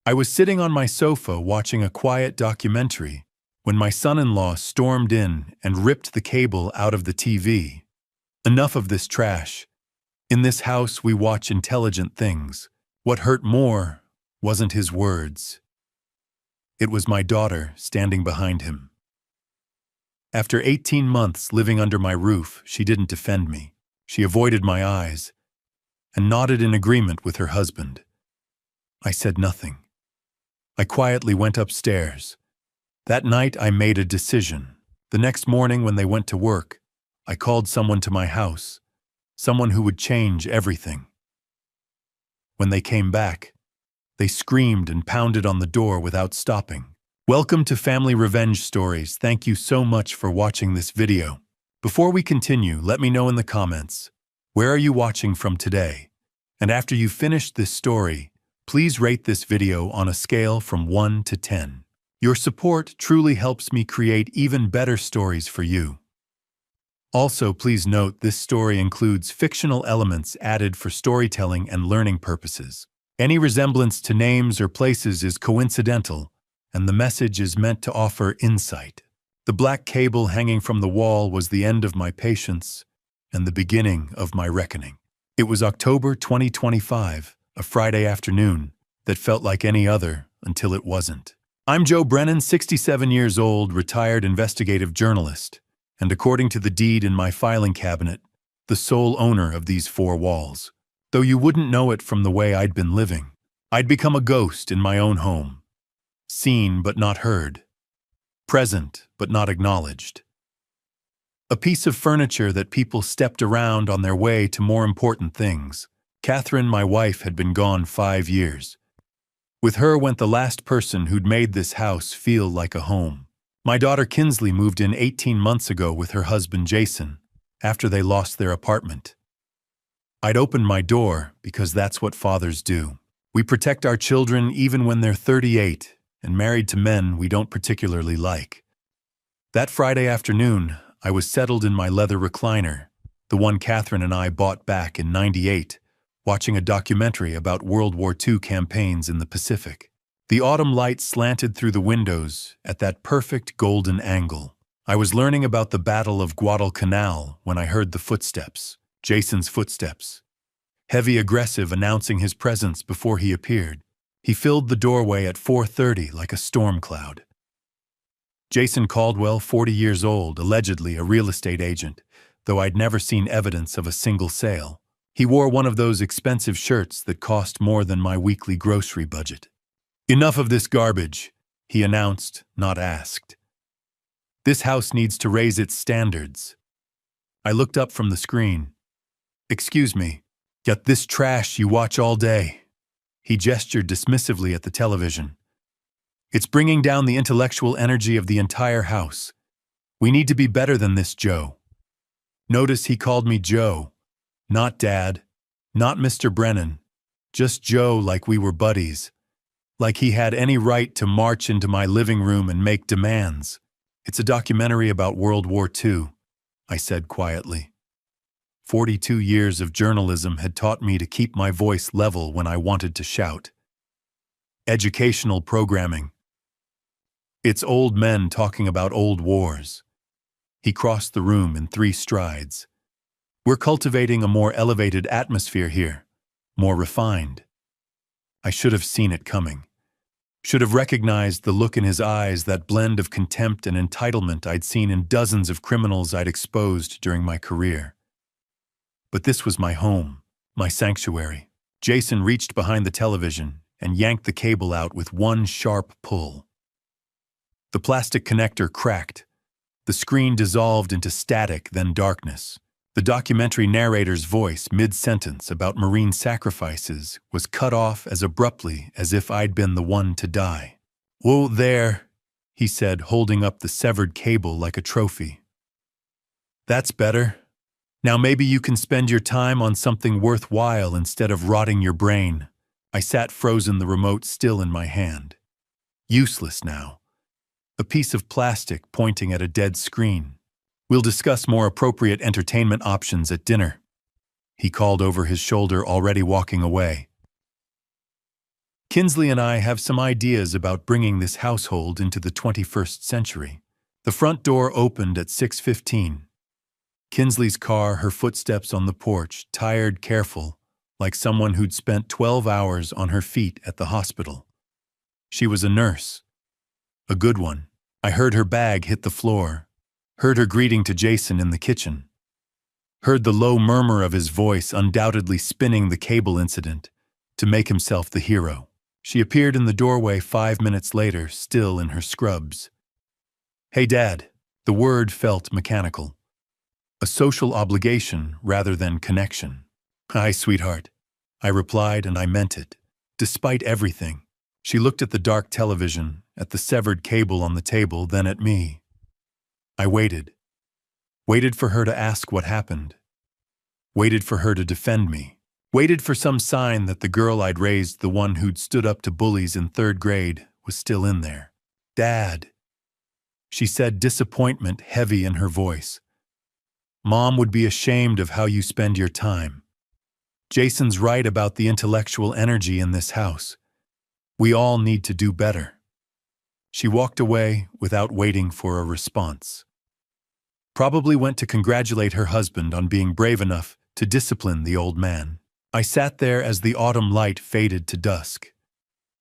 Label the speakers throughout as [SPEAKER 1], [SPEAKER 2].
[SPEAKER 1] I was sitting on my sofa watching a quiet documentary when my son-in-law stormed in and ripped the cable out of the TV. Enough of this trash. In this house we watch intelligent things. What hurt more wasn't his words. It was my daughter standing behind him. After 18 months living under my roof, she didn't defend me. She avoided my eyes and nodded in agreement with her husband. I said nothing. I quietly went upstairs. That night I made a decision. The next morning when they went to work, I called someone to my house, someone who would change everything. When they came back, they screamed and pounded on the door without stopping. Welcome to Family Revenge Stories. Thank you so much for watching this video. Before we continue, let me know in the comments, where are you watching from today? And after you've finished this story, please rate this video on a scale from 1 to 10. Your support truly helps me create even better stories for you. Also, please note this story includes fictional elements added for storytelling and learning purposes. Any resemblance to names or places is coincidental, and the message is meant to offer insight. The black cable hanging from the wall was the end of my patience and the beginning of my reckoning. It was October 2025, a Friday afternoon that felt like any other until it wasn't. I'm Joe Brennan, 67 years old, retired investigative journalist, and according to the deed in my filing cabinet, the sole owner of these four walls. Though you wouldn't know it from the way I'd been living. I'd become a ghost in my own home. Seen but not heard. Present but not acknowledged. A piece of furniture that people stepped around on their way to more important things. Catherine, my wife, had been gone 5 years. With her went the last person who'd made this house feel like a home. My daughter Kinsley moved in 18 months ago with her husband Jason, after they lost their apartment. I'd opened my door because that's what fathers do. We protect our children even when they're 38 and married to men we don't particularly like. That Friday afternoon, I was settled in my leather recliner, the one Catherine and I bought back in '98, watching a documentary about World War II campaigns in the Pacific. The autumn light slanted through the windows at that perfect golden angle. I was learning about the Battle of Guadalcanal when I heard the footsteps, Jason's footsteps. Heavy, aggressive, announcing his presence before he appeared. He filled the doorway at 4:30 like a storm cloud. Jason Caldwell, 40 years old, allegedly a real estate agent, though I'd never seen evidence of a single sale. He wore one of those expensive shirts that cost more than my weekly grocery budget. Enough of this garbage, he announced, not asked. This house needs to raise its standards. I looked up from the screen. Excuse me, yet this trash you watch all day. He gestured dismissively at the television. It's bringing down the intellectual energy of the entire house. We need to be better than this, Joe. Notice he called me Joe, not Dad, not Mr. Brennan, just Joe, like we were buddies, like he had any right to march into my living room and make demands. It's a documentary about World War II, I said quietly. 42 years of journalism had taught me to keep my voice level when I wanted to shout. Educational programming. It's old men talking about old wars. He crossed the room in 3 strides. We're cultivating a more elevated atmosphere here, more refined. I should have seen it coming. Should have recognized the look in his eyes, that blend of contempt and entitlement I'd seen in dozens of criminals I'd exposed during my career. But this was my home, my sanctuary. Jason reached behind the television and yanked the cable out with one sharp pull. The plastic connector cracked. The screen dissolved into static, then darkness. The documentary narrator's voice, mid-sentence about Marine sacrifices, was cut off as abruptly as if I'd been the one to die. "Whoa there," he said, holding up the severed cable like a trophy. "That's better. Now maybe you can spend your time on something worthwhile instead of rotting your brain." I sat frozen, the remote still in my hand. Useless now. A piece of plastic pointing at a dead screen. "We'll discuss more appropriate entertainment options at dinner," he called over his shoulder, already walking away. Kinsley and I have some ideas about bringing this household into the 21st century. The front door opened at 6:15. Kinsley's car, her footsteps on the porch, tired, careful, like someone who'd spent 12 hours on her feet at the hospital. She was a nurse. A good one. I heard her bag hit the floor, heard her greeting to Jason in the kitchen, heard the low murmur of his voice undoubtedly spinning the cable incident to make himself the hero. She appeared in the doorway 5 minutes later, still in her scrubs. "Hey, Dad." The word felt mechanical. A social obligation rather than connection. "Hi, sweetheart," I replied, and I meant it. Despite everything, she looked at the dark television, at the severed cable on the table, then at me. I waited. Waited for her to ask what happened. Waited for her to defend me. Waited for some sign that the girl I'd raised, the one who'd stood up to bullies in 3rd grade, was still in there. "Dad," she said, disappointment heavy in her voice. "Mom would be ashamed of how you spend your time. Jason's right about the intellectual energy in this house. We all need to do better." She walked away without waiting for a response. Probably went to congratulate her husband on being brave enough to discipline the old man. I sat there as the autumn light faded to dusk.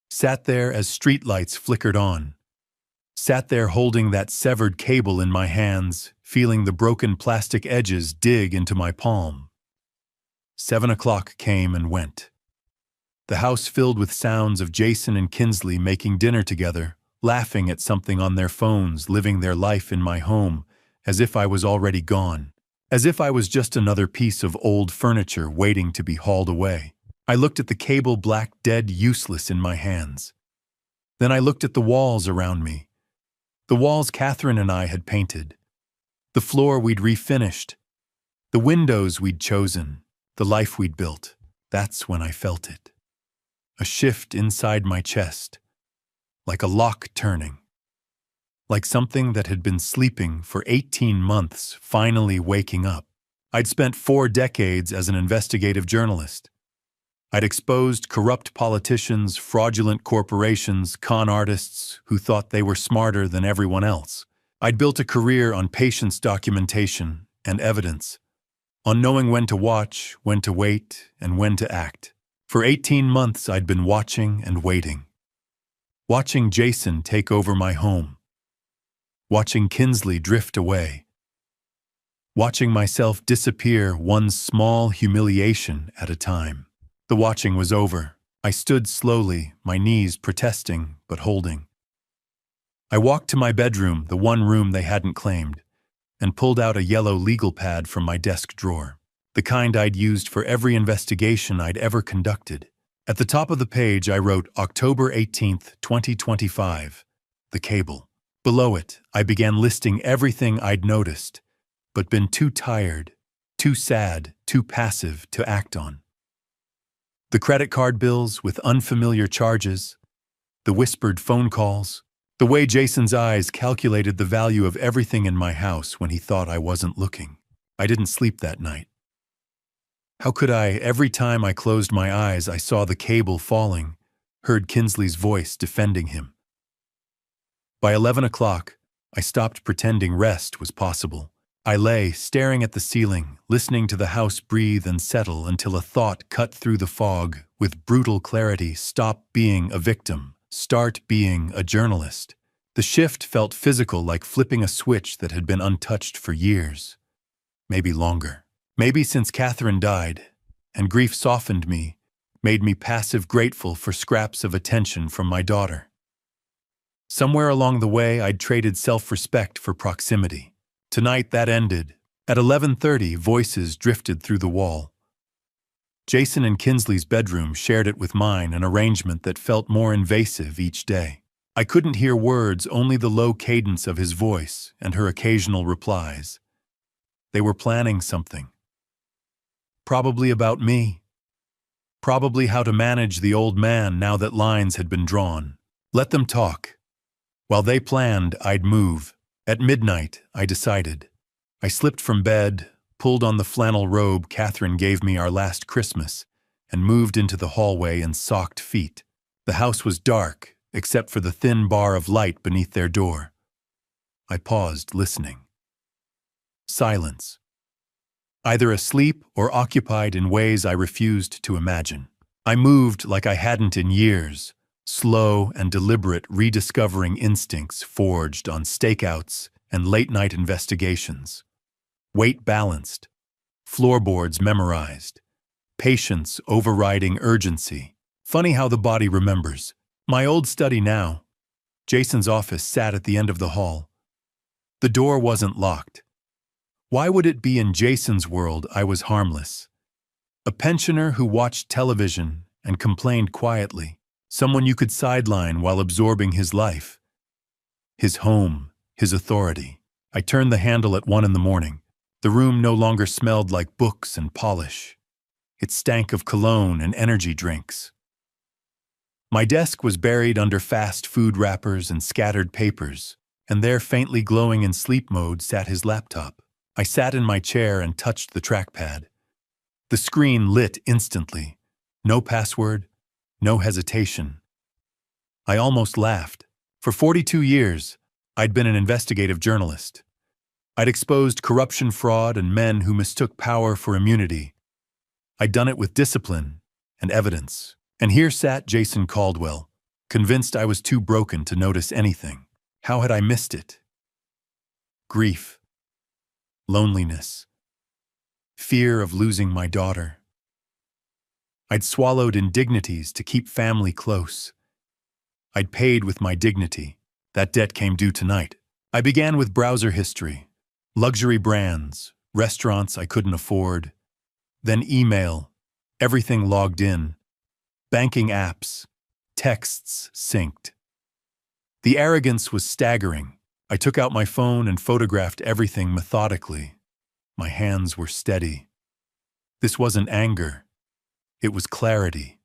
[SPEAKER 1] Sat there as streetlights flickered on. Sat there holding that severed cable in my hands, feeling the broken plastic edges dig into my palm. 7 o'clock came and went. The house filled with sounds of Jason and Kinsley making dinner together, laughing at something on their phones, living their life in my home, as if I was already gone, as if I was just another piece of old furniture waiting to be hauled away. I looked at the cable, black, dead, useless in my hands. Then I looked at the walls around me. The walls Catherine and I had painted. The floor we'd refinished. The windows we'd chosen. The life we'd built. That's when I felt it. A shift inside my chest. Like a lock turning. Like something that had been sleeping for 18 months finally waking up. I'd spent 4 decades as an investigative journalist. I'd exposed corrupt politicians, fraudulent corporations, con artists who thought they were smarter than everyone else. I'd built a career on patience documentation and evidence, on knowing when to watch, when to wait, and when to act. For 18 months I'd been watching and waiting. Watching Jason take over my home. Watching Kinsley drift away. Watching myself disappear one small humiliation at a time. The watching was over. I stood slowly, my knees protesting but holding. I walked to my bedroom, the one room they hadn't claimed, and pulled out a yellow legal pad from my desk drawer, the kind I'd used for every investigation I'd ever conducted. At the top of the page I wrote October 18th, 2025, the cable. Below it, I began listing everything I'd noticed, but been too tired, too sad, too passive to act on. The credit card bills with unfamiliar charges, the whispered phone calls, the way Jason's eyes calculated the value of everything in my house when he thought I wasn't looking. I didn't sleep that night. How could I? Every time I closed my eyes, I saw the cable falling, heard Kinsley's voice defending him. By 11 o'clock, I stopped pretending rest was possible. I lay, staring at the ceiling, listening to the house breathe and settle until a thought cut through the fog with brutal clarity: stop being a victim, start being a journalist. The shift felt physical, like flipping a switch that had been untouched for years. Maybe longer. Maybe since Catherine died, and grief softened me, made me passive grateful for scraps of attention from my daughter. Somewhere along the way, I'd traded self-respect for proximity. Tonight that ended. At 11:30, voices drifted through the wall. Jason and Kinsley's bedroom shared it with mine, an arrangement that felt more invasive each day. I couldn't hear words, only the low cadence of his voice and her occasional replies. They were planning something. Probably about me. Probably how to manage the old man now that lines had been drawn. Let them talk. While they planned, I'd move. At midnight, I decided. I slipped from bed, pulled on the flannel robe Catherine gave me our last Christmas, and moved into the hallway in socked feet. The house was dark, except for the thin bar of light beneath their door. I paused, listening. Silence. Either asleep or occupied in ways I refused to imagine. I moved like I hadn't in years, slow and deliberate, rediscovering instincts forged on stakeouts and late-night investigations. Weight balanced, floorboards memorized, patience overriding urgency. Funny how the body remembers. My old study now. Jason's office sat at the end of the hall. The door wasn't locked. Why would it be in Jason's world I was harmless? A pensioner who watched television and complained quietly. Someone you could sideline while absorbing his life. His home, his authority. I turned the handle at 1 a.m. The room no longer smelled like books and polish. It stank of cologne and energy drinks. My desk was buried under fast food wrappers and scattered papers, and there, faintly glowing in sleep mode, sat his laptop. I sat in my chair and touched the trackpad. The screen lit instantly. No password, no hesitation. I almost laughed. For 42 years, I'd been an investigative journalist. I'd exposed corruption, fraud, and men who mistook power for immunity. I'd done it with discipline and evidence. And here sat Jason Caldwell, convinced I was too broken to notice anything. How had I missed it? Grief. Loneliness. Fear of losing my daughter. I'd swallowed indignities to keep family close. I'd paid with my dignity. That debt came due tonight. I began with browser history, luxury brands, restaurants I couldn't afford, then email, everything logged in, banking apps, texts synced. The arrogance was staggering. I took out my phone and photographed everything methodically. My hands were steady. This wasn't anger. It was clarity.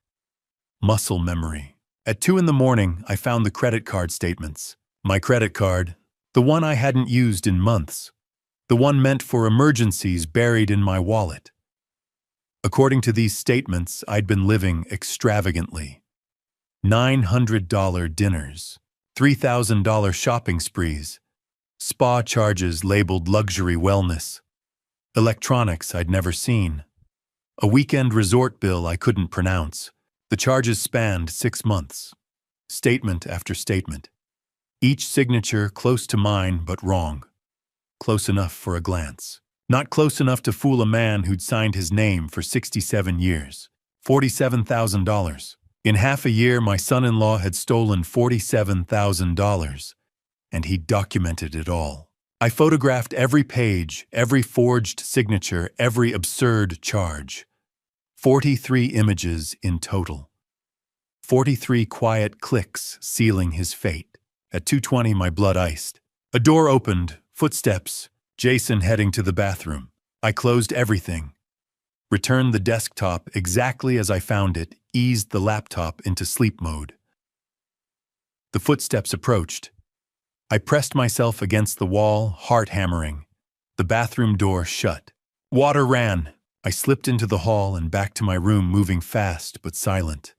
[SPEAKER 1] Muscle memory. At 2 a.m, I found the credit card statements. My credit card, the one I hadn't used in months. The one meant for emergencies buried in my wallet. According to these statements, I'd been living extravagantly. $900 dinners, $3,000 shopping sprees, spa charges labeled luxury wellness, electronics I'd never seen, a weekend resort bill I couldn't pronounce. The charges spanned 6 months. Statement after statement. Each signature close to mine but wrong. Close enough for a glance. Not close enough to fool a man who'd signed his name for 67 years. $47,000. In half a year, my son-in-law had stolen $47,000, and he documented it all. I photographed every page, every forged signature, every absurd charge. 43 images in total. 43 quiet clicks sealing his fate. At 2:20, my blood iced. A door opened, footsteps, Jason heading to the bathroom. I closed everything, returned the desktop exactly as I found it, eased the laptop into sleep mode. The footsteps approached. I pressed myself against the wall, heart hammering. The bathroom door shut. Water ran. I slipped into the hall and back to my room, moving fast but silent.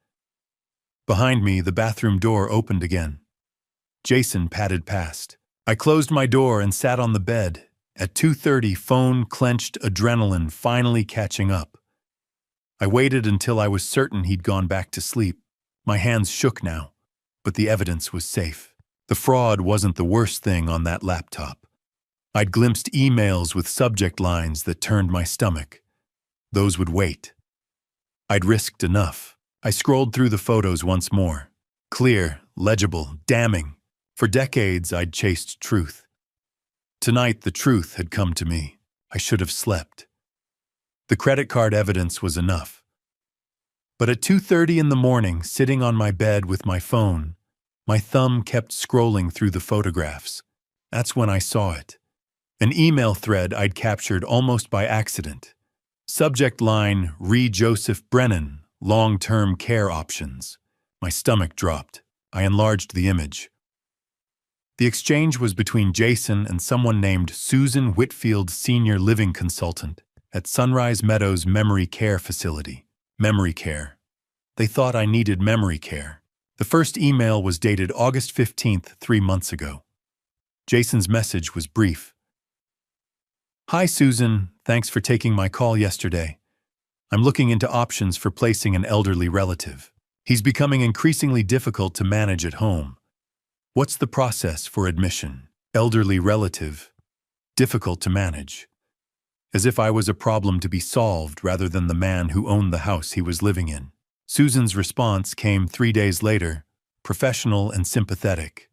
[SPEAKER 1] Behind me, the bathroom door opened again. Jason padded past. I closed my door and sat on the bed. At 2:30, phone clenched, adrenaline finally catching up. I waited until I was certain he'd gone back to sleep. My hands shook now, but the evidence was safe. The fraud wasn't the worst thing on that laptop. I'd glimpsed emails with subject lines that turned my stomach. Those would wait. I'd risked enough. I scrolled through the photos once more. Clear, legible, damning. For decades, I'd chased truth. Tonight, the truth had come to me. I should have slept. The credit card evidence was enough. But at 2:30 in the morning, sitting on my bed with my phone, my thumb kept scrolling through the photographs. That's when I saw it. An email thread I'd captured almost by accident. Subject line, Re Joseph Brennan, long-term care options. My stomach dropped. I enlarged the image. The exchange was between Jason and someone named Susan Whitfield, senior living consultant at Sunrise Meadows Memory Care Facility. Memory care. They thought I needed memory care. The first email was dated August 15th, 3 months ago. Jason's message was brief. Hi, Susan. Thanks for taking my call yesterday. I'm looking into options for placing an elderly relative. He's becoming increasingly difficult to manage at home. What's the process for admission? Elderly relative. Difficult to manage. As if I was a problem to be solved rather than the man who owned the house he was living in. Susan's response came 3 days later, professional and sympathetic.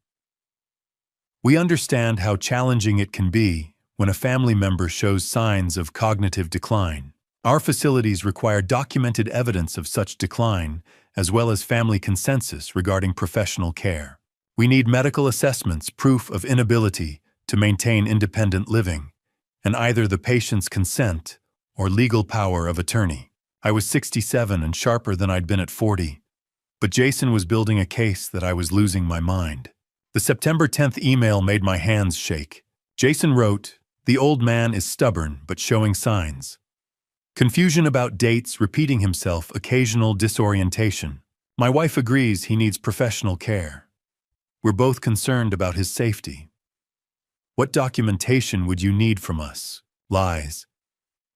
[SPEAKER 1] We understand how challenging it can be when a family member shows signs of cognitive decline. Our facilities require documented evidence of such decline, as well as family consensus regarding professional care. We need medical assessments, proof of inability to maintain independent living, and either the patient's consent or legal power of attorney. I was 67 and sharper than I'd been at 40, but Jason was building a case that I was losing my mind. The September 10th email made my hands shake. Jason wrote, "The old man is stubborn but showing signs. Confusion about dates, repeating himself, occasional disorientation. My wife agrees he needs professional care. We're both concerned about his safety. What documentation would you need from us? Lies."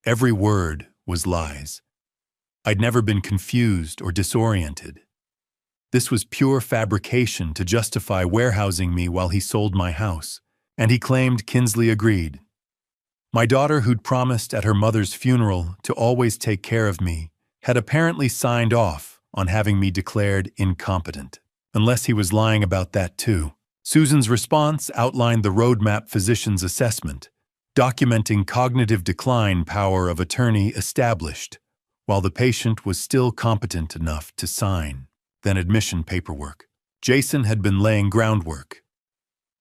[SPEAKER 1] Every word was lies. I'd never been confused or disoriented. This was pure fabrication to justify warehousing me while he sold my house, and he claimed Kinsley agreed. My daughter, who'd promised at her mother's funeral to always take care of me, had apparently signed off on having me declared incompetent, unless he was lying about that too. Susan's response outlined the roadmap physician's assessment, documenting cognitive decline, power of attorney established, while the patient was still competent enough to sign. Then admission paperwork. Jason had been laying groundwork.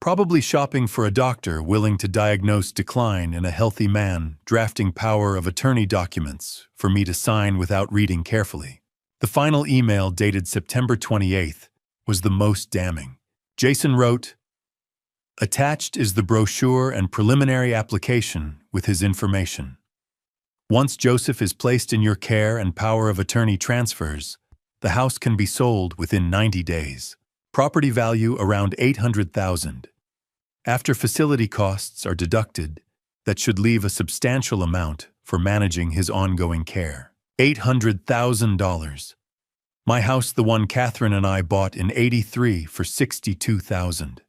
[SPEAKER 1] Probably shopping for a doctor willing to diagnose decline in a healthy man, drafting power of attorney documents for me to sign without reading carefully. The final email, dated September 28th, was the most damning. Jason wrote, "Attached is the brochure and preliminary application with his information. Once Joseph is placed in your care and power of attorney transfers, the house can be sold within 90 days. Property value around $800,000. After facility costs are deducted, that should leave a substantial amount for managing his ongoing care. $800,000. My house, the one Catherine and I bought in '83 for $62,000.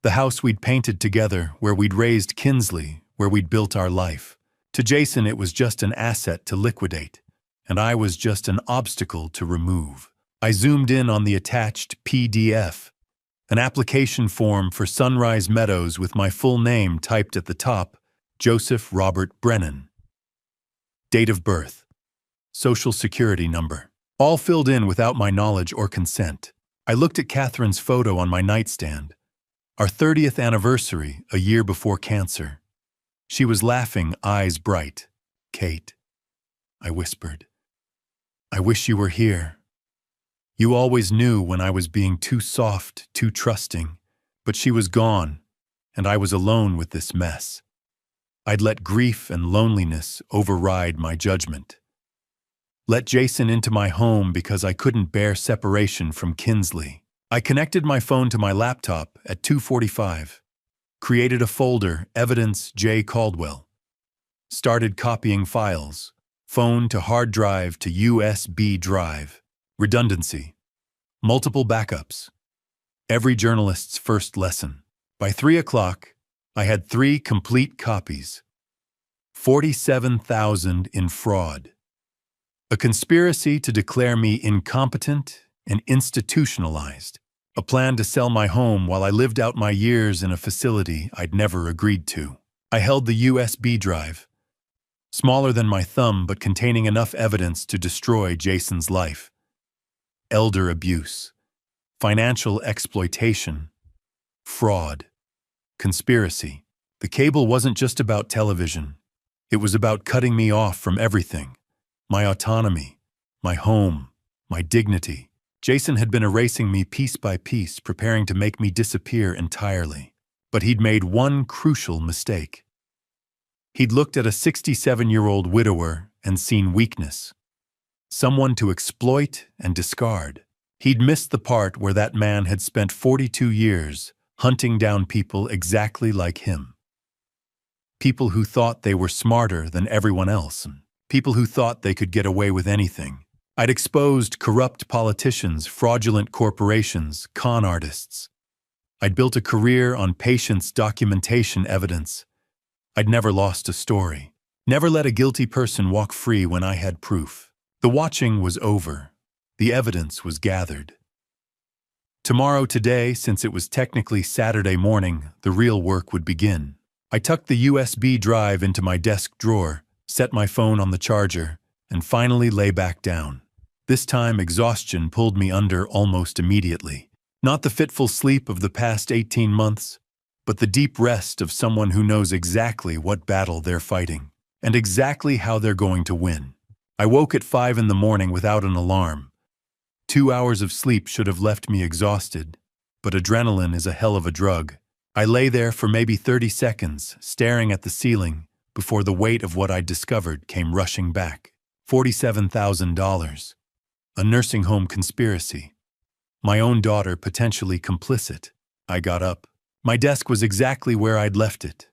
[SPEAKER 1] The house we'd painted together, where we'd raised Kinsley, where we'd built our life. To Jason, it was just an asset to liquidate, and I was just an obstacle to remove." I zoomed in on the attached PDF, an application form for Sunrise Meadows with my full name typed at the top, Joseph Robert Brennan. Date of birth, social security number, all filled in without my knowledge or consent. I looked at Catherine's photo on my nightstand, our 30th anniversary, a year before cancer. She was laughing, eyes bright. "Kate," I whispered, "I wish you were here. You always knew when I was being too soft, too trusting, but she was gone, and I was alone with this mess. I'd let grief and loneliness override my judgment. Let Jason into my home because I couldn't bear separation from Kinsley. I connected my phone to my laptop at 2:45, created a folder, Evidence J. Caldwell, started copying files, phone to hard drive to USB drive, redundancy, multiple backups, every journalist's first lesson. By 3 o'clock, I had 3 complete copies, 47,000 in fraud. A conspiracy to declare me incompetent and institutionalized. A plan to sell my home while I lived out my years in a facility I'd never agreed to. I held the USB drive, smaller than my thumb but containing enough evidence to destroy Jason's life. Elder abuse, financial exploitation, fraud, conspiracy. The cable wasn't just about television. It was about cutting me off from everything. My autonomy, my home, my dignity. Jason had been erasing me piece by piece, preparing to make me disappear entirely. But he'd made one crucial mistake. He'd looked at a 67-year-old widower and seen weakness. Someone to exploit and discard. He'd missed the part where that man had spent 42 years hunting down people exactly like him. People who thought they were smarter than everyone else. People who thought they could get away with anything. I'd exposed corrupt politicians, fraudulent corporations, con artists. I'd built a career on patience, documentation, evidence. I'd never lost a story. Never let a guilty person walk free when I had proof. The watching was over. The evidence was gathered. Today, since it was technically Saturday morning, the real work would begin. I tucked the USB drive into my desk drawer, set my phone on the charger, and finally lay back down. This time, exhaustion pulled me under almost immediately. Not the fitful sleep of the past 18 months, but the deep rest of someone who knows exactly what battle they're fighting, and exactly how they're going to win. I woke at 5 in the morning without an alarm. 2 hours of sleep should have left me exhausted, but adrenaline is a hell of a drug. I lay there for maybe 30 seconds, staring at the ceiling, before the weight of what I'd discovered came rushing back. $47,000. A nursing home conspiracy. My own daughter potentially complicit. I got up. My desk was exactly where I'd left it.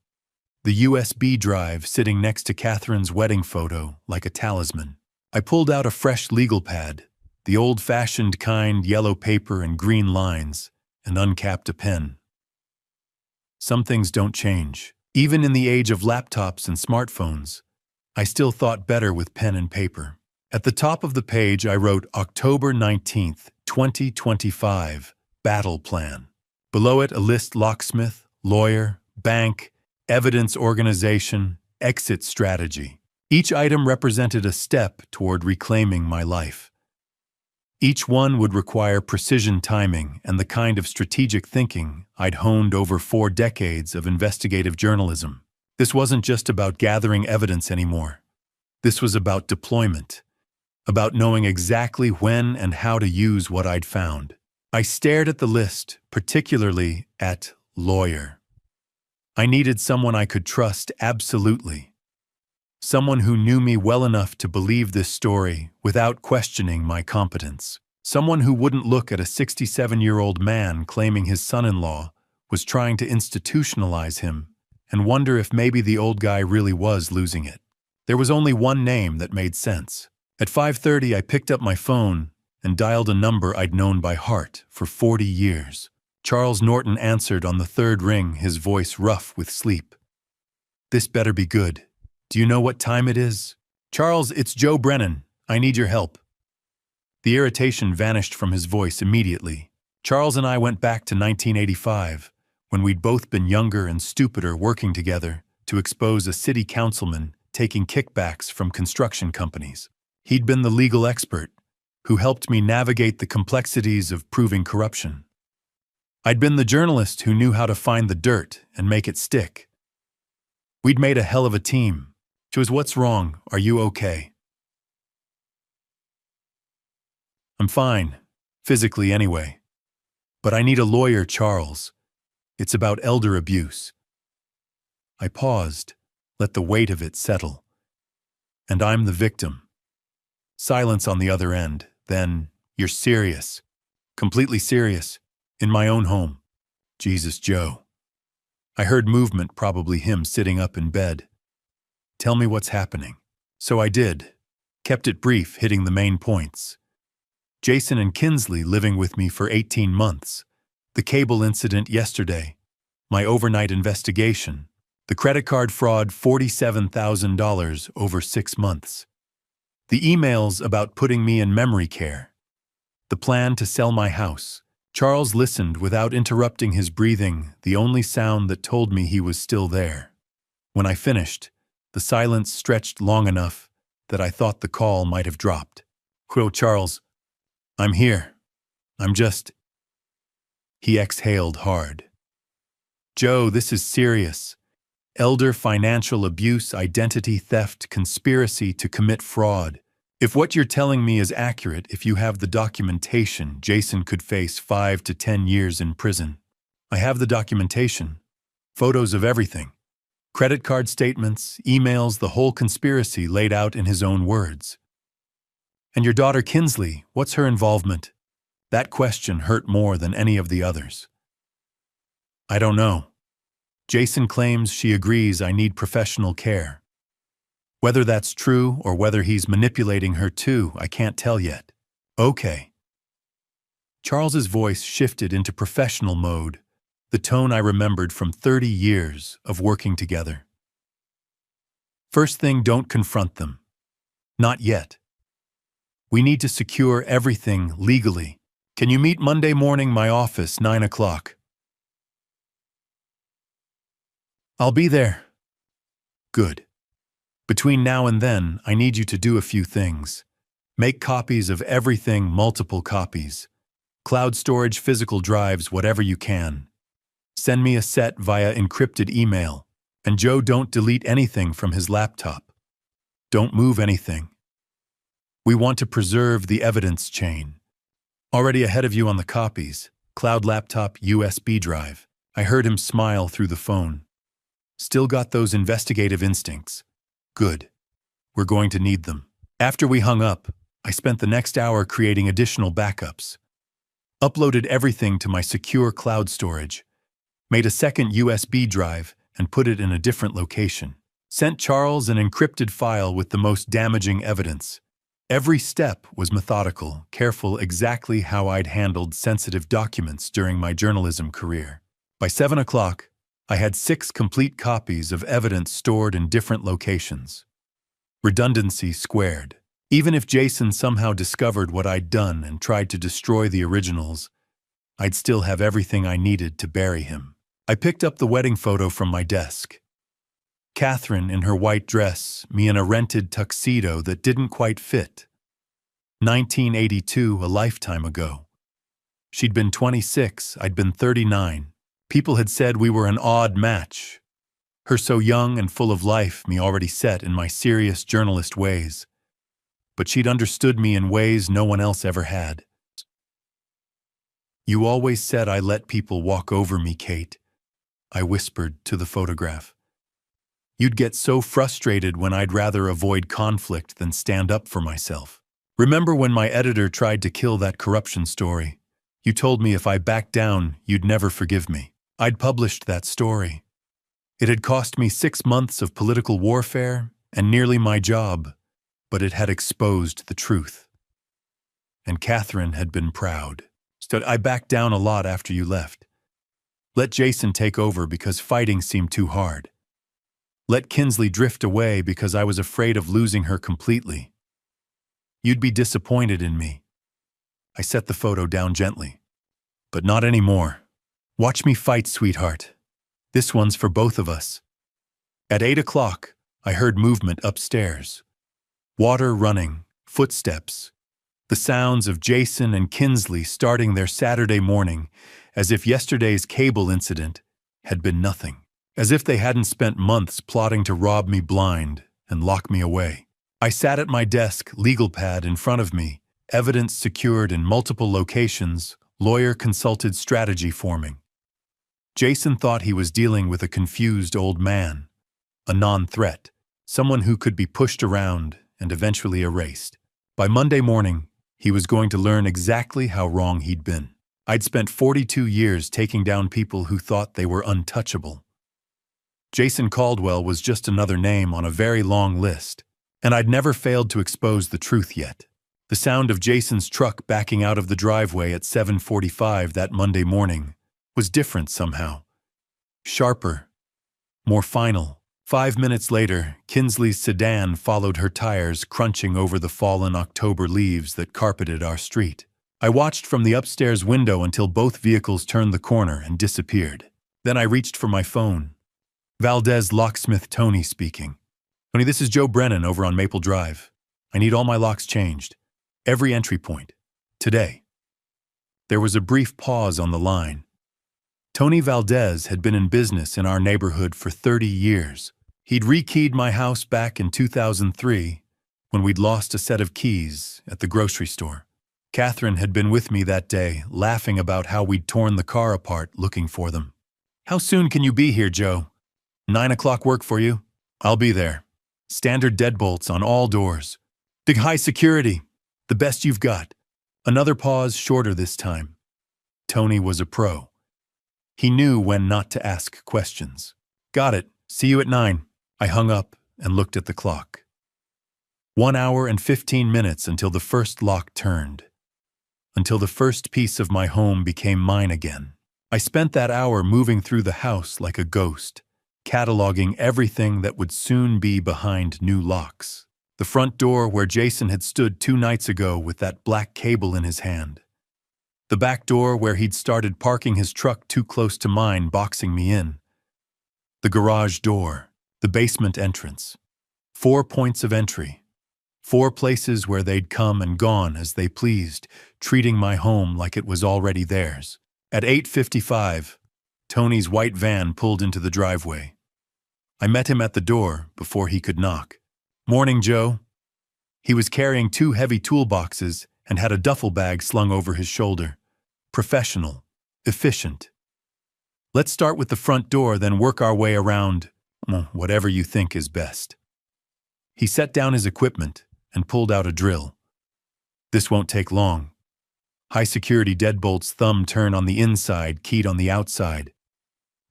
[SPEAKER 1] The USB drive sitting next to Catherine's wedding photo like a talisman. I pulled out a fresh legal pad, the old-fashioned kind, yellow paper and green lines, and uncapped a pen. Some things don't change. Even in the age of laptops and smartphones, I still thought better with pen and paper. At the top of the page, I wrote October 19th, 2025, battle plan. Below it, a list: locksmith, lawyer, bank, evidence organization, exit strategy. Each item represented a step toward reclaiming my life. Each one would require precision timing and the kind of strategic thinking I'd honed over 4 decades of investigative journalism. This wasn't just about gathering evidence anymore. This was about deployment, about knowing exactly when and how to use what I'd found. I stared at the list, particularly at lawyer. I needed someone I could trust absolutely. Someone who knew me well enough to believe this story without questioning my competence. Someone who wouldn't look at a 67-year-old man claiming his son-in-law was trying to institutionalize him and wonder if maybe the old guy really was losing it. There was only one name that made sense. At 5:30, I picked up my phone and dialed a number I'd known by heart for 40 years. Charles Norton answered on the 3rd ring, his voice rough with sleep. "This better be good. Do you know what time it is?" "Charles, it's Joe Brennan. I need your help." The irritation vanished from his voice immediately. Charles and I went back to 1985, when we'd both been younger and stupider working together to expose a city councilman taking kickbacks from construction companies. He'd been the legal expert who helped me navigate the complexities of proving corruption. I'd been the journalist who knew how to find the dirt and make it stick. We'd made a hell of a team. She was, "What's wrong? Are you okay?" "I'm fine, physically anyway. But I need a lawyer, Charles. It's about elder abuse." I paused, let the weight of it settle. "And I'm the victim." Silence on the other end. Then, "You're serious." "Completely serious. In my own home." "Jesus, Joe." I heard movement, probably him sitting up in bed. "Tell me what's happening." So I did. Kept it brief, hitting the main points. Jason and Kinsley living with me for 18 months. The cable incident yesterday. My overnight investigation. The credit card fraud, $47,000 over 6 months. The emails about putting me in memory care. The plan to sell my house. Charles listened without interrupting his breathing, the only sound that told me he was still there. When I finished, the silence stretched long enough that I thought the call might have dropped. "Well, Charles, I'm here. I'm just..." He exhaled hard. "Joe, this is serious. Elder financial abuse, identity theft, conspiracy to commit fraud. If what you're telling me is accurate, if you have the documentation, Jason could face 5 to 10 years in prison." "I have the documentation. Photos of everything. Credit card statements, emails, the whole conspiracy laid out in his own words." "And your daughter Kinsley, what's her involvement?" That question hurt more than any of the others. I don't know. Jason claims she agrees I need professional care. Whether that's true or whether he's manipulating her too, I can't tell yet. Okay. Charles's voice shifted into professional mode, the tone I remembered from 30 years of working together. First thing, don't confront them. Not yet. We need to secure everything legally. Can you meet Monday morning, my office, 9 o'clock? I'll be there. Good. Between now and then, I need you to do a few things. Make copies of everything, multiple copies. Cloud storage, physical drives, whatever you can. Send me a set via encrypted email. And Joe, don't delete anything from his laptop. Don't move anything. We want to preserve the evidence chain. Already ahead of you on the copies. Cloud laptop, USB drive. I heard him smile through the phone. Still got those investigative instincts. Good. We're going to need them. After we hung up, I spent the next hour creating additional backups. Uploaded everything to my secure cloud storage. Made a second USB drive and put it in a different location. Sent Charles an encrypted file with the most damaging evidence. Every step was methodical, careful, exactly how I'd handled sensitive documents during my journalism career. By 7 o'clock, I had 6 complete copies of evidence stored in different locations. Redundancy squared. Even if Jason somehow discovered what I'd done and tried to destroy the originals, I'd still have everything I needed to bury him. I picked up the wedding photo from my desk. Catherine in her white dress, me in a rented tuxedo that didn't quite fit. 1982, a lifetime ago. She'd been 26, I'd been 39. People had said we were an odd match. Her so young and full of life, me already set in my serious journalist ways. But she'd understood me in ways no one else ever had. You always said I let people walk over me, Kate, I whispered to the photograph. You'd get so frustrated when I'd rather avoid conflict than stand up for myself. Remember when my editor tried to kill that corruption story? You told me if I backed down, you'd never forgive me. I'd published that story. It had cost me 6 months of political warfare and nearly my job, but it had exposed the truth. And Catherine had been proud. So I backed down a lot after you left. Let Jason take over because fighting seemed too hard. Let Kinsley drift away because I was afraid of losing her completely. You'd be disappointed in me. I set the photo down gently. But not anymore. Watch me fight, sweetheart. This one's for both of us. At 8 o'clock, I heard movement upstairs. Water running, footsteps. The sounds of Jason and Kinsley starting their Saturday morning as if yesterday's cable incident had been nothing. As if they hadn't spent months plotting to rob me blind and lock me away. I sat at my desk, legal pad in front of me, evidence secured in multiple locations, lawyer-consulted strategy forming. Jason thought he was dealing with a confused old man, a non-threat, someone who could be pushed around and eventually erased. By Monday morning, he was going to learn exactly how wrong he'd been. I'd spent 42 years taking down people who thought they were untouchable. Jason Caldwell was just another name on a very long list, and I'd never failed to expose the truth yet. The sound of Jason's truck backing out of the driveway at 7:45 that Monday morning was different somehow. Sharper, more final. 5 minutes later, Kinsley's sedan followed her tires crunching over the fallen October leaves that carpeted our street. I watched from the upstairs window until both vehicles turned the corner and disappeared. Then I reached for my phone. Valdez Locksmith Tony speaking. Tony, this is Joe Brennan over on Maple Drive. I need all my locks changed. Every entry point. Today. There was a brief pause on the line. Tony Valdez had been in business in our neighborhood for 30 years. He'd rekeyed my house back in 2003 when we'd lost a set of keys at the grocery store. Catherine had been with me that day, laughing about how we'd torn the car apart looking for them. How soon can you be here, Joe? 9 o'clock work for you? I'll be there. Standard deadbolts on all doors. Big high security. The best you've got. Another pause, shorter this time. Tony was a pro. He knew when not to ask questions. Got it. See you at 9. I hung up and looked at the clock. 1 hour and 15 minutes until the first lock turned. Until the first piece of my home became mine again. I spent that hour moving through the house like a ghost, cataloging everything that would soon be behind new locks. The front door where Jason had stood 2 nights ago with that black cable in his hand. The back door where he'd started parking his truck too close to mine, boxing me in. The garage door, the basement entrance. 4 points of entry. 4 places where they'd come and gone as they pleased, treating my home like it was already theirs. At 8:55, Tony's white van pulled into the driveway. I met him at the door before he could knock. "Morning, Joe." He was carrying 2 heavy toolboxes and had a duffel bag slung over his shoulder. Professional, efficient. "Let's start with the front door, then work our way around, whatever you think is best." He set down his equipment and pulled out a drill. "This won't take long." High-security deadbolts, thumb turn on the inside, keyed on the outside.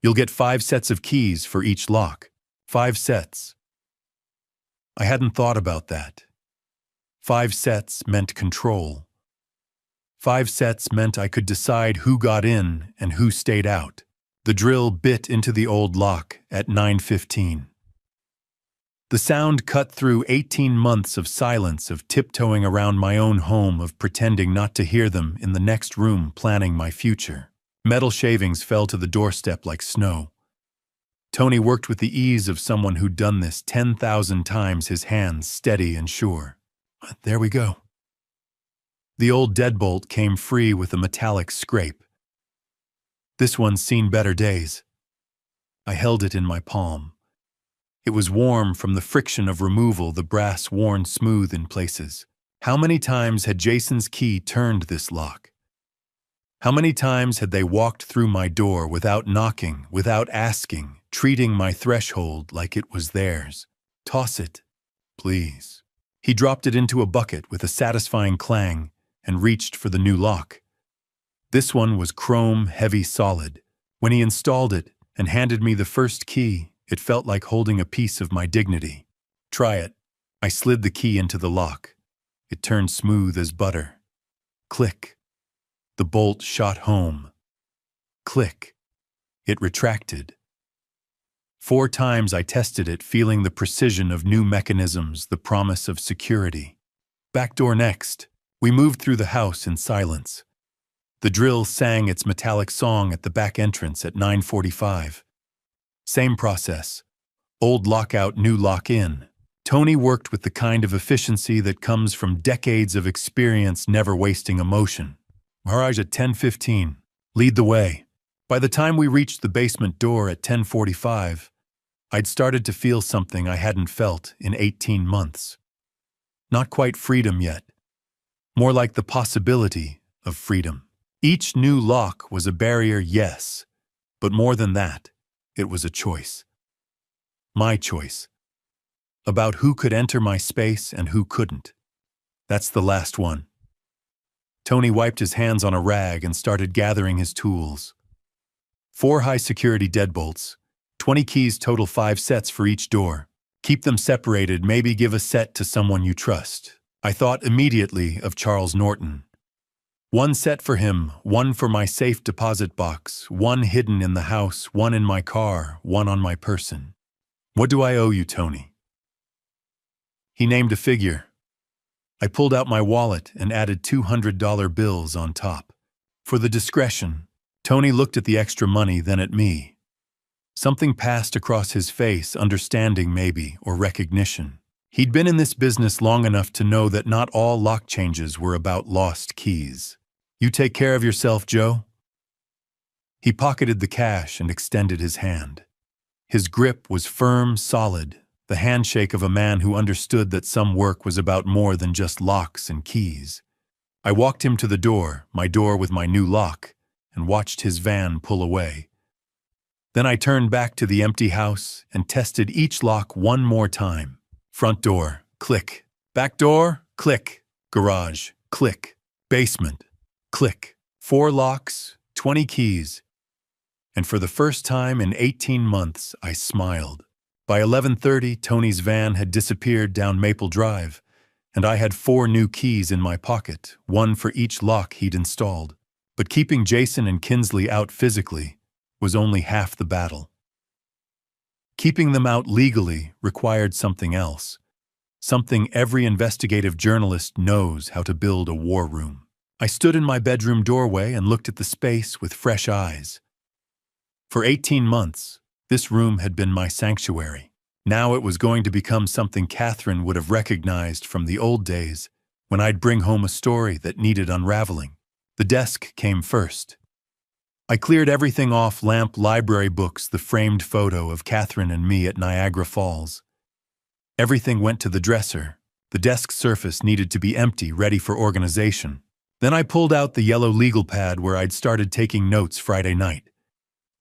[SPEAKER 1] "You'll get 5 sets of keys for each lock. 5 sets." I hadn't thought about that. 5 sets meant control. 5 sets meant I could decide who got in and who stayed out. The drill bit into the old lock at 9:15. The sound cut through 18 months of silence, of tiptoeing around my own home, of pretending not to hear them in the next room, planning my future. Metal shavings fell to the doorstep like snow. Tony worked with the ease of someone who'd done this 10,000 times, his hands steady and sure. There we go. The old deadbolt came free with a metallic scrape. This one's seen better days. I held it in my palm. It was warm from the friction of removal, the brass worn smooth in places. How many times had Jason's key turned this lock? How many times had they walked through my door without knocking, without asking, treating my threshold like it was theirs? "Toss it, please." He dropped it into a bucket with a satisfying clang and reached for the new lock. This one was chrome, heavy, solid. When he installed it and handed me the first key, it felt like holding a piece of my dignity. "Try it." I slid the key into the lock. It turned smooth as butter. Click. The bolt shot home. Click. It retracted. 4 times I tested it, feeling the precision of new mechanisms, the promise of security. Back door next. We moved through the house in silence. The drill sang its metallic song at the back entrance at 9:45. Same process. Old lock out, new lock in. Tony worked with the kind of efficiency that comes from decades of experience, never wasting emotion. Garage at 10:15. Lead the way. By the time we reached the basement door at 10:45, I'd started to feel something I hadn't felt in 18 months. Not quite freedom yet. More like the possibility of freedom. Each new lock was a barrier, yes, but more than that, it was a choice. My choice. About who could enter my space and who couldn't. That's the last one. Tony wiped his hands on a rag and started gathering his tools. 4 high-security deadbolts. 20 keys, total 5 sets for each door. Keep them separated, maybe give a set to someone you trust. I thought immediately of Charles Norton. 1 set for him, 1 for my safe deposit box, 1 hidden in the house, 1 in my car, 1 on my person. "What do I owe you, Tony?" He named a figure. I pulled out my wallet and added $200 bills on top. For the discretion. Tony looked at the extra money, then at me. Something passed across his face, understanding maybe, or recognition. He'd been in this business long enough to know that not all lock changes were about lost keys. "You take care of yourself, Joe." He pocketed the cash and extended his hand. His grip was firm, solid, the handshake of a man who understood that some work was about more than just locks and keys. I walked him to the door, my door with my new lock, and watched his van pull away. Then I turned back to the empty house and tested each lock one more time. Front door, click. Back door, click. Garage, click. Basement. Click. 4 locks, 20 keys. And for the first time in 18 months, I smiled. By 11:30, Tony's van had disappeared down Maple Drive, and I had 4 new keys in my pocket, one for each lock he'd installed. But keeping Jason and Kinsley out physically was only half the battle. Keeping them out legally required something else, something every investigative journalist knows how to build a war room. I stood in my bedroom doorway and looked at the space with fresh eyes. For 18 months, this room had been my sanctuary. Now it was going to become something Catherine would have recognized from the old days when I'd bring home a story that needed unraveling. The desk came first. I cleared everything off lamp library books, the framed photo of Catherine and me at Niagara Falls. Everything went to the dresser. The desk surface needed to be empty, ready for organization. Then I pulled out the yellow legal pad where I'd started taking notes Friday night.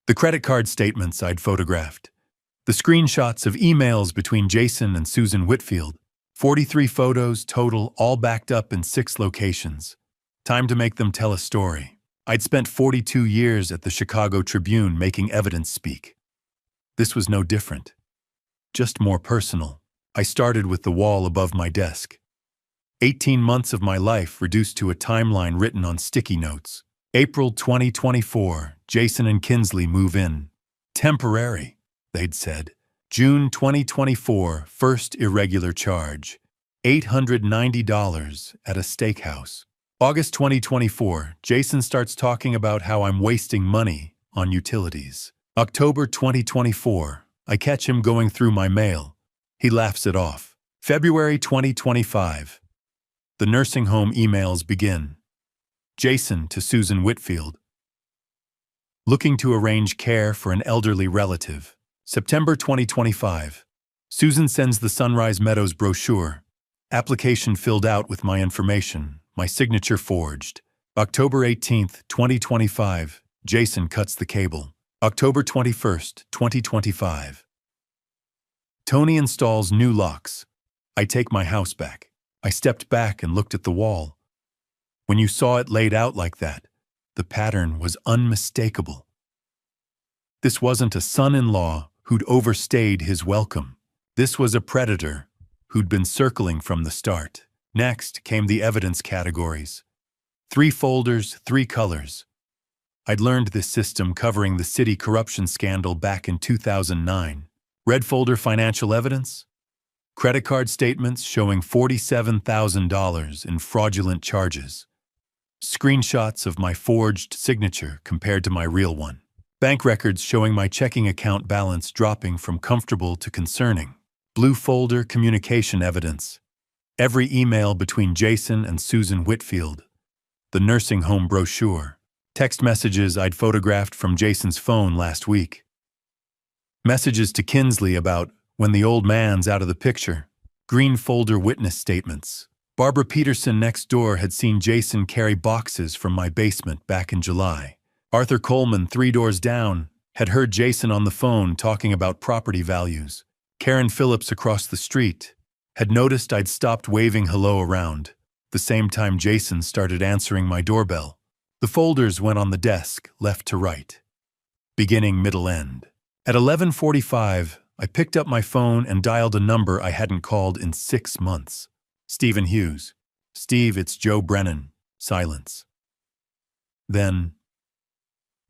[SPEAKER 1] The credit card statements I'd photographed. The screenshots of emails between Jason and Susan Whitfield. 43 photos total, all backed up in 6 locations. Time to make them tell a story. I'd spent 42 years at the Chicago Tribune making evidence speak. This was no different. Just more personal. I started with the wall above my desk. 18 months of my life reduced to a timeline written on sticky notes. April 2024, Jason and Kinsley move in. Temporary, they'd said. June 2024, first irregular charge. $890 at a steakhouse. August 2024, Jason starts talking about how I'm wasting money on utilities. October 2024, I catch him going through my mail. He laughs it off. February 2025, the nursing home emails begin. Jason to Susan Whitfield. Looking to arrange care for an elderly relative. September 2025, Susan sends the Sunrise Meadows brochure. Application filled out with my information. My signature forged. October 18th, 2025, Jason cuts the cable. October 21st, 2025. Tony installs new locks. I take my house back. I stepped back and looked at the wall. When you saw it laid out like that, the pattern was unmistakable. This wasn't a son-in-law who'd overstayed his welcome. This was a predator who'd been circling from the start. Next came the evidence categories. 3 folders, 3 colors. I'd learned this system covering the city corruption scandal back in 2009. Red folder, financial evidence. Credit card statements showing $47,000 in fraudulent charges. Screenshots of my forged signature compared to my real one. Bank records showing my checking account balance dropping from comfortable to concerning. Blue folder, communication evidence. Every email between Jason and Susan Whitfield. The nursing home brochure. Text messages I'd photographed from Jason's phone last week. Messages to Kinsley about when the old man's out of the picture. Green folder, witness statements. Barbara Peterson next door had seen Jason carry boxes from my basement back in July. Arthur Coleman, 3 doors down, had heard Jason on the phone talking about property values. Karen Phillips across the street had noticed I'd stopped waving hello around, the same time Jason started answering my doorbell. The folders went on the desk, left to right. Beginning, middle, end. At 11:45, I picked up my phone and dialed a number I hadn't called in 6 months. Stephen Hughes. Steve, it's Joe Brennan. Silence. Then,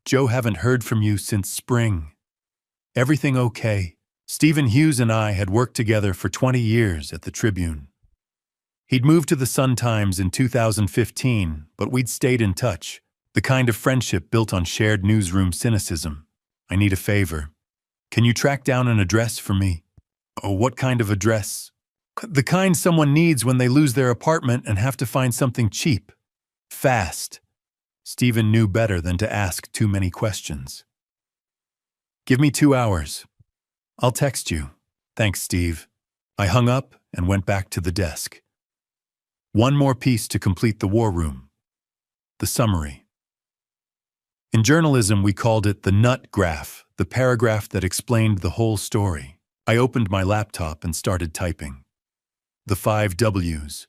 [SPEAKER 1] Joe, haven't heard from you since spring. Everything okay? Stephen Hughes and I had worked together for 20 years at the Tribune. He'd moved to the Sun-Times in 2015, but we'd stayed in touch, the kind of friendship built on shared newsroom cynicism. I need a favor. Can you track down an address for me? Oh, what kind of address? The kind someone needs when they lose their apartment and have to find something cheap. Fast. Stephen knew better than to ask too many questions. Give me 2 hours. I'll text you. Thanks, Steve. I hung up and went back to the desk. One more piece to complete the war room. The summary. In journalism, we called it the nut graph, the paragraph that explained the whole story. I opened my laptop and started typing. The 5 W's.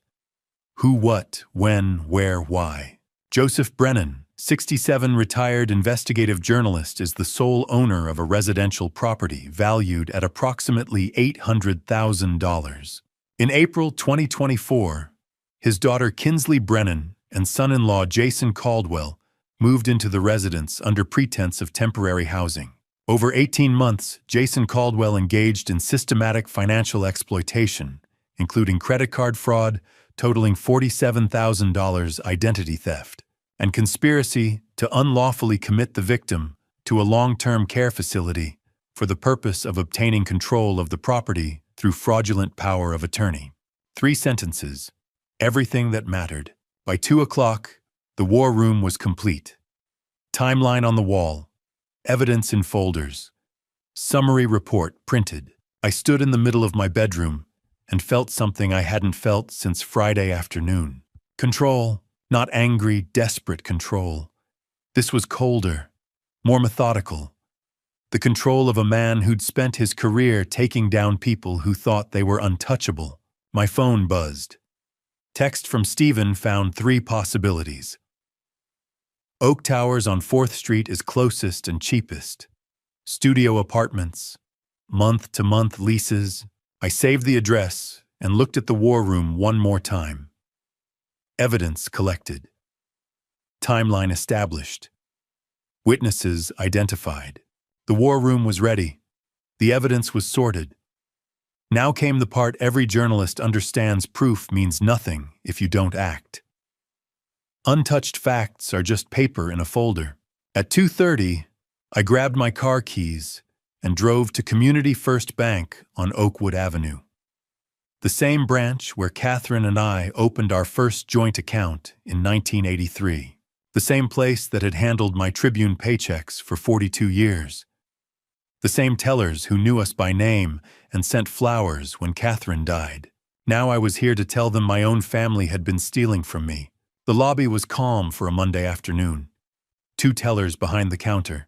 [SPEAKER 1] Who, what, when, where, why. Joseph Brennan, 67, retired investigative journalist, is the sole owner of a residential property valued at approximately $800,000. In April 2024, his daughter Kinsley Brennan and son-in-law Jason Caldwell moved into the residence under pretense of temporary housing. Over 18 months, Jason Caldwell engaged in systematic financial exploitation, including credit card fraud, totaling $47,000, identity theft, and conspiracy to unlawfully commit the victim to a long-term care facility for the purpose of obtaining control of the property through fraudulent power of attorney. 3 sentences. Everything that mattered. By 2 o'clock, the war room was complete. Timeline on the wall. Evidence in folders. Summary report printed. I stood in the middle of my bedroom and felt something I hadn't felt since Friday afternoon. Control, not angry, desperate control. This was colder, more methodical. The control of a man who'd spent his career taking down people who thought they were untouchable. My phone buzzed. Text from Stephen found 3 possibilities. Oak Towers on 4th Street is closest and cheapest. Studio apartments. Month-to-month leases. I saved the address and looked at the war room one more time. Evidence collected. Timeline established. Witnesses identified. The war room was ready. The evidence was sorted. Now came the part every journalist understands: proof means nothing if you don't act. Untouched facts are just paper in a folder. At 2:30, I grabbed my car keys and drove to Community First Bank on Oakwood Avenue. The same branch where Catherine and I opened our first joint account in 1983. The same place that had handled my Tribune paychecks for 42 years. The same tellers who knew us by name and sent flowers when Catherine died. Now I was here to tell them my own family had been stealing from me. The lobby was calm for a Monday afternoon. 2 tellers behind the counter.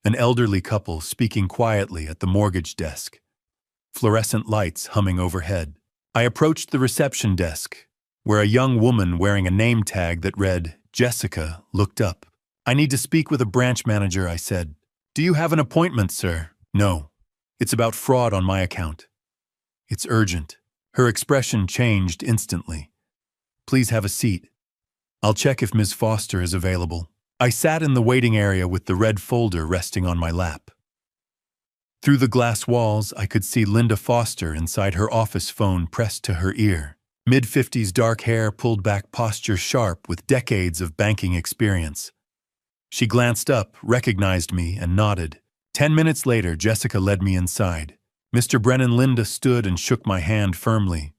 [SPEAKER 1] An elderly couple speaking quietly at the mortgage desk. Fluorescent lights humming overhead. I approached the reception desk, where a young woman wearing a name tag that read Jessica looked up. "I need to speak with a branch manager," I said. "Do you have an appointment, sir?" "No. It's about fraud on my account." "It's urgent." Her expression changed instantly. "Please have a seat. I'll check if Ms. Foster is available." I sat in the waiting area with the red folder resting on my lap. Through the glass walls, I could see Linda Foster inside her office phone pressed to her ear. Mid-50s dark hair, pulled back posture, sharp with decades of banking experience. She glanced up, recognized me, and nodded. 10 minutes later, Jessica led me inside. Mr. Brennan. Linda stood and shook my hand firmly.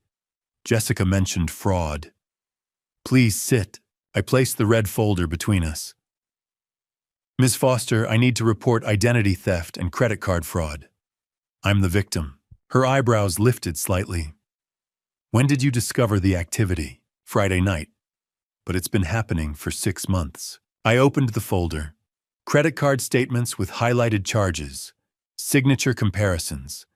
[SPEAKER 1] Jessica mentioned fraud. "Please sit." I placed the red folder between us. "Ms. Foster, I need to report identity theft and credit card fraud. I'm the victim." Her eyebrows lifted slightly. "When did you discover the activity?" "Friday night. But it's been happening for 6 months." I opened the folder. Credit card statements with highlighted charges. Signature comparisons.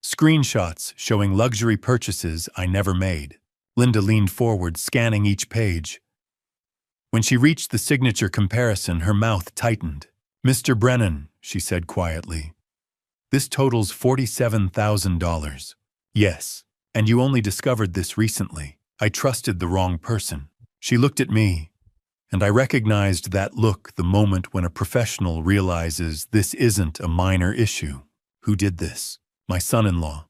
[SPEAKER 1] Screenshots showing luxury purchases I never made. Linda leaned forward, scanning each page. When she reached the signature comparison, her mouth tightened. "Mr. Brennan," she said quietly, "this totals $47,000. "Yes, and you only discovered this recently." I trusted the wrong person. She looked at me, and I recognized that look the moment when a professional realizes this isn't a minor issue. Who did this? My son-in-law.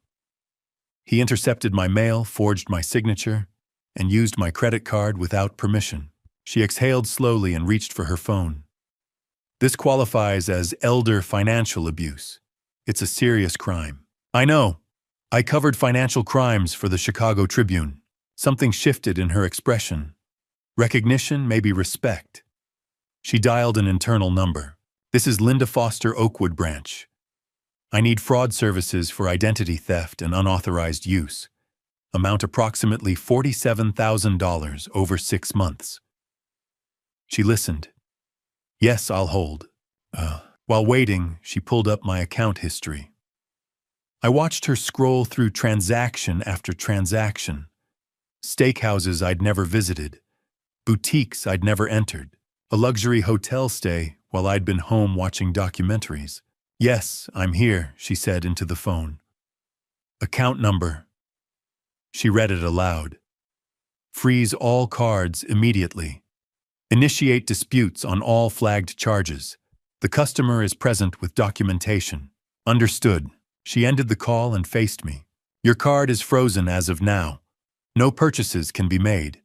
[SPEAKER 1] He intercepted my mail, forged my signature, and used my credit card without permission. She exhaled slowly and reached for her phone. "This qualifies as elder financial abuse. It's a serious crime." "I know. I covered financial crimes for the Chicago Tribune." Something shifted in her expression. Recognition, maybe respect. She dialed an internal number. "This is Linda Foster, Oakwood branch. I need fraud services for identity theft and unauthorized use. Amount approximately $47,000 over 6 months." She listened. "Yes, I'll hold." While waiting, she pulled up my account history. I watched her scroll through transaction after transaction. steakhouses I'd never visited, boutiques I'd never entered, a luxury hotel stay while I'd been home watching documentaries. "Yes, I'm here," she said into the phone. "Account number." She read it aloud. "Freeze all cards immediately. Initiate disputes on all flagged charges. The customer is present with documentation." "Understood." She ended the call and faced me. "Your card is frozen as of now. No purchases can be made.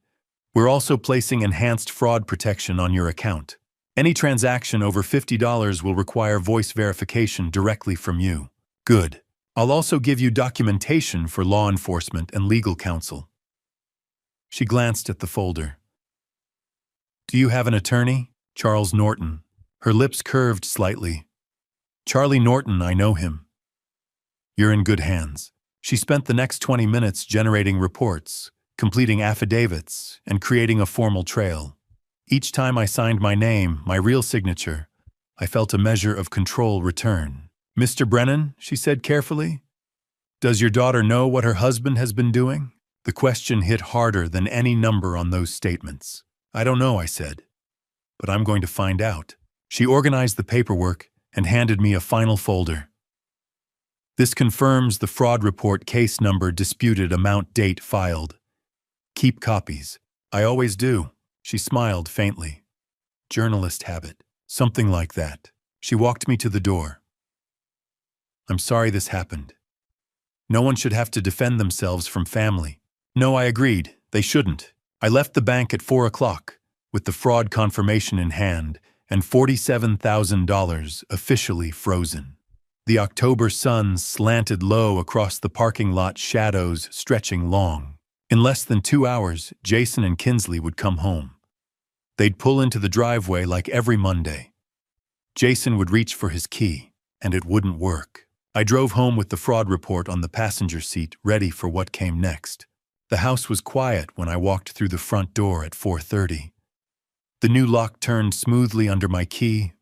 [SPEAKER 1] We're also placing enhanced fraud protection on your account. Any transaction over $50 will require voice verification directly from you." "Good. I'll also give you documentation for law enforcement and legal counsel." She glanced at the folder. "Do you have an attorney?" "Charles Norton." Her lips curved slightly. "Charlie Norton, I know him." "You're in good hands." She spent the next 20 minutes generating reports, completing affidavits, and creating a formal trail. Each time I signed my name, my real signature, I felt a measure of control return. "Mr. Brennan," she said carefully, "does your daughter know what her husband has been doing?" The question hit harder than any number on those statements. "I don't know," I said, "but I'm going to find out." She organized the paperwork and handed me a final folder. "This confirms the fraud report, case number, disputed, amount, date, filed. Keep copies." "I always do." She smiled faintly. "Journalist habit." "Something like that." She walked me to the door. "I'm sorry this happened. No one should have to defend themselves from family." "No," I agreed. "They shouldn't." I left the bank at 4 o'clock, with the fraud confirmation in hand and $47,000 officially frozen. The October sun slanted low across the parking lot, shadows stretching long. In less than 2 hours, Jason and Kinsley would come home. They'd pull into the driveway like every Monday. Jason would reach for his key, and it wouldn't work. I drove home with the fraud report on the passenger seat, ready for what came next. The house was quiet when I walked through the front door at 4:30. The new lock turned smoothly under my key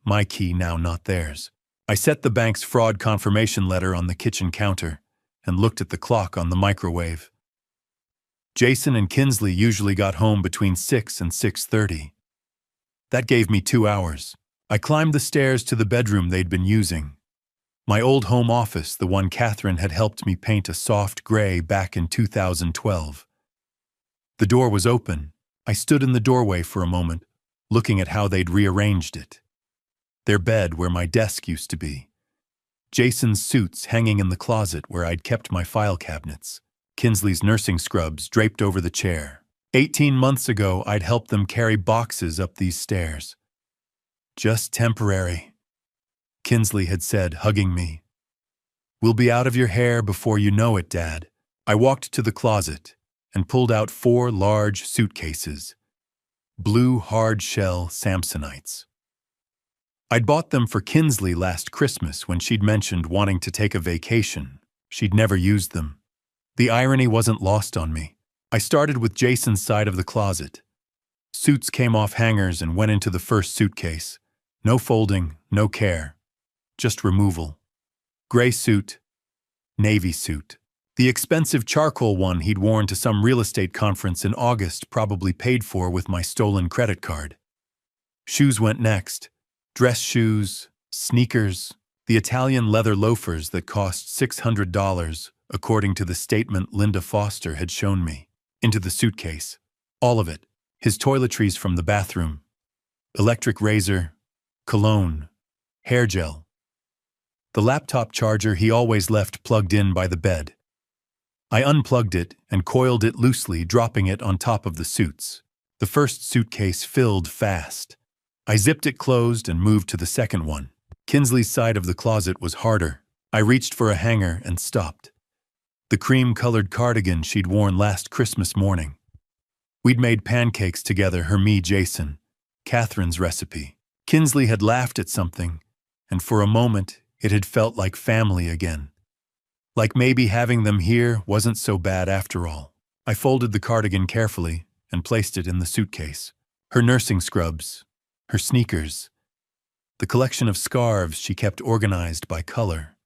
[SPEAKER 1] now not theirs. I set the bank's fraud confirmation letter on the kitchen counter and looked at the clock on the microwave. Jason and Kinsley usually got home between 6 and 6:30. That gave me 2 hours. I climbed the stairs to the bedroom they'd been using. My old home office, the one Catherine had helped me paint a soft gray back in 2012. The door was open. I stood in the doorway for a moment, looking at how they'd rearranged it. Their bed where my desk used to be. Jason's suits hanging in the closet where I'd kept my file cabinets. Kinsley's nursing scrubs draped over the chair. 18 months ago, I'd helped them carry boxes up these stairs. "Just temporary," Kinsley had said, hugging me. "We'll be out of your hair before you know it, Dad." I walked to the closet and pulled out 4 large suitcases. Blue hard-shell Samsonites. I'd bought them for Kinsley last Christmas when she'd mentioned wanting to take a vacation. She'd never used them. The irony wasn't lost on me. I started with Jason's side of the closet. Suits came off hangers and went into the first suitcase. No folding, no care. Just removal. Gray suit, navy suit. The expensive charcoal one he'd worn to some real estate conference in August, probably paid for with my stolen credit card. Shoes went next. Dress shoes, sneakers, the Italian leather loafers that cost $600, according to the statement Linda Foster had shown me. Into the suitcase. All of it. His toiletries from the bathroom. Electric razor, cologne, hair gel. The laptop charger he always left plugged in by the bed. I unplugged it and coiled it loosely, dropping it on top of the suits. The first suitcase filled fast. I zipped it closed and moved to the second one. Kinsley's side of the closet was harder. I reached for a hanger and stopped. The cream-colored cardigan she'd worn last Christmas morning. We'd made pancakes together, me, Jason, Catherine's recipe. Kinsley had laughed at something, and for a moment it had felt like family again. Like maybe having them here wasn't so bad after all. I folded the cardigan carefully and placed it in the suitcase. Her nursing scrubs, her sneakers, the collection of scarves she kept organized by color,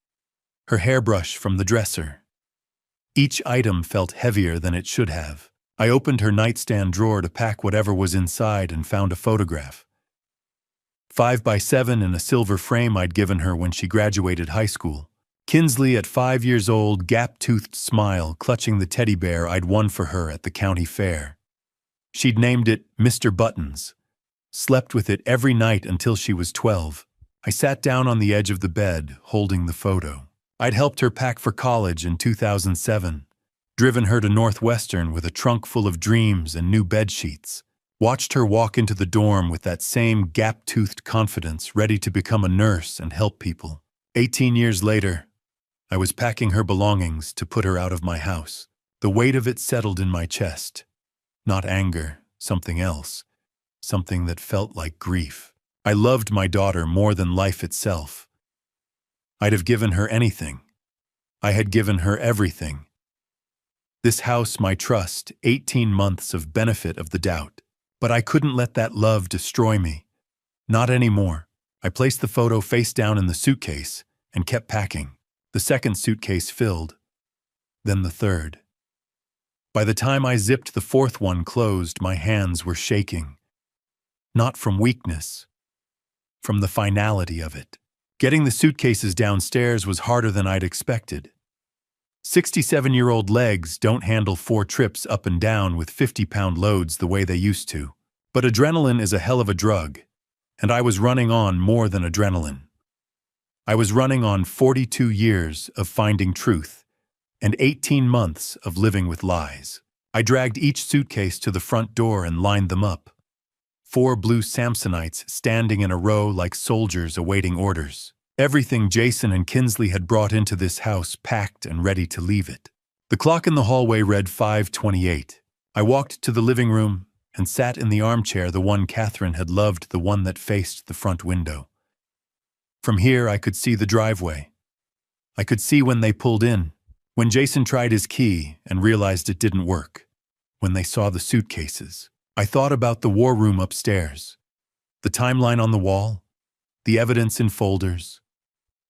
[SPEAKER 1] her hairbrush from the dresser. Each item felt heavier than it should have. I opened her nightstand drawer to pack whatever was inside and found a photograph. 5x7 in a silver frame I'd given her when she graduated high school. Kinsley at 5 years old, gap-toothed smile, clutching the teddy bear I'd won for her at the county fair. She'd named it Mr. Buttons. Slept with it every night until she was 12. I sat down on the edge of the bed, holding the photo. I'd helped her pack for college in 2007, driven her to Northwestern with a trunk full of dreams and new bed sheets, watched her walk into the dorm with that same gap-toothed confidence, ready to become a nurse and help people. 18 years later, I was packing her belongings to put her out of my house. The weight of it settled in my chest. Not anger, something else. Something that felt like grief. I loved my daughter more than life itself. I'd have given her anything. I had given her everything. This house, my trust, 18 months of benefit of the doubt. But I couldn't let that love destroy me. Not anymore. I placed the photo face down in the suitcase and kept packing. The second suitcase filled, then the third. By the time I zipped the fourth one closed, my hands were shaking. Not from weakness, from the finality of it. Getting the suitcases downstairs was harder than I'd expected. 67-year-old legs don't handle 4 trips up and down with 50-pound loads the way they used to. But adrenaline is a hell of a drug, and I was running on more than adrenaline. I was running on 42 years of finding truth and 18 months of living with lies. I dragged each suitcase to the front door and lined them up. 4 blue Samsonites standing in a row like soldiers awaiting orders. Everything Jason and Kinsley had brought into this house packed and ready to leave it. The clock in the hallway read 5:28. I walked to the living room and sat in the armchair, the one Catherine had loved, the one that faced the front window. From here, I could see the driveway. I could see when they pulled in, when Jason tried his key and realized it didn't work, when they saw the suitcases. I thought about the war room upstairs, the timeline on the wall, the evidence in folders,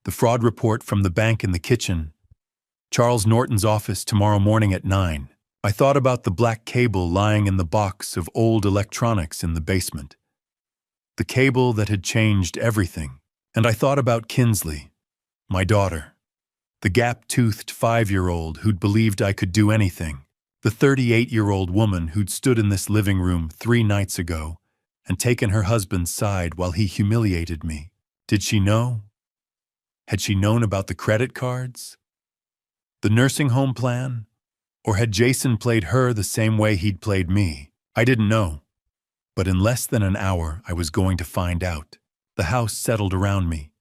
[SPEAKER 1] the fraud report from the bank in the kitchen, Charles Norton's office tomorrow morning at 9. I thought about the black cable lying in the box of old electronics in the basement, the cable that had changed everything. And I thought about Kinsley, my daughter, the gap-toothed 5-year-old who'd believed I could do anything, the 38-year-old woman who'd stood in this living room 3 nights ago and taken her husband's side while he humiliated me. Did she know? Had she known about the credit cards? The nursing home plan? Or had Jason played her the same way he'd played me? I didn't know. But in less than an hour, I was going to find out. The house settled around me.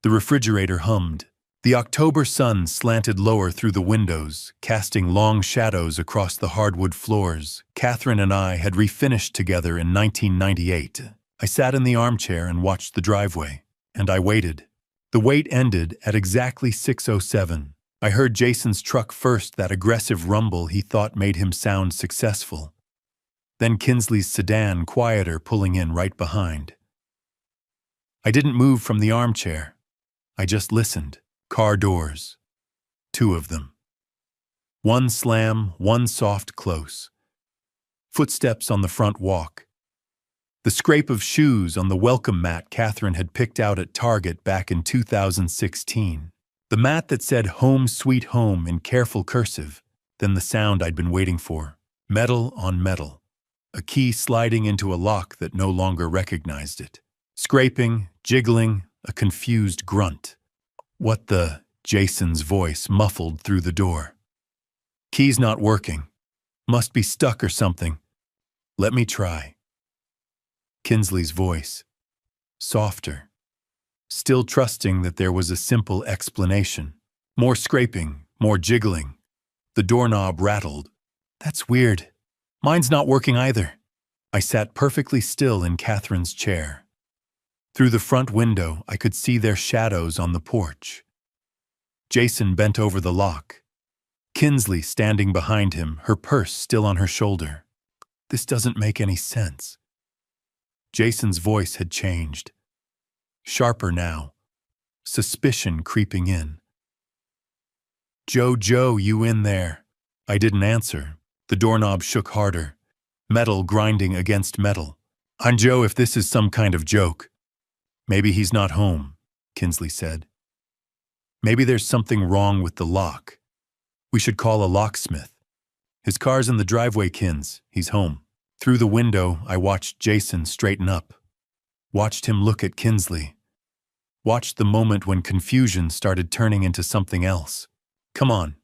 [SPEAKER 1] The refrigerator hummed. The October sun slanted lower through the windows, casting long shadows across the hardwood floors. Catherine and I had refinished together in 1998. I sat in the armchair and watched the driveway, and I waited. The wait ended at exactly 6:07. I heard Jason's truck first, that aggressive rumble he thought made him sound successful. Then Kinsley's sedan, quieter, pulling in right behind. I didn't move from the armchair. I just listened. Car doors. 2 of them. One slam, one soft close. Footsteps on the front walk. The scrape of shoes on the welcome mat Catherine had picked out at Target back in 2016. The mat that said "Home Sweet Home" in careful cursive. Then the sound I'd been waiting for. Metal on metal. A key sliding into a lock that no longer recognized it. Scraping, jiggling, a confused grunt. What the? Jason's voice muffled through the door. Key's not working. Must be stuck or something. Let me try. Kinsley's voice. Softer. Still trusting that there was a simple explanation. More scraping, more jiggling. The doorknob rattled. That's weird. Mine's not working either. I sat perfectly still in Catherine's chair. Through the front window, I could see their shadows on the porch. Jason bent over the lock. Kinsley standing behind him, her purse still on her shoulder. This doesn't make any sense. Jason's voice had changed. Sharper now. Suspicion creeping in. Joe, you in there? I didn't answer. The doorknob shook harder, metal grinding against metal. "I'm Joe if this is some kind of joke." "Maybe he's not home," Kinsley said. "Maybe there's something wrong with the lock. We should call a locksmith." "His car's in the driveway, Kins. He's home." Through the window, I watched Jason straighten up. Watched him look at Kinsley. Watched the moment when confusion started turning into something else. "Come on."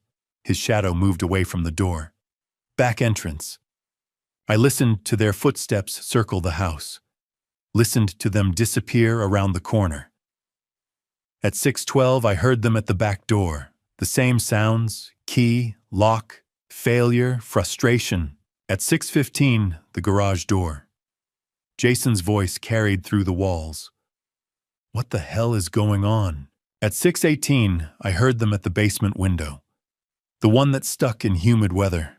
[SPEAKER 1] His shadow moved away from the door. "Back entrance." I listened to their footsteps circle the house. Listened to them disappear around the corner. At 6:12, I heard them at the back door. The same sounds: key, lock, failure, frustration. At 6:15, the garage door. Jason's voice carried through the walls. "What the hell is going on?" At 6:18, I heard them at the basement window. The one that stuck in humid weather.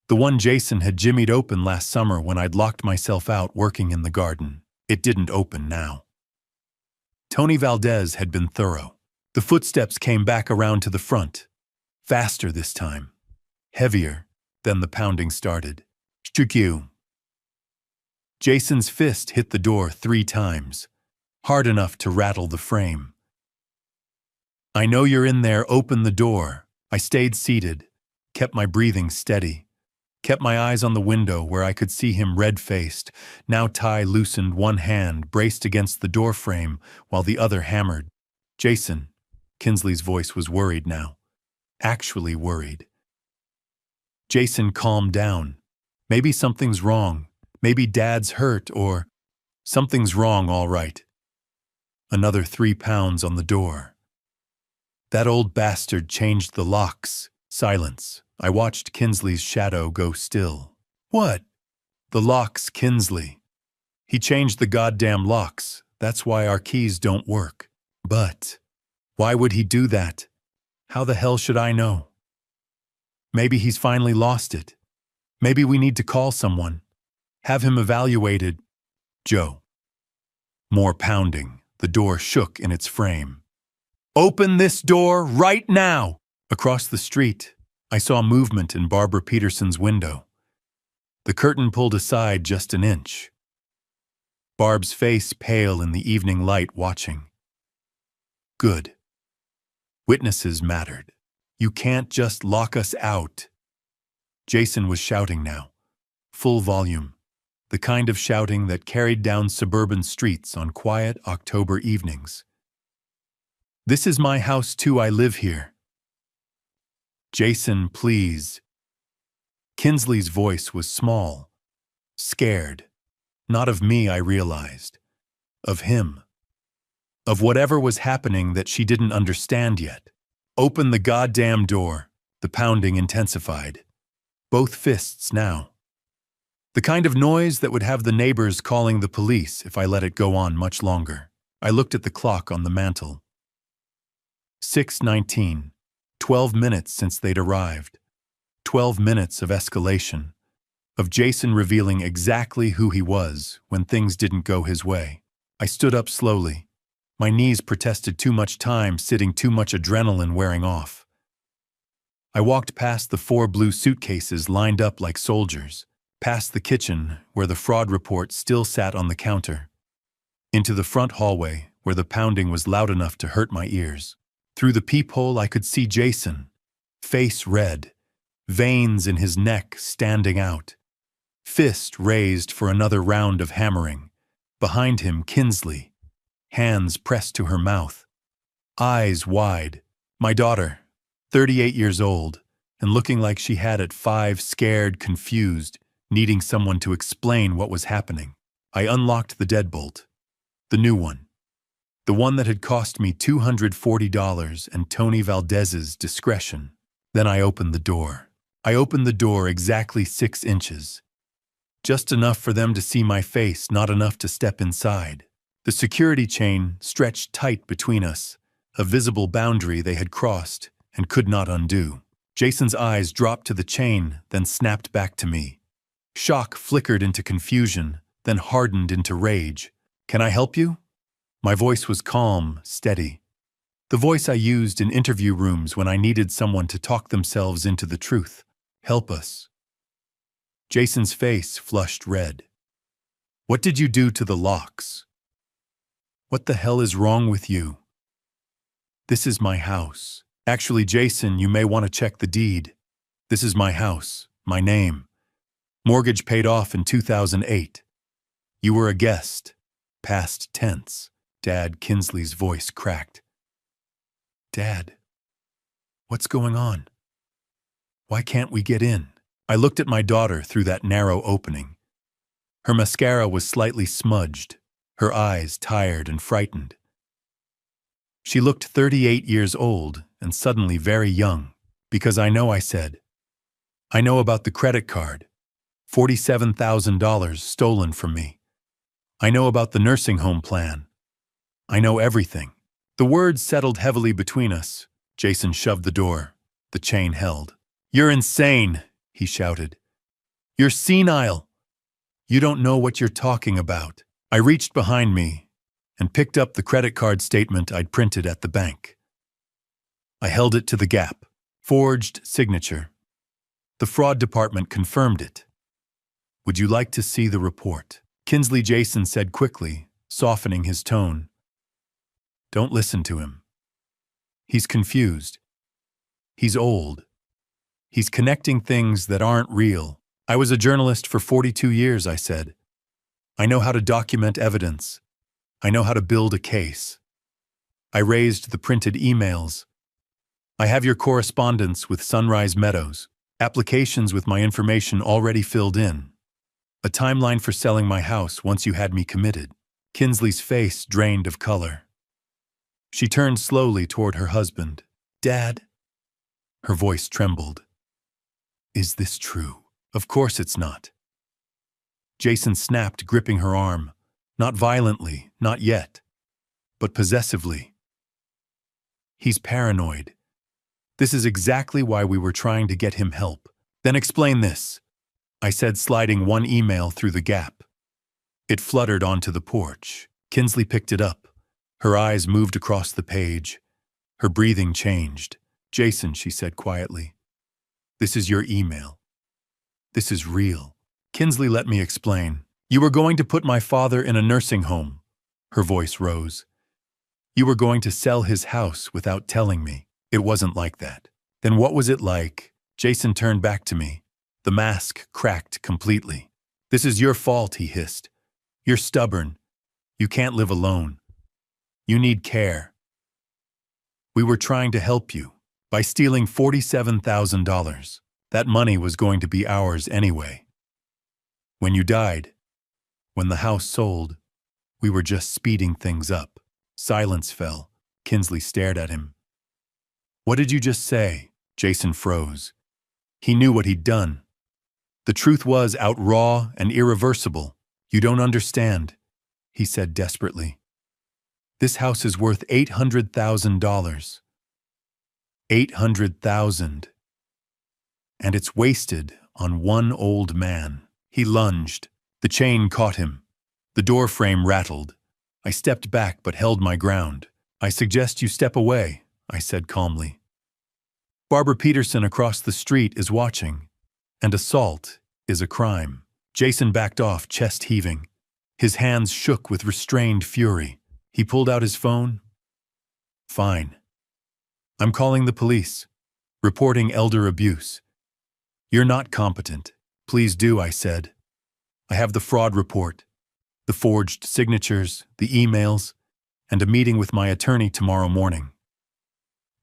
[SPEAKER 1] The one Jason had jimmied open last summer when I'd locked myself out working in the garden. It didn't open now. Tony Valdez had been thorough. The footsteps came back around to the front. Faster this time. Heavier. Then the pounding started. "Accuse." Jason's fist hit the door 3 times. Hard enough to rattle the frame. "I know you're in there, open the door." I stayed seated, kept my breathing steady, kept my eyes on the window where I could see him red-faced. Now Ty loosened one hand, braced against the door frame, while the other hammered. "Jason." Kinsley's voice was worried now. Actually worried. Jason calmed down. "Maybe something's wrong. Maybe Dad's hurt, or something's wrong, all right." Another 3 pounds on the door. That old bastard changed the locks. Silence. I watched Kinsley's shadow go still. "What?" "The locks, Kinsley. He changed the goddamn locks. That's why our keys don't work." "But why would he do that? How the hell should I know?" "Maybe he's finally lost it. Maybe we need to call someone. Have him evaluated." "Joe." More pounding. The door shook in its frame. "Open this door right now!" Across the street, I saw movement in Barbara Peterson's window. The curtain pulled aside just an inch. Barb's face pale in the evening light, watching. Good. Witnesses mattered. "You can't just lock us out." Jason was shouting now. Full volume. The kind of shouting that carried down suburban streets on quiet October evenings. "This is my house too, I live here." "Jason, please." Kinsley's voice was small, scared. Not of me, I realized. Of him. Of whatever was happening that she didn't understand yet. "Open the goddamn door." The pounding intensified. Both fists now. The kind of noise that would have the neighbors calling the police if I let it go on much longer. I looked at the clock on the mantel. 6:19. 12 minutes since they'd arrived. 12 minutes of escalation. Of Jason revealing exactly who he was when things didn't go his way. I stood up slowly. My knees protested too much time sitting, too much adrenaline wearing off. I walked past the 4 blue suitcases lined up like soldiers, past the kitchen where the fraud report still sat on the counter, into the front hallway where the pounding was loud enough to hurt my ears. Through the peephole I could see Jason, face red, veins in his neck standing out, fist raised for another round of hammering. Behind him, Kinsley, hands pressed to her mouth, eyes wide. My daughter, 38 years old, and looking like she had at 5, scared, confused, needing someone to explain what was happening. I unlocked the deadbolt, the new one. The one that had cost me $240 and Tony Valdez's discretion. Then I opened the door. I opened the door exactly 6 inches. Just enough for them to see my face, not enough to step inside. The security chain stretched tight between us, a visible boundary they had crossed and could not undo. Jason's eyes dropped to the chain, then snapped back to me. Shock flickered into confusion, then hardened into rage. "Can I help you?" My voice was calm, steady. The voice I used in interview rooms when I needed someone to talk themselves into the truth. "Help us." Jason's face flushed red. What did you do to the locks? What the hell is wrong with you? This is my house. Actually, Jason, you may want to check the deed. This is my house, my name. Mortgage paid off in 2008. You were a guest. Past tense. Dad, Kinsley's voice cracked. Dad, what's going on? Why can't we get in? I looked at my daughter through that narrow opening. Her mascara was slightly smudged, her eyes tired and frightened. She looked 38 years old and suddenly very young, because I said. I know about the credit card. $47,000 stolen from me. I know about the nursing home plan. I know everything. The words settled heavily between us. Jason shoved the door. The chain held. You're insane, he shouted. You're senile. You don't know what you're talking about. I reached behind me and picked up the credit card statement I'd printed at the bank. I held it to the gap. Forged signature. The fraud department confirmed it. Would you like to see the report? Kinsley, Jason said quickly, softening his tone. Don't listen to him. He's confused. He's old. He's connecting things that aren't real. I was a journalist for 42 years, I said. I know how to document evidence. I know how to build a case. I raised the printed emails. I have your correspondence with Sunrise Meadows, applications with my information already filled in, a timeline for selling my house once you had me committed. Kinsley's face drained of color. She turned slowly toward her husband. Dad? Her voice trembled. Is this true? Of course it's not. Jason snapped, gripping her arm. Not violently, not yet, but possessively. He's paranoid. This is exactly why we were trying to get him help. Then explain this, I said, sliding one email through the gap. It fluttered onto the porch. Kinsley picked it up. Her eyes moved across the page. Her breathing changed. Jason, she said quietly, this is your email. This is real. Kinsley, let me explain. You were going to put my father in a nursing home. Her voice rose. You were going to sell his house without telling me. It wasn't like that. Then what was it like? Jason turned back to me. The mask cracked completely. This is your fault, he hissed. You're stubborn. You can't live alone. You need care. We were trying to help you by stealing $47,000. That money was going to be ours anyway. When you died, when the house sold, we were just speeding things up. Silence fell. Kinsley stared at him. What did you just say? Jason froze. He knew what he'd done. The truth was out raw and irreversible. You don't understand, he said desperately. This house is worth $800,000. $800,000. And it's wasted on one old man. He lunged. The chain caught him. The door frame rattled. I stepped back but held my ground. I suggest you step away, I said calmly. Barbara Peterson across the street is watching, and assault is a crime. Jason backed off, chest heaving. His hands shook with restrained fury. He pulled out his phone. Fine. I'm calling the police. Reporting elder abuse. You're not competent. Please do, I said. I have the fraud report, the forged signatures, the emails, and a meeting with my attorney tomorrow morning.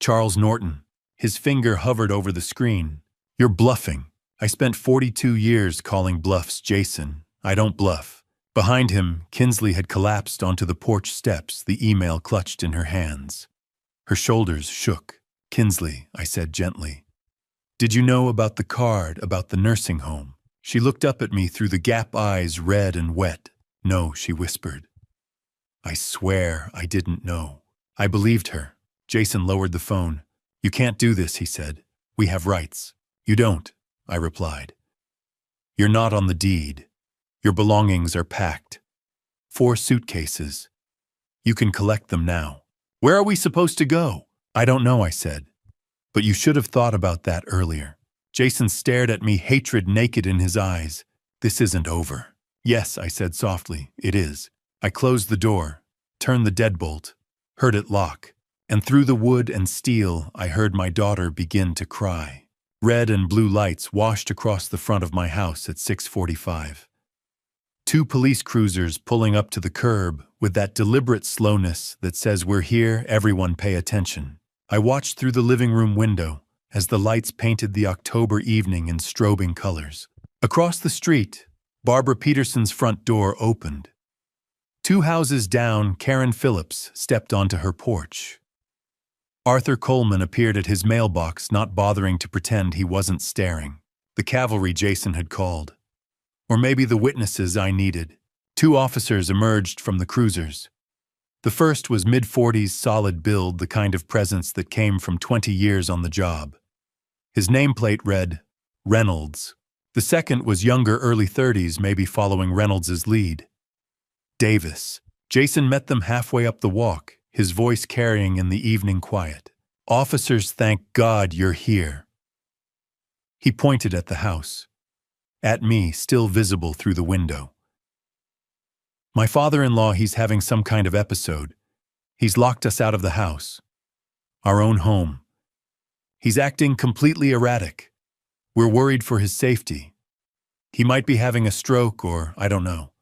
[SPEAKER 1] Charles Norton. His finger hovered over the screen. You're bluffing. I spent 42 years calling bluffs, Jason. I don't bluff. Behind him, Kinsley had collapsed onto the porch steps, the email clutched in her hands. Her shoulders shook. Kinsley, I said gently. Did you know about the card, about the nursing home? She looked up at me through the gap eyes, red and wet. No, she whispered. I swear I didn't know. I believed her. Jason lowered the phone. You can't do this, he said. We have rights. You don't, I replied. You're not on the deed. Your belongings are packed. 4 suitcases. You can collect them now. Where are we supposed to go? I don't know, I said. But you should have thought about that earlier. Jason stared at me, hatred naked in his eyes. This isn't over. Yes, I said softly, it is. I closed the door, turned the deadbolt, heard it lock, and through the wood and steel I heard my daughter begin to cry. Red and blue lights washed across the front of my house at 6:45. Two police cruisers pulling up to the curb with that deliberate slowness that says we're here, everyone pay attention. I watched through the living room window as the lights painted the October evening in strobing colors. Across the street, Barbara Peterson's front door opened. 2 houses down, Karen Phillips stepped onto her porch. Arthur Coleman appeared at his mailbox, not bothering to pretend he wasn't staring. The cavalry Jason had called. Or maybe the witnesses I needed. 2 officers emerged from the cruisers. The first was mid-40s, solid build, the kind of presence that came from 20 years on the job. His nameplate read, Reynolds. The second was younger, early 30s, maybe following Reynolds's lead. Davis. Jason met them halfway up the walk, his voice carrying in the evening quiet. Officers, thank God you're here. He pointed at the house. At me, still visible through the window. My father-in-law, he's having some kind of episode. He's locked us out of the house. Our own home. He's acting completely erratic. We're worried for his safety. He might be having a stroke or, I don't know.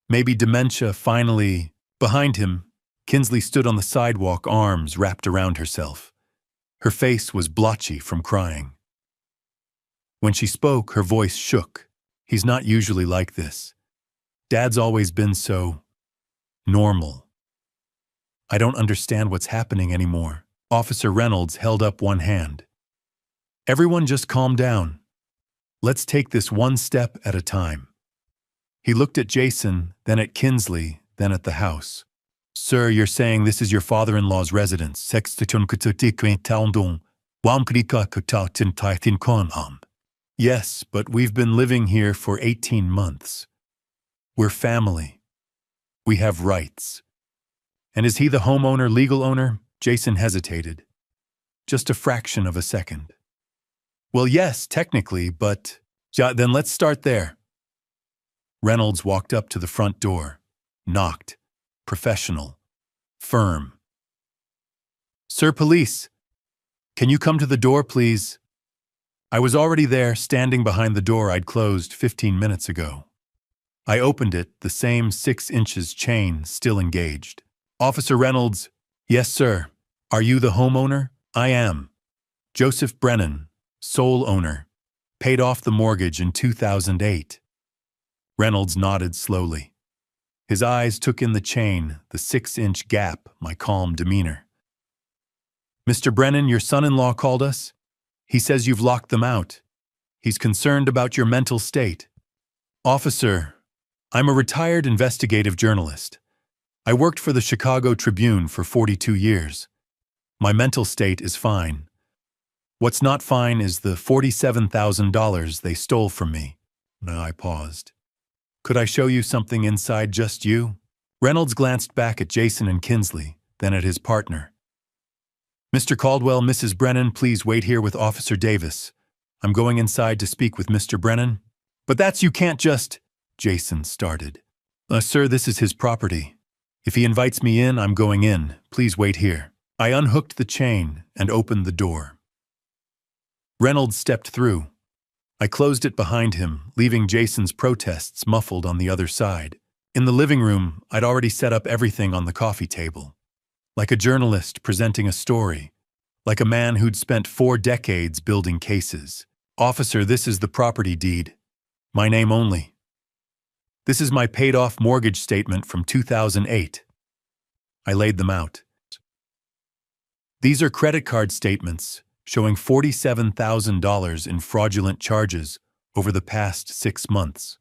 [SPEAKER 1] Maybe dementia. Finally. Behind him, Kinsley stood on the sidewalk, arms wrapped around herself. Her face was blotchy from crying. When she spoke, her voice shook. He's not usually like this. Dad's always been so normal. I don't understand what's happening anymore. Officer Reynolds held up one hand. Everyone just calm down. Let's take this one step at a time. He looked at Jason, then at Kinsley, then at the house. Sir, you're saying this is your father-in-law's residence. Yes, but we've been living here for 18 months. We're family. We have rights. And is he the homeowner, legal owner? Jason hesitated. Just a fraction of a second. Well, yes, technically, but... Then let's start there. Reynolds walked up to the front door. Knocked. Professional. Firm. Sir, police. Can you come to the door, please? I was already there, standing behind the door I'd closed 15 minutes ago. I opened it, the same 6 inches chain still engaged. Officer Reynolds. Yes, sir. Are you the homeowner? I am. Joseph Brennan, sole owner. Paid off the mortgage in 2008. Reynolds nodded slowly. His eyes took in the chain, the 6-inch gap, my calm demeanor. Mr. Brennan, your son-in-law called us. He says you've locked them out. He's concerned about your mental state. Officer, I'm a retired investigative journalist. I worked for the Chicago Tribune for 42 years. My mental state is fine. What's not fine is the $47,000 they stole from me. I paused. Could I show you something inside just you? Reynolds glanced back at Jason and Kinsley, then at his partner. Mr. Caldwell, Mrs. Brennan, please wait here with Officer Davis. I'm going inside to speak with Mr. Brennan. But that's you can't just... Jason started. Sir, this is his property. If he invites me in, I'm going in. Please wait here. I unhooked the chain and opened the door. Reynolds stepped through. I closed it behind him, leaving Jason's protests muffled on the other side. In the living room, I'd already set up everything on the coffee table. Like a journalist presenting a story. Like a man who'd spent 4 decades building cases. Officer, this is the property deed. My name only. This is my paid-off mortgage statement from 2008. I laid them out. These are credit card statements showing $47,000 in fraudulent charges over the past 6 months.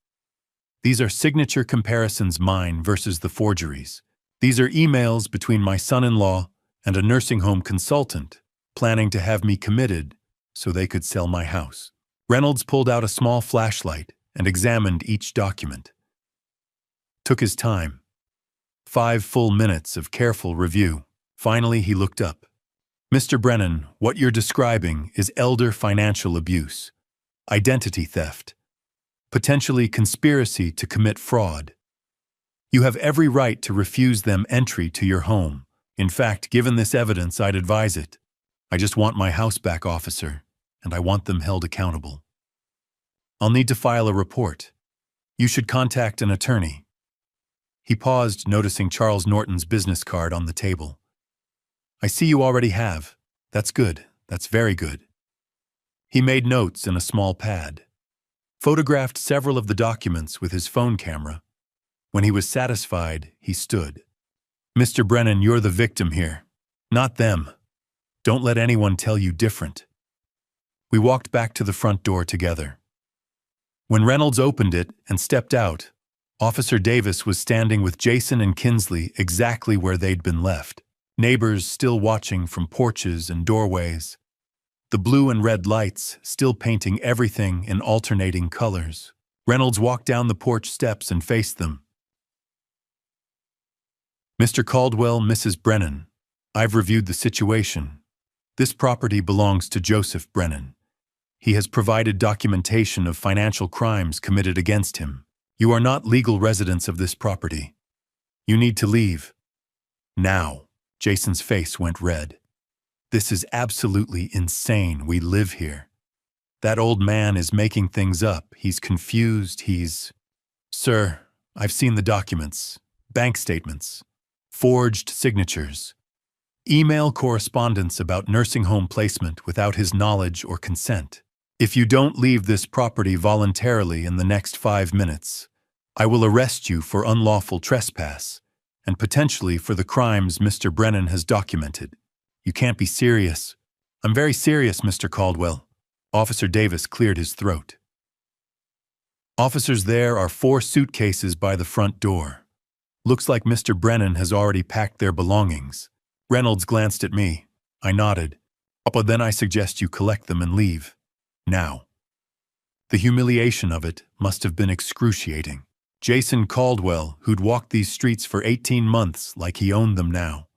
[SPEAKER 1] These are signature comparisons, mine versus the forgeries. These are emails between my son-in-law and a nursing home consultant planning to have me committed so they could sell my house. Reynolds pulled out a small flashlight and examined each document. Took his time. 5 full minutes of careful review. Finally, he looked up. Mr. Brennan, what you're describing is elder financial abuse. identity theft, potentially conspiracy to commit fraud. You have every right to refuse them entry to your home. In fact, given this evidence, I'd advise it. I just want my house back, officer, and I want them held accountable. I'll need to file a report. You should contact an attorney. He paused, noticing Charles Norton's business card on the table. I see you already have. That's good. That's very good. He made notes in a small pad, photographed several of the documents with his phone camera. When he was satisfied, he stood. Mr. Brennan, you're the victim here, not them. Don't let anyone tell you different. We walked back to the front door together. When Reynolds opened it and stepped out, Officer Davis was standing with Jason and Kinsley exactly where they'd been left, neighbors still watching from porches and doorways, the blue and red lights still painting everything in alternating colors. Reynolds walked down the porch steps and faced them. Mr. Caldwell, Mrs. Brennan, I've reviewed the situation. This property belongs to Joseph Brennan. He has provided documentation of financial crimes committed against him. You are not legal residents of this property. You need to leave. Now. Jason's face went red. This is absolutely insane. We live here. That old man is making things up. He's confused. Sir, I've seen the documents, bank statements, forged signatures, email correspondence about nursing home placement without his knowledge or consent. If you don't leave this property voluntarily in the next 5 minutes, I will arrest you for unlawful trespass and potentially for the crimes Mr. Brennan has documented. You can't be serious. I'm very serious, Mr. Caldwell. Officer Davis cleared his throat. Officers, there are 4 suitcases by the front door. Looks like Mr. Brennan has already packed their belongings. Reynolds glanced at me. I nodded. But then I suggest you collect them and leave. Now. The humiliation of it must have been excruciating. Jason Caldwell, who'd walked these streets for 18 months like he owned them now,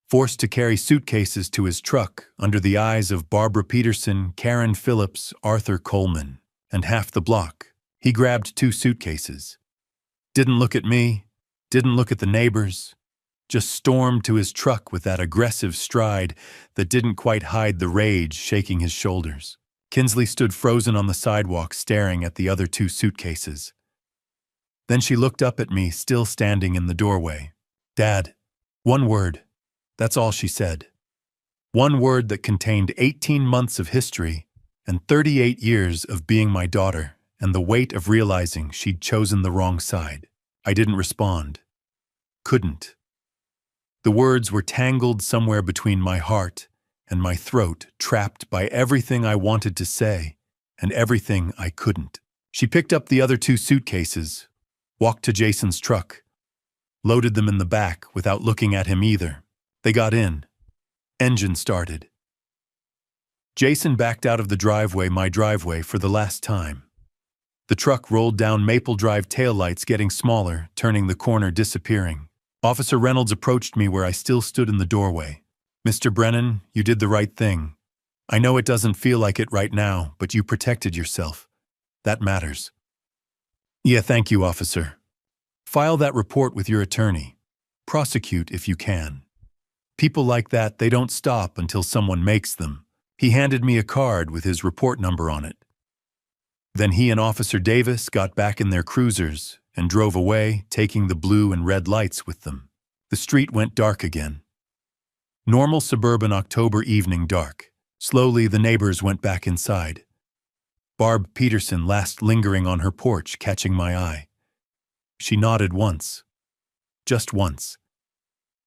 [SPEAKER 1] forced to carry suitcases to his truck under the eyes of Barbara Peterson, Karen Phillips, Arthur Coleman, and half the block. He grabbed 2 suitcases. Didn't look at me, didn't look at the neighbors, just stormed to his truck with that aggressive stride that didn't quite hide the rage shaking his shoulders. Kinsley stood frozen on the sidewalk staring at the other 2 suitcases. Then she looked up at me, still standing in the doorway. Dad, 1 word. That's all she said. 1 word that contained 18 months of history and 38 years of being my daughter and the weight of realizing she'd chosen the wrong side. I didn't respond. Couldn't. The words were tangled somewhere between my heart and my throat, trapped by everything I wanted to say and everything I couldn't. She picked up the other 2 suitcases, walked to Jason's truck, loaded them in the back without looking at him either. They got in. Engine started. Jason backed out of the driveway, my driveway, for the last time. The truck rolled down Maple Drive, taillights getting smaller, turning the corner, disappearing. Officer Reynolds approached me where I still stood in the doorway. Mr. Brennan, you did the right thing. I know it doesn't feel like it right now, but you protected yourself. That matters. Yeah, thank you, officer. File that report with your attorney. Prosecute if you can. People like that, they don't stop until someone makes them. He handed me a card with his report number on it. Then he and Officer Davis got back in their cruisers and drove away, taking the blue and red lights with them. The street went dark again. Normal suburban October evening dark. Slowly, the neighbors went back inside. Barb Peterson last lingering on her porch, catching my eye. She nodded once. Just once.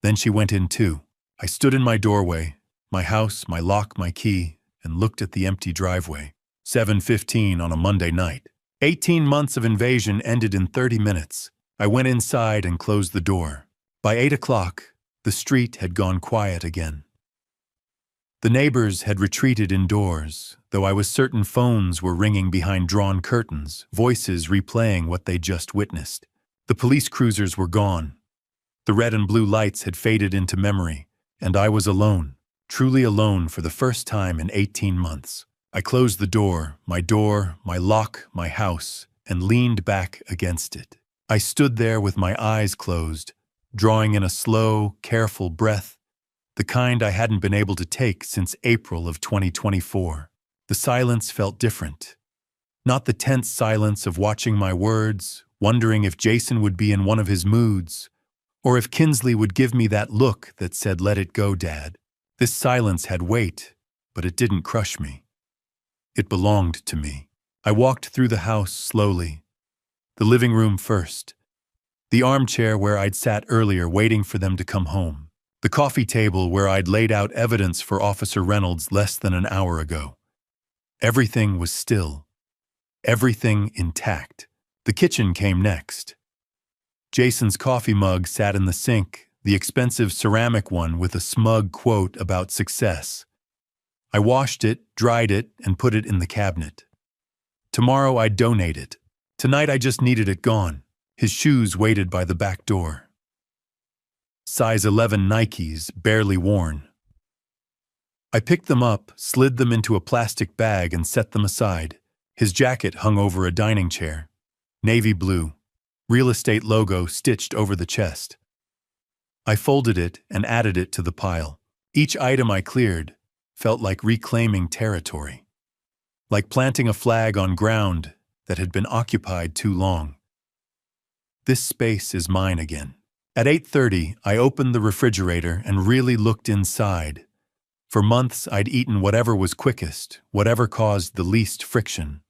[SPEAKER 1] Then she went in too. I stood in my doorway, my house, my lock, my key, and looked at the empty driveway. 7:15 on a Monday night. 18 months of invasion ended in 30 minutes. I went inside and closed the door. By 8 o'clock, the street had gone quiet again. The neighbors had retreated indoors, though I was certain phones were ringing behind drawn curtains, voices replaying what they'd just witnessed. The police cruisers were gone. The red and blue lights had faded into memory, and I was alone, truly alone for the first time in 18 months. I closed the door, my lock, my house, and leaned back against it. I stood there with my eyes closed, drawing in a slow, careful breath, the kind I hadn't been able to take since April of 2024. The silence felt different. Not the tense silence of watching my words, wondering if Jason would be in one of his moods, or if Kinsley would give me that look that said, "Let it go, Dad." This silence had weight, but it didn't crush me. It belonged to me. I walked through the house slowly. The living room first. The armchair where I'd sat earlier waiting for them to come home. The coffee table where I'd laid out evidence for Officer Reynolds less than an hour ago. Everything was still. Everything intact. The kitchen came next. Jason's coffee mug sat in the sink, the expensive ceramic one with a smug quote about success. I washed it, dried it, and put it in the cabinet. Tomorrow I'd donate it. Tonight I just needed it gone. His shoes waited by the back door. Size 11 Nikes, barely worn. I picked them up, slid them into a plastic bag, and set them aside. His jacket hung over a dining chair. Navy blue. Real estate logo stitched over the chest. I folded it and added it to the pile. Each item I cleared felt like reclaiming territory. Like planting a flag on ground that had been occupied too long. This space is mine again. At 8:30, I opened the refrigerator and really looked inside. For months, I'd eaten whatever was quickest, whatever caused the least friction.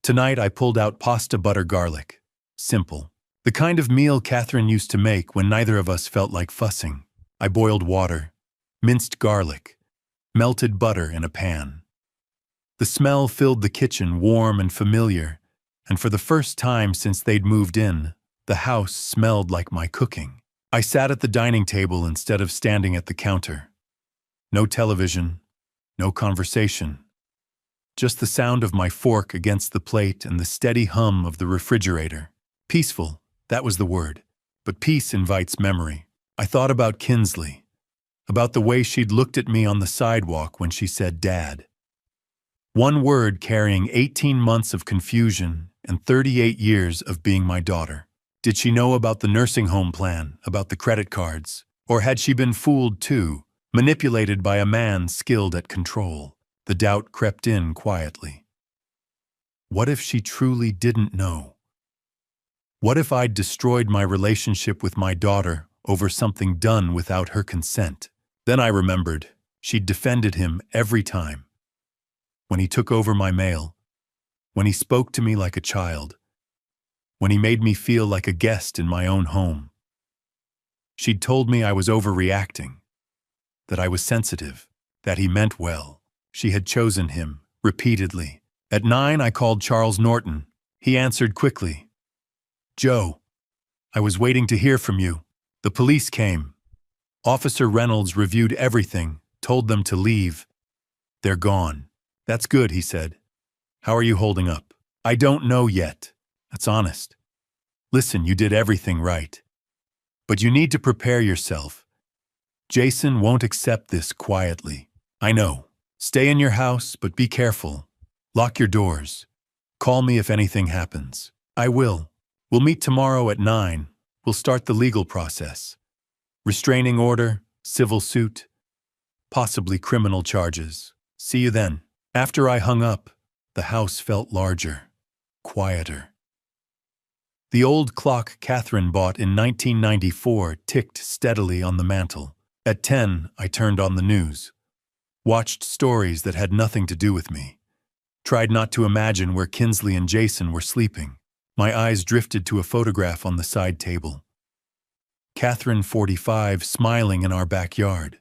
[SPEAKER 1] Tonight, I pulled out pasta butter garlic. Simple. The kind of meal Catherine used to make when neither of us felt like fussing. I boiled water, minced garlic, melted butter in a pan. The smell filled the kitchen, warm and familiar, and for the first time since they'd moved in, the house smelled like my cooking. I sat at the dining table instead of standing at the counter. No television, no conversation. Just the sound of my fork against the plate and the steady hum of the refrigerator. Peaceful, that was the word. But peace invites memory. I thought about Kinsley, about the way she'd looked at me on the sidewalk when she said, "Dad." One word carrying 18 months of confusion and 38 years of being my daughter. Did she know about the nursing home plan, about the credit cards? Or had she been fooled too, manipulated by a man skilled at control? The doubt crept in quietly. What if she truly didn't know? What if I'd destroyed my relationship with my daughter over something done without her consent? Then I remembered, she'd defended him every time. When he took over my mail, when he spoke to me like a child, when he made me feel like a guest in my own home. She'd told me I was overreacting, that I was sensitive, that he meant well. She had chosen him, repeatedly. At 9, I called Charles Norton. He answered quickly. "Joe, I was waiting to hear from you. The police came. Officer Reynolds reviewed everything, told them to leave. They're gone." "That's good," he said. "How are you holding up?" "I don't know yet. That's honest. Listen, you did everything right. But you need to prepare yourself. Jason won't accept this quietly. I know. Stay in your house, but be careful. Lock your doors. Call me if anything happens." "I will. We'll meet tomorrow at 9. We'll start the legal process. Restraining order, civil suit, possibly criminal charges. See you then." After I hung up, the house felt larger, quieter. The old clock Catherine bought in 1994 ticked steadily on the mantel. At 10, I turned on the news. Watched stories that had nothing to do with me. Tried not to imagine where Kinsley and Jason were sleeping. My eyes drifted to a photograph on the side table. Catherine, 45, smiling in our backyard.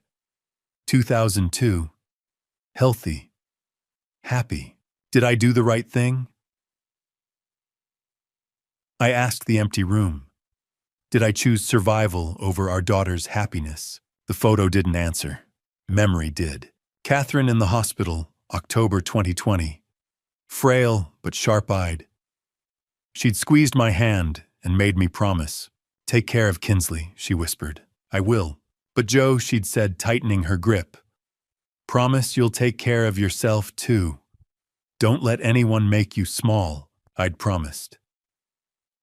[SPEAKER 1] 2002. Healthy. Happy. Did I do the right thing? I asked the empty room. Did I choose survival over our daughter's happiness? The photo didn't answer. Memory did. Catherine in the hospital, October 2020. Frail but sharp-eyed. She'd squeezed my hand and made me promise. "Take care of Kinsley," she whispered. "I will." "But Joe," she'd said, tightening her grip. Promise you'll take care of yourself too. Don't let anyone make you small, I'd promised.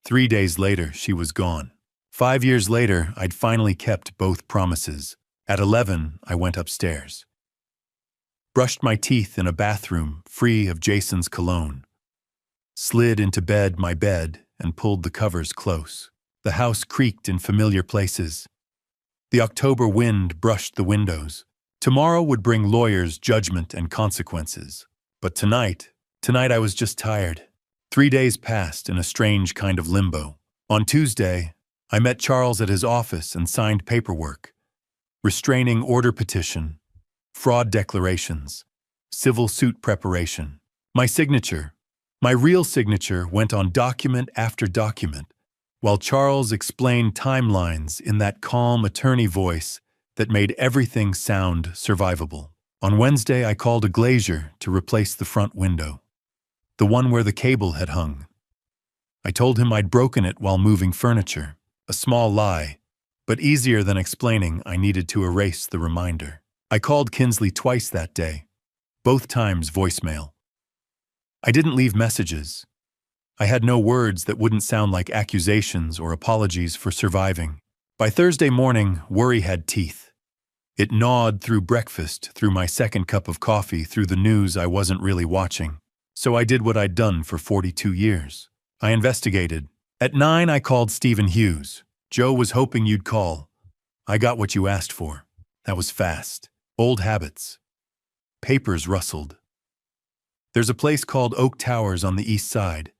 [SPEAKER 1] 3 days later, she was gone. 5 years later, I'd finally kept both promises. At 11, I went upstairs. Brushed my teeth in a bathroom free of Jason's cologne. Slid into my bed, and pulled the covers close. The house creaked in familiar places. The October wind brushed the windows. Tomorrow would bring lawyers, judgment, and consequences. But tonight I was just tired. 3 days passed in a strange kind of limbo. On Tuesday, I met Charles at his office and signed paperwork. Restraining order petition, fraud declarations, civil suit preparation. My signature, my real signature, went on document after document, while Charles explained timelines in that calm attorney voice that made everything sound survivable. On Wednesday, I called a glazier to replace the front window, the one where the cable had hung. I told him I'd broken it while moving furniture, a small lie, but easier than explaining I needed to erase the reminder. I called Kinsley twice that day, both times voicemail. I didn't leave messages. I had no words that wouldn't sound like accusations or apologies for surviving. By Thursday morning, worry had teeth. It gnawed through breakfast, through my second cup of coffee, through the news I wasn't really watching. So I did what I'd done for 42 years. I investigated. At 9, I called Stephen Hughes. Joe was hoping you'd call. I got what you asked for. That was fast. Old habits. Papers rustled. There's a place called Oak Towers on the east side.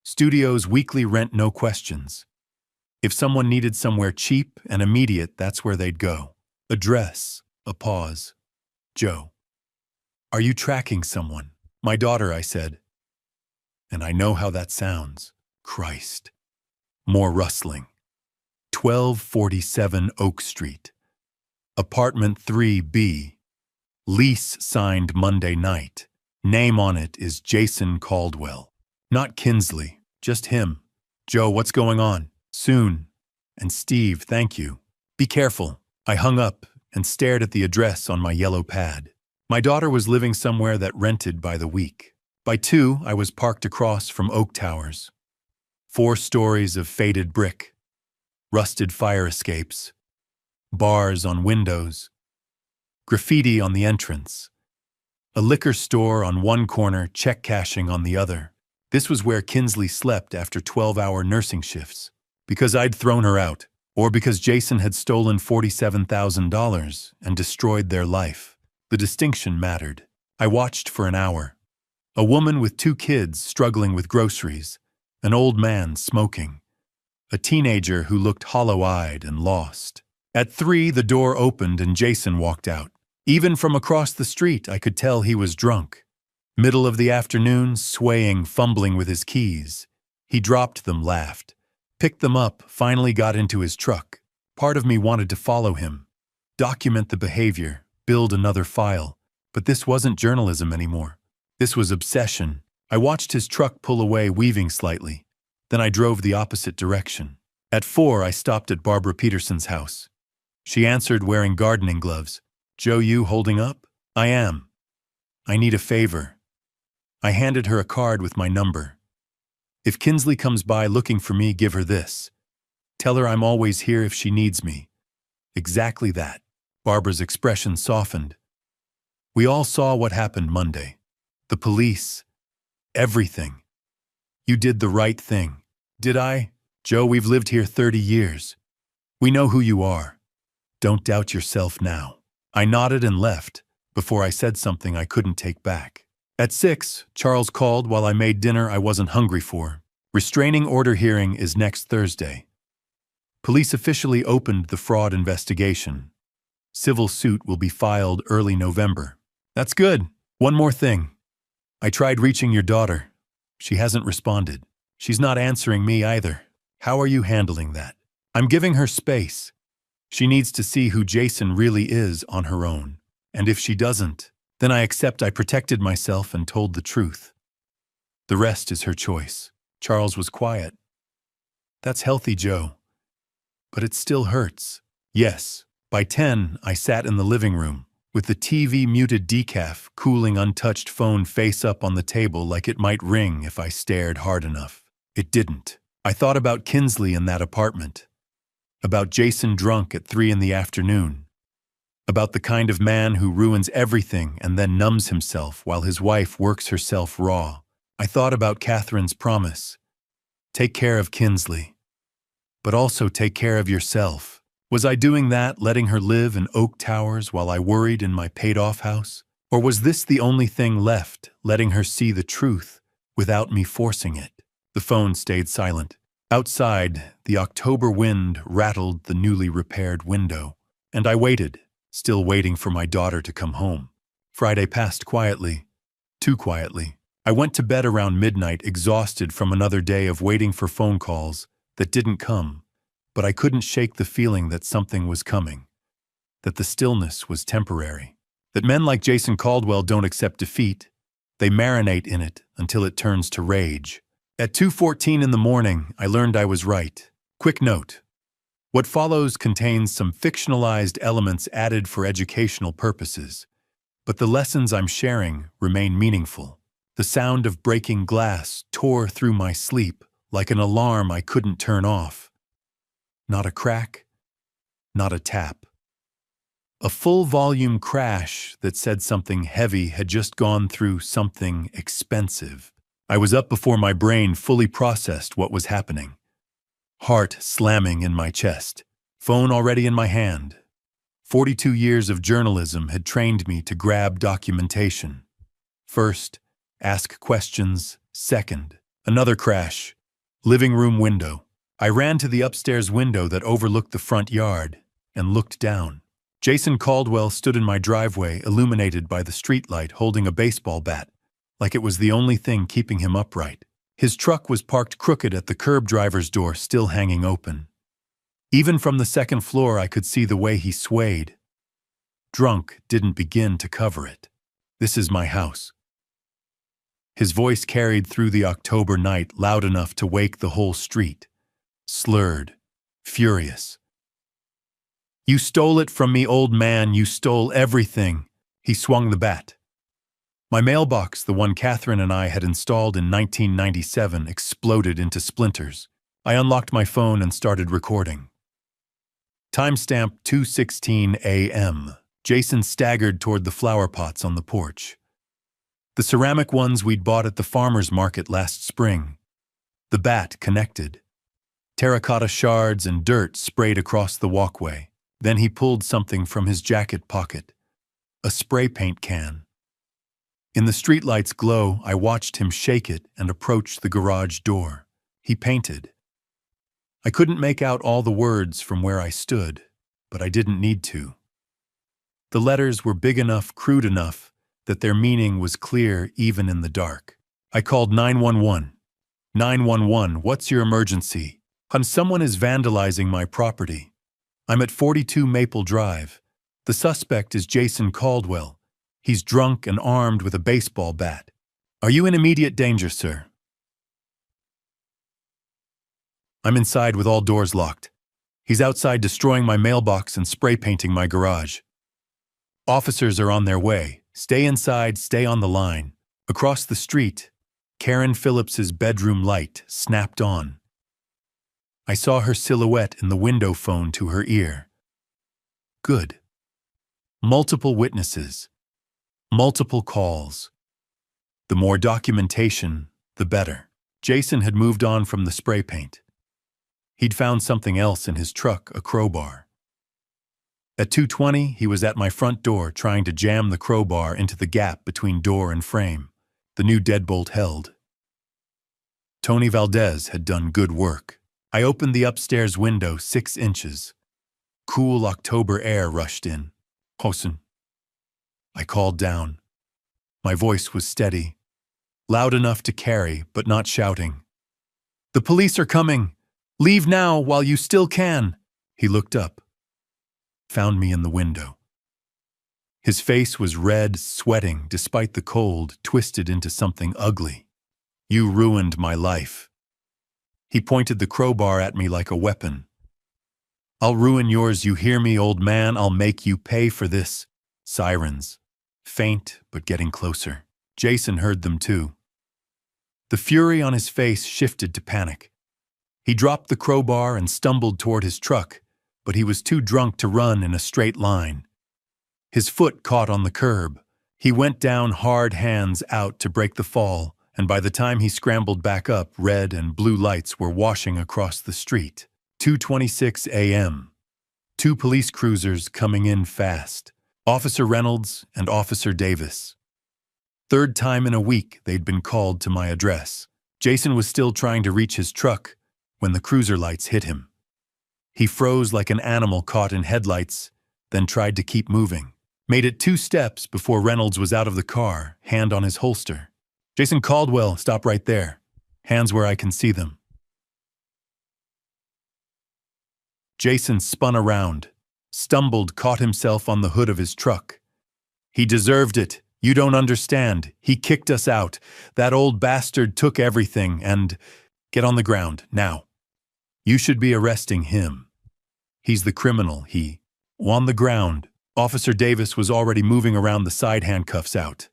[SPEAKER 1] Studios weekly rent, no questions. If someone needed somewhere cheap and immediate, that's where they'd go. Address. A pause. Joe. Are you tracking someone? My daughter, I said. And I know how that sounds. Christ. More rustling. 1247 Oak Street. Apartment 3B. Lease signed Monday night. Name on it is Jason Caldwell. Not Kinsley, just him. Joe, what's going on? Soon. And Steve, thank you. Be careful. I hung up and stared at the address on my yellow pad. My daughter was living somewhere that rented by the week. By 2, I was parked across from Oak Towers. 4 stories of faded brick, rusted fire escapes, bars on windows, graffiti on the entrance, a liquor store on one corner, check cashing on the other. This was where Kinsley slept after 12-hour nursing shifts. Because I'd thrown her out, or because Jason had stolen $47,000 and destroyed their life. The distinction mattered. I watched for an hour. A woman with 2 kids struggling with groceries, an old man smoking, a teenager who looked hollow-eyed and lost. At 3, the door opened and Jason walked out. Even from across the street, I could tell he was drunk. Middle of the afternoon, swaying, fumbling with his keys. He dropped them, laughed, picked them up, finally got into his truck. Part of me wanted to follow him, document the behavior, build another file. But this wasn't journalism anymore. This was obsession. I watched his truck pull away, weaving slightly. Then I drove the opposite direction. At 4, I stopped at Barbara Peterson's house. She answered, wearing gardening gloves. Joe, you holding up? I am. I need a favor. I handed her a card with my number. If Kinsley comes by looking for me, give her this. Tell her I'm always here if she needs me. Exactly that. Barbara's expression softened. We all saw what happened Monday. The police. Everything. You did the right thing. Did I? Joe, we've lived here 30 years. We know who you are. Don't doubt yourself now. I nodded and left before I said something I couldn't take back. At 6, Charles called while I made dinner I wasn't hungry for. Restraining order hearing is next Thursday. Police officially opened the fraud investigation. Civil suit will be filed early November. That's good. One more thing. I tried reaching your daughter. She hasn't responded. She's not answering me either. How are you handling that? I'm giving her space. She needs to see who Jason really is on her own. And if she doesn't, then I accept I protected myself and told the truth. The rest is her choice. Charles was quiet. That's healthy, Joe. But it still hurts. Yes. By 10, I sat in the living room, with the TV muted decaf cooling untouched phone face up on the table like it might ring if I stared hard enough. It didn't. I thought about Kinsley in that apartment, about Jason drunk at 3 in the afternoon, about the kind of man who ruins everything and then numbs himself while his wife works herself raw. I thought about Catherine's promise. Take care of Kinsley, but also take care of yourself. Was I doing that, letting her live in Oak Towers while I worried in my paid-off house? Or was this the only thing left, letting her see the truth without me forcing it? The phone stayed silent. Outside, the October wind rattled the newly repaired window, and I waited, still waiting for my daughter to come home. Friday passed quietly, too quietly. I went to bed around midnight, exhausted from another day of waiting for phone calls that didn't come, but I couldn't shake the feeling that something was coming, that the stillness was temporary, that men like Jason Caldwell don't accept defeat, they marinate in it until it turns to rage. At 2:14 in the morning, I learned I was right. Quick note. What follows contains some fictionalized elements added for educational purposes, but the lessons I'm sharing remain meaningful. The sound of breaking glass tore through my sleep like an alarm I couldn't turn off. Not a crack, not a tap. A full-volume crash that said something heavy had just gone through something expensive. I was up before my brain fully processed what was happening. Heart slamming in my chest, phone already in my hand. 42 years of journalism had trained me to grab documentation. First, ask questions. Second, another crash. Living room window. I ran to the upstairs window that overlooked the front yard and looked down. Jason Caldwell stood in my driveway, illuminated by the streetlight, holding a baseball bat, like it was the only thing keeping him upright. His truck was parked crooked at the curb driver's door, still hanging open. Even from the second floor, I could see the way he swayed. Drunk didn't begin to cover it. This is my house. His voice carried through the October night, loud enough to wake the whole street. Slurred, furious. You stole it from me, old man. You stole everything. He swung the bat. My mailbox, the one Catherine and I had installed in 1997, exploded into splinters. I unlocked my phone and started recording. Timestamp 2:16 a.m. Jason staggered toward the flower pots on the porch. The ceramic ones we'd bought at the farmer's market last spring. The bat connected. Terracotta shards and dirt sprayed across the walkway. Then he pulled something from his jacket pocket. A spray paint can. In the streetlight's glow, I watched him shake it and approach the garage door. He painted. I couldn't make out all the words from where I stood, but I didn't need to. The letters were big enough, crude enough, that their meaning was clear even in the dark. I called 911. 911, what's your emergency? Someone is vandalizing my property. I'm at 42 Maple Drive. The suspect is Jason Caldwell. He's drunk and armed with a baseball bat. Are you in immediate danger, sir? I'm inside with all doors locked. He's outside destroying my mailbox and spray painting my garage. Officers are on their way. Stay inside, stay on the line. Across the street, Karen Phillips's bedroom light snapped on. I saw her silhouette in the window phone to her ear. Good. Multiple witnesses. Multiple calls. The more documentation, the better. Jason had moved on from the spray paint. He'd found something else in his truck, a crowbar. At 2:20, he was at my front door trying to jam the crowbar into the gap between door and frame. The new deadbolt held. Tony Valdez had done good work. I opened the upstairs window 6 inches. Cool October air rushed in. Hosen. I called down. My voice was steady, loud enough to carry, but not shouting. The police are coming. Leave now while you still can. He looked up, found me in the window. His face was red, sweating despite the cold, twisted into something ugly. You ruined my life. He pointed the crowbar at me like a weapon. I'll ruin yours, you hear me, old man? I'll make you pay for this. Sirens. Faint, but getting closer. Jason heard them too. The fury on his face shifted to panic. He dropped the crowbar and stumbled toward his truck, but he was too drunk to run in a straight line. His foot caught on the curb. He went down hard, hands out to break the fall, and by the time he scrambled back up, red and blue lights were washing across the street. 2:26 a.m. 2 police cruisers coming in fast. Officer Reynolds and Officer Davis. Third time in a week they'd been called to my address. Jason was still trying to reach his truck when the cruiser lights hit him. He froze like an animal caught in headlights, then tried to keep moving. Made it 2 steps before Reynolds was out of the car, hand on his holster. "Jason Caldwell, stop right there. Hands where I can see them." Jason spun around, stumbled, caught himself on the hood of his truck. "He deserved it. You don't understand. He kicked us out. That old bastard took everything and... Get on the ground, now. You should be arresting him. He's the criminal, he." On the ground, Officer Davis was already moving around, the side handcuffs out.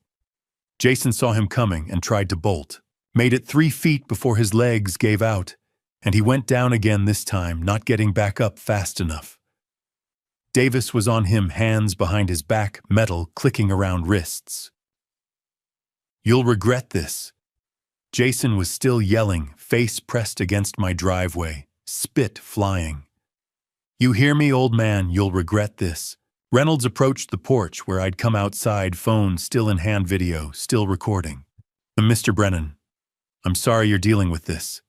[SPEAKER 1] Jason saw him coming and tried to bolt. Made it 3 feet before his legs gave out, and he went down again this time, not getting back up fast enough. Davis was on him, hands behind his back, metal clicking around wrists. "You'll regret this." Jason was still yelling, face pressed against my driveway, spit flying. "You hear me, old man, you'll regret this." Reynolds approached the porch where I'd come outside, phone still in hand, video still recording. "Mr. Brennan, I'm sorry you're dealing with this."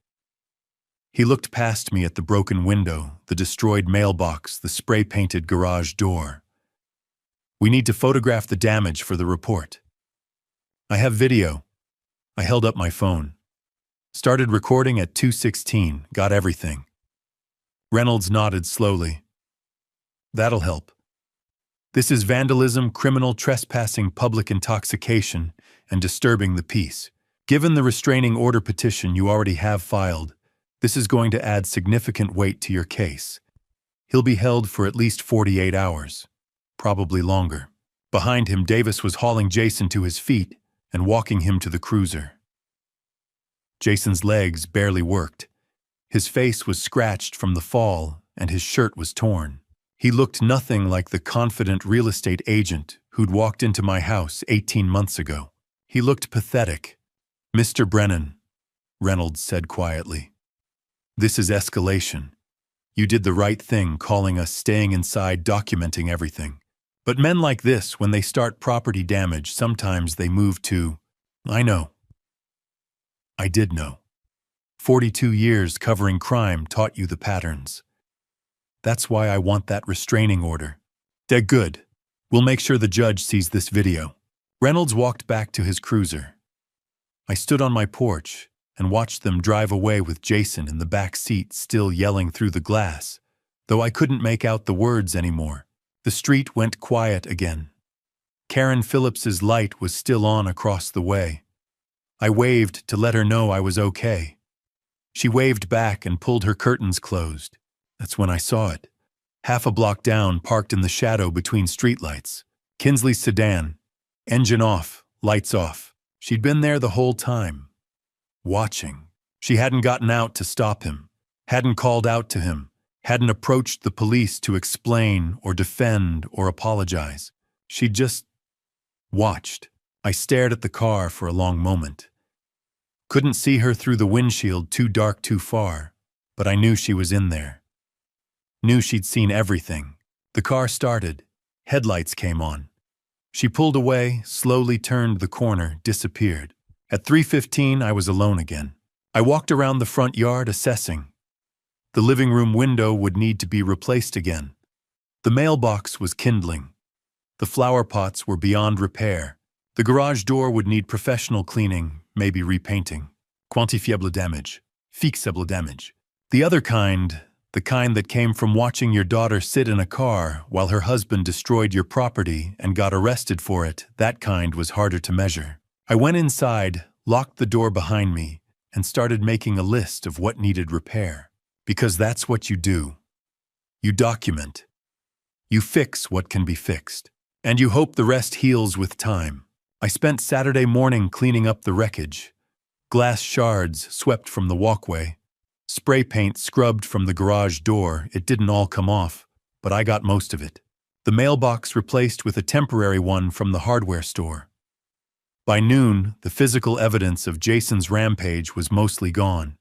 [SPEAKER 1] He looked past me at the broken window, the destroyed mailbox, the spray-painted garage door. "We need to photograph the damage for the report." "I have video." I held up my phone. Started recording at 2:16, got everything. Reynolds nodded slowly. "That'll help. This is vandalism, criminal trespassing, public intoxication, and disturbing the peace. Given the restraining order petition you already have filed, this is going to add significant weight to your case. He'll be held for at least 48 hours, probably longer." Behind him, Davis was hauling Jason to his feet and walking him to the cruiser. Jason's legs barely worked. His face was scratched from the fall, and his shirt was torn. He looked nothing like the confident real estate agent who'd walked into my house 18 months ago. He looked pathetic. "Mr. Brennan," Reynolds said quietly, "this is escalation. You did the right thing calling us, staying inside, documenting everything. But men like this, when they start property damage, sometimes they move to..." "I know." I did know. 42 years covering crime taught you the patterns. That's why I want that restraining order. "They're good. We'll make sure the judge sees this video." Reynolds walked back to his cruiser. I stood on my porch and watched them drive away with Jason in the back seat, still yelling through the glass, though I couldn't make out the words anymore. The street went quiet again. Karen Phillips's light was still on across the way. I waved to let her know I was okay. She waved back and pulled her curtains closed. That's when I saw it. Half a block down, parked in the shadow between streetlights. Kinsley's sedan. Engine off, lights off. She'd been there the whole time. Watching. She hadn't gotten out to stop him. Hadn't called out to him. Hadn't approached the police to explain or defend or apologize. She'd just watched. I stared at the car for a long moment. Couldn't see her through the windshield, too dark, too far, but I knew she was in there. Knew she'd seen everything. The car started. Headlights came on. She pulled away, slowly turned the corner, disappeared. At 3:15, I was alone again. I walked around the front yard, assessing. The living room window would need to be replaced again. The mailbox was kindling. The flower pots were beyond repair. The garage door would need professional cleaning, maybe repainting. Quantifiable damage. Fixable damage. The other kind, the kind that came from watching your daughter sit in a car while her husband destroyed your property and got arrested for it, that kind was harder to measure. I went inside, locked the door behind me, and started making a list of what needed repair. Because that's what you do. You document. You fix what can be fixed. And you hope the rest heals with time. I spent Saturday morning cleaning up the wreckage. Glass shards swept from the walkway. Spray paint scrubbed from the garage door. It didn't all come off, but I got most of it. The mailbox replaced with a temporary one from the hardware store. By noon, the physical evidence of Jason's rampage was mostly gone.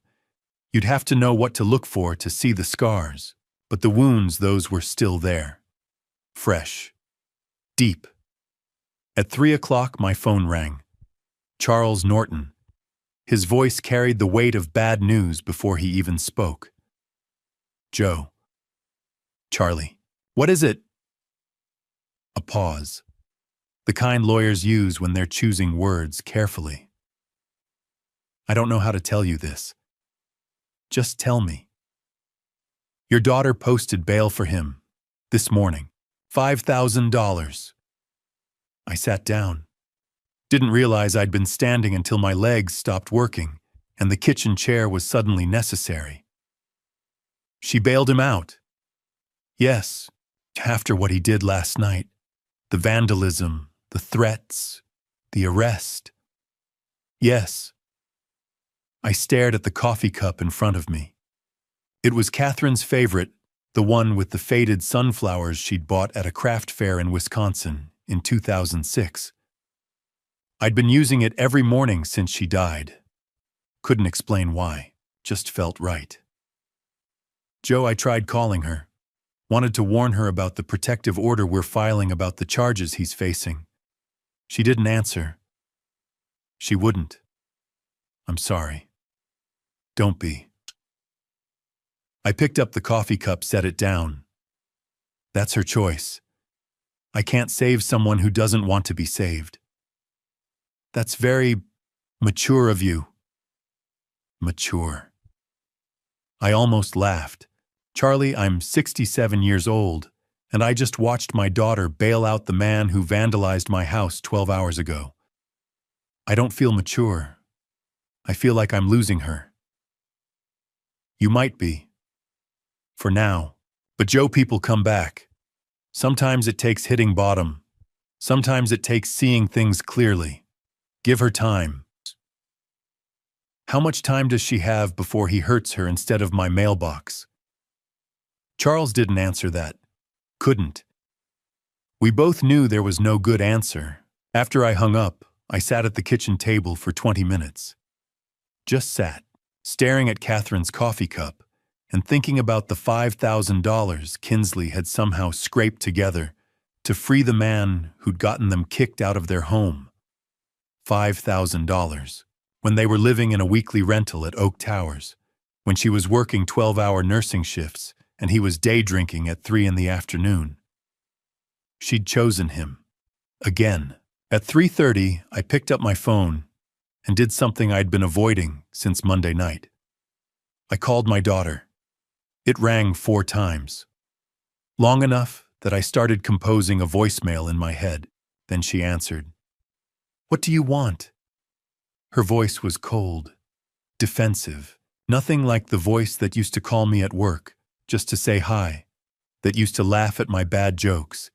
[SPEAKER 1] You'd have to know what to look for to see the scars, but the wounds, those were still there. Fresh. Deep. At 3 o'clock, my phone rang. Charles Norton. His voice carried the weight of bad news before he even spoke. Joe. Charlie. What is it? A pause. The kind lawyers use when they're choosing words carefully. I don't know how to tell you this. Just tell me. Your daughter posted bail for him this morning. $5,000. I sat down. Didn't realize I'd been standing until my legs stopped working, and the kitchen chair was suddenly necessary. She bailed him out. Yes, after what he did last night. The vandalism, the threats, the arrest. Yes. I stared at the coffee cup in front of me. It was Catherine's favorite, the one with the faded sunflowers she'd bought at a craft fair in Wisconsin in 2006. I'd been using it every morning since she died. Couldn't explain why, just felt right. Joe, I tried calling her. Wanted to warn her about the protective order we're filing about the charges he's facing. She didn't answer. She wouldn't. I'm sorry. Don't be. I picked up the coffee cup, set it down. That's her choice. I can't save someone who doesn't want to be saved. That's very mature of you. Mature. I almost laughed. Charlie, I'm 67 years old, and I just watched my daughter bail out the man who vandalized my house 12 hours ago. I don't feel mature. I feel like I'm losing her. You might be. For now. But Joe, people come back. Sometimes it takes hitting bottom. Sometimes it takes seeing things clearly. Give her time. How much time does she have before he hurts her instead of my mailbox? Charles didn't answer that. Couldn't. We both knew there was no good answer. After I hung up, I sat at the kitchen table for 20 minutes. Just sat, staring at Catherine's coffee cup and thinking about the $5,000 Kinsley had somehow scraped together to free the man who'd gotten them kicked out of their home. $5,000, when they were living in a weekly rental at Oak Towers, when she was working 12-hour nursing shifts and he was day drinking at 3 in the afternoon. She'd chosen him. Again. At 3:30, I picked up my phone and did something I'd been avoiding since Monday night. I called my daughter. It rang 4 times. Long enough that I started composing a voicemail in my head. Then she answered. What do you want? Her voice was cold, defensive, nothing like the voice that used to call me at work, just to say hi, that used to laugh at my bad jokes,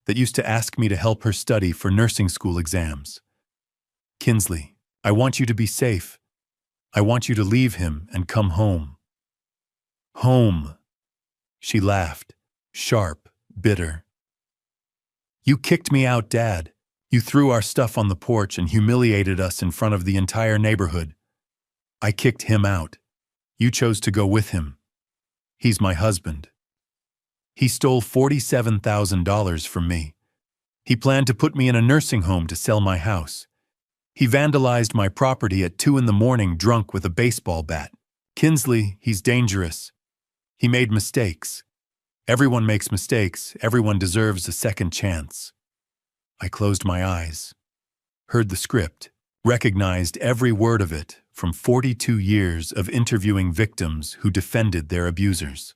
[SPEAKER 1] that used to ask me to help her study for nursing school exams. Kinsley, I want you to be safe. I want you to leave him and come home. Home. She laughed, sharp, bitter. You kicked me out, Dad. You threw our stuff on the porch and humiliated us in front of the entire neighborhood. I kicked him out. You chose to go with him. He's my husband. He stole $47,000 from me. He planned to put me in a nursing home to sell my house. He vandalized my property at 2 in the morning drunk with a baseball bat. Kinsley, he's dangerous. He made mistakes. Everyone makes mistakes. Everyone deserves a second chance. I closed my eyes, heard the script, recognized every word of it from 42 years of interviewing victims who defended their abusers.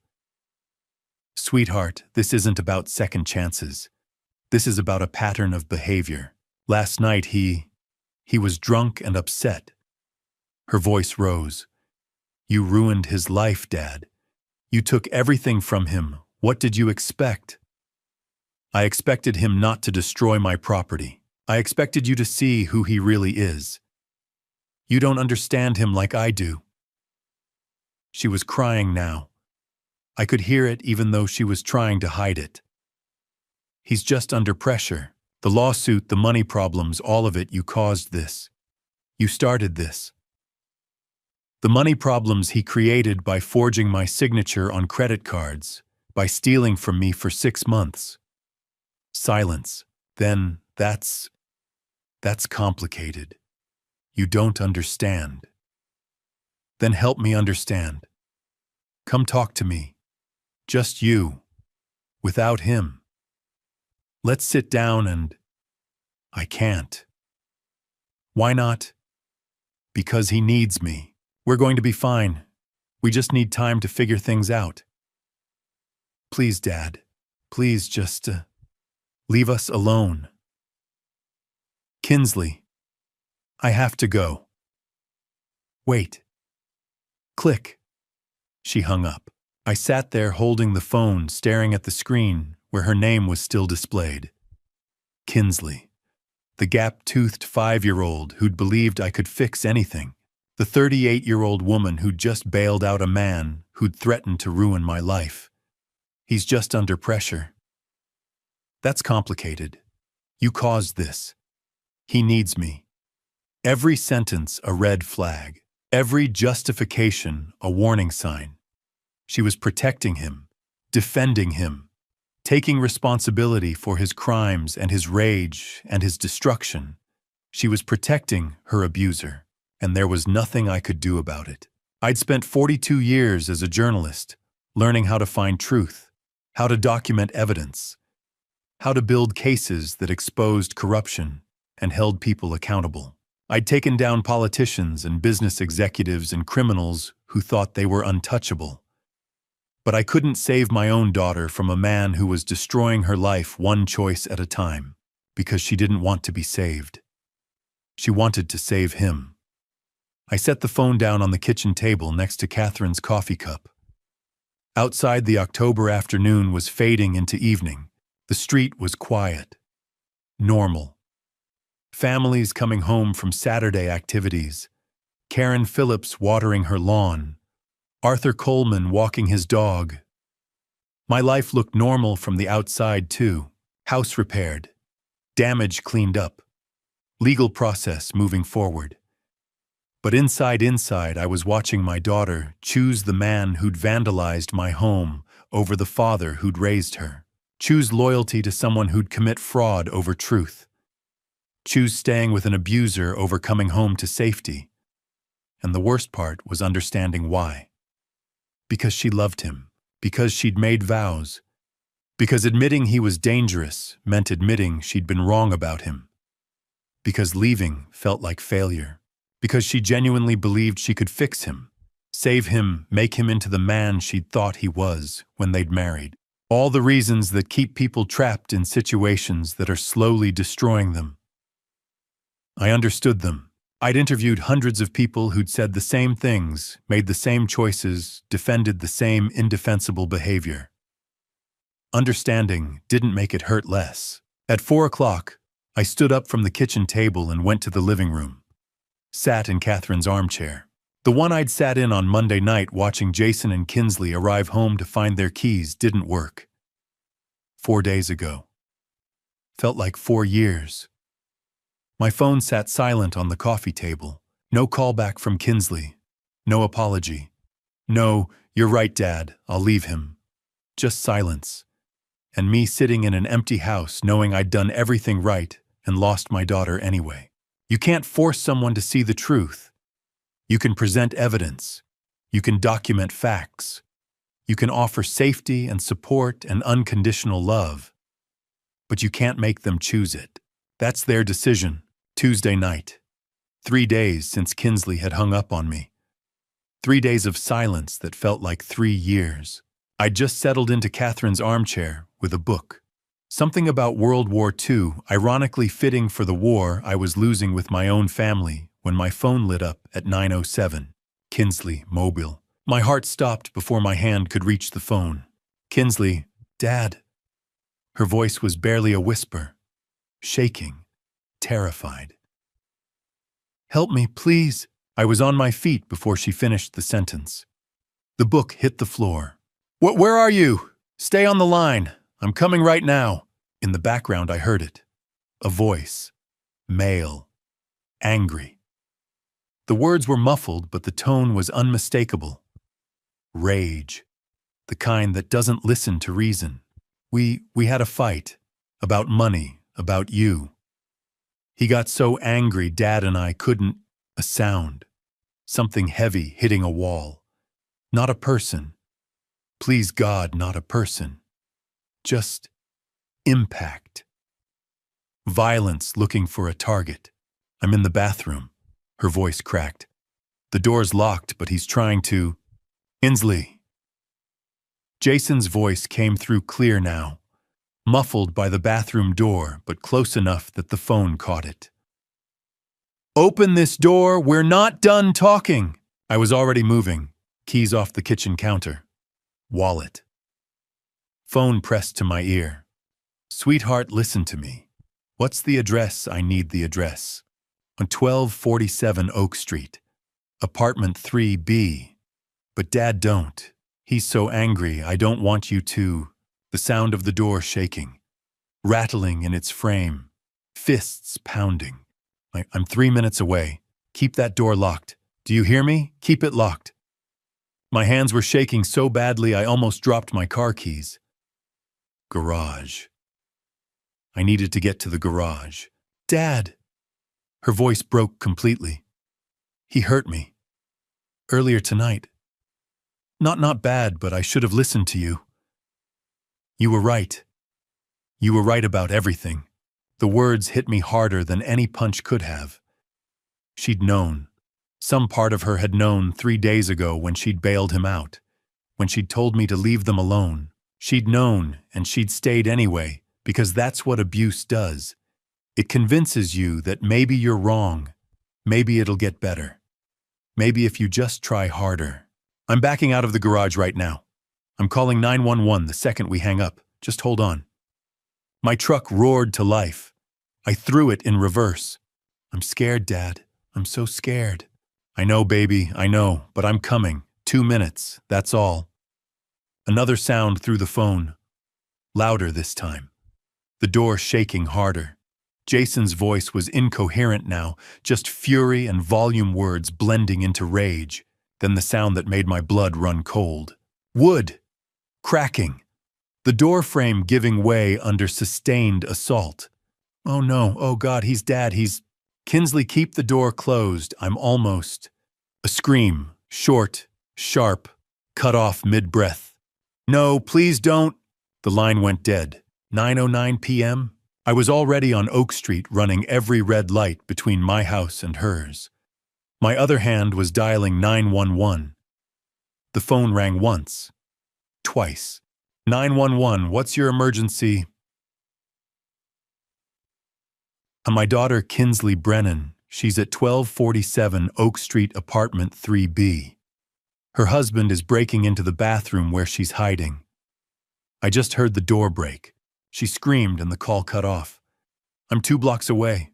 [SPEAKER 1] Sweetheart, this isn't about second chances. This is about a pattern of behavior. Last night he was drunk and upset. Her voice rose. You ruined his life, Dad. You took everything from him. What did you expect? I expected him not to destroy my property. I expected you to see who he really is. You don't understand him like I do." She was crying now. I could hear it even though she was trying to hide it. "He's just under pressure. The lawsuit, the money problems, all of it, you caused this. You started this. The money problems he created by forging my signature on credit cards, by stealing from me for 6 months. Silence. Then, that's complicated. You don't understand. Then help me understand. Come talk to me. Just you. Without him. Let's sit down and—" "I can't." "Why not?" "Because he needs me. We're going to be fine. We just need time to figure things out. Please, Dad. Please just leave us alone." "Kinsley. I have to go." "Wait." Click. She hung up. I sat there holding the phone, staring at the screen where her name was still displayed. Kinsley. The gap-toothed 5-year-old who'd believed I could fix anything. The 38-year-old woman who'd just bailed out a man who'd threatened to ruin my life. He's just under pressure. That's complicated. You caused this. He needs me. Every sentence a red flag. Every justification a warning sign. She was protecting him, defending him, taking responsibility for his crimes and his rage and his destruction. She was protecting her abuser, and there was nothing I could do about it. I'd spent 42 years as a journalist, learning how to find truth, how to document evidence, how to build cases that exposed corruption and held people accountable. I'd taken down politicians and business executives and criminals who thought they were untouchable. But I couldn't save my own daughter from a man who was destroying her life one choice at a time, because she didn't want to be saved. She wanted to save him. I set the phone down on the kitchen table next to Catherine's coffee cup. Outside, the October afternoon was fading into evening. The street was quiet. Normal. Families coming home from Saturday activities. Karen Phillips watering her lawn. Arthur Coleman walking his dog. My life looked normal from the outside, too. House repaired. Damage cleaned up. Legal process moving forward. But inside, I was watching my daughter choose the man who'd vandalized my home over the father who'd raised her. Choose loyalty to someone who'd commit fraud over truth. Choose staying with an abuser over coming home to safety. And the worst part was understanding why. Because she loved him. Because she'd made vows. Because admitting he was dangerous meant admitting she'd been wrong about him. Because leaving felt like failure. Because she genuinely believed she could fix him, save him, make him into the man she'd thought he was when they'd married. All the reasons that keep people trapped in situations that are slowly destroying them. I understood them. I'd interviewed hundreds of people who'd said the same things, made the same choices, defended the same indefensible behavior. Understanding didn't make it hurt less. At 4 o'clock, I stood up from the kitchen table and went to the living room. Sat in Catherine's armchair. The one I'd sat in on Monday night watching Jason and Kinsley arrive home to find their keys didn't work. 4 days ago. Felt like 4 years. My phone sat silent on the coffee table. No callback from Kinsley. No apology. No, "You're right, Dad, I'll leave him." Just silence. And me sitting in an empty house knowing I'd done everything right and lost my daughter anyway. You can't force someone to see the truth. You can present evidence. You can document facts. You can offer safety and support and unconditional love. But you can't make them choose it. That's their decision. Tuesday night. 3 days since Kinsley had hung up on me. 3 days of silence that felt like 3 years. I'd just settled into Catherine's armchair with a book. Something about World War II, ironically fitting for the war I was losing with my own family, when my phone lit up at 9:07. Kinsley, mobile. My heart stopped before my hand could reach the phone. Kinsley, "Dad." Her voice was barely a whisper, shaking, terrified. "Help me, please." I was on my feet before she finished the sentence. The book hit the floor. Where are you? Stay on the line. I'm coming right now." In the background, I heard it. A voice. Male. Angry. The words were muffled, but the tone was unmistakable. Rage. The kind that doesn't listen to reason. We had a fight. About money. About you. He got so angry, Dad and I couldn't. A sound. Something heavy hitting a wall. Not a person. Please God, not a person. Just impact. Violence looking for a target. I'm in the bathroom. Her voice cracked. The door's locked, but he's trying to. Inslee. Jason's voice came through clear now, muffled by the bathroom door, but close enough that the phone caught it. "Open this door, we're not done talking." I was already moving, keys off the kitchen counter. Wallet. Phone pressed to my ear. "Sweetheart, listen to me. What's the address? I need the address." On 1247 Oak Street. Apartment 3B. "But Dad, don't. He's so angry, I don't want you to." The sound of the door shaking. Rattling in its frame. Fists pounding. "I'm 3 minutes away. Keep that door locked. Do you hear me? Keep it locked." My hands were shaking so badly I almost dropped my car keys. Garage. I needed to get to the garage. "Dad!" Her voice broke completely. "He hurt me. Earlier tonight. Not bad, but I should have listened to you. You were right. You were right about everything." The words hit me harder than any punch could have. She'd known. Some part of her had known 3 days ago when she'd bailed him out. When she'd told me to leave them alone. She'd known, and she'd stayed anyway, because that's what abuse does. It convinces you that maybe you're wrong. Maybe it'll get better. Maybe if you just try harder. "I'm backing out of the garage right now. I'm calling 911 the second we hang up. Just hold on." My truck roared to life. I threw it in reverse. "I'm scared, Dad. I'm so scared." "I know, baby, I know, but I'm coming. 2 minutes, that's all." Another sound through the phone. Louder this time. The door shaking harder. Jason's voice was incoherent now, just fury and volume words blending into rage. Then the sound that made my blood run cold. Wood. Cracking. The door frame giving way under sustained assault. "Oh no, oh God, he's Dad, he's..." "Kinsley, keep the door closed, I'm almost..." A scream, short, sharp, cut off mid-breath. "No, please don't..." The line went dead. 9:09 p.m. I was already on Oak Street running every red light between my house and hers. My other hand was dialing 911. The phone rang once. Twice. 911, what's your emergency? My daughter Kinsley Brennan. She's at 1247 Oak Street, apartment 3B. Her husband is breaking into the bathroom where she's hiding. I just heard the door break. She screamed and the call cut off. "I'm 2 blocks away."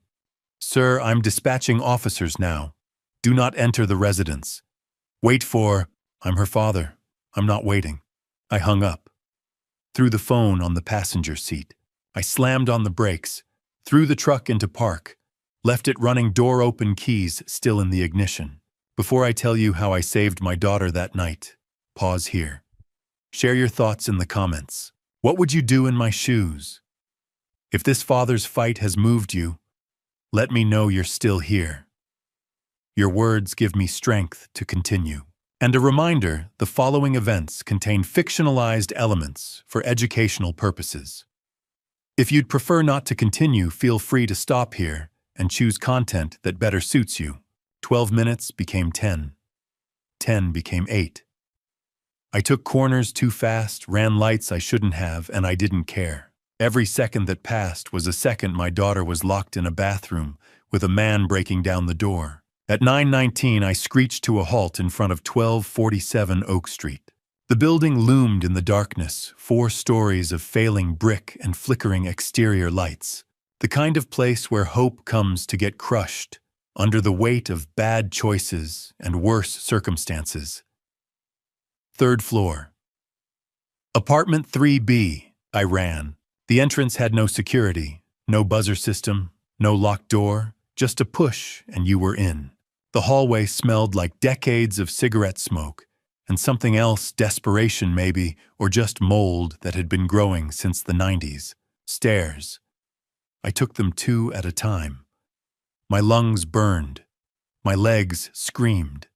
[SPEAKER 1] "Sir, I'm dispatching officers now. Do not enter the residence." "Wait for..." "I'm her father. I'm not waiting." I hung up. Threw the phone on the passenger seat. I slammed on the brakes, threw the truck into park, left it running door open, keys still in the ignition. Before I tell you how I saved my daughter that night, pause here. Share your thoughts in the comments. What would you do in my shoes? If this father's fight has moved you, let me know you're still here. Your words give me strength to continue. And a reminder, the following events contain fictionalized elements for educational purposes. If you'd prefer not to continue, feel free to stop here and choose content that better suits you. 12 minutes became 10. 10 became 8. I took corners too fast, ran lights I shouldn't have, and I didn't care. Every second that passed was a second my daughter was locked in a bathroom with a man breaking down the door. At 9:19, I screeched to a halt in front of 1247 Oak Street. The building loomed in the darkness, 4 stories of failing brick and flickering exterior lights. The kind of place where hope comes to get crushed under the weight of bad choices and worse circumstances. 3rd floor. Apartment 3B, I ran. The entrance had no security, no buzzer system, no locked door, just a push and you were in. The hallway smelled like decades of cigarette smoke, and something else, desperation maybe, or just mold that had been growing since the 90s. Stairs. I took them 2 at a time. My lungs burned. My legs screamed.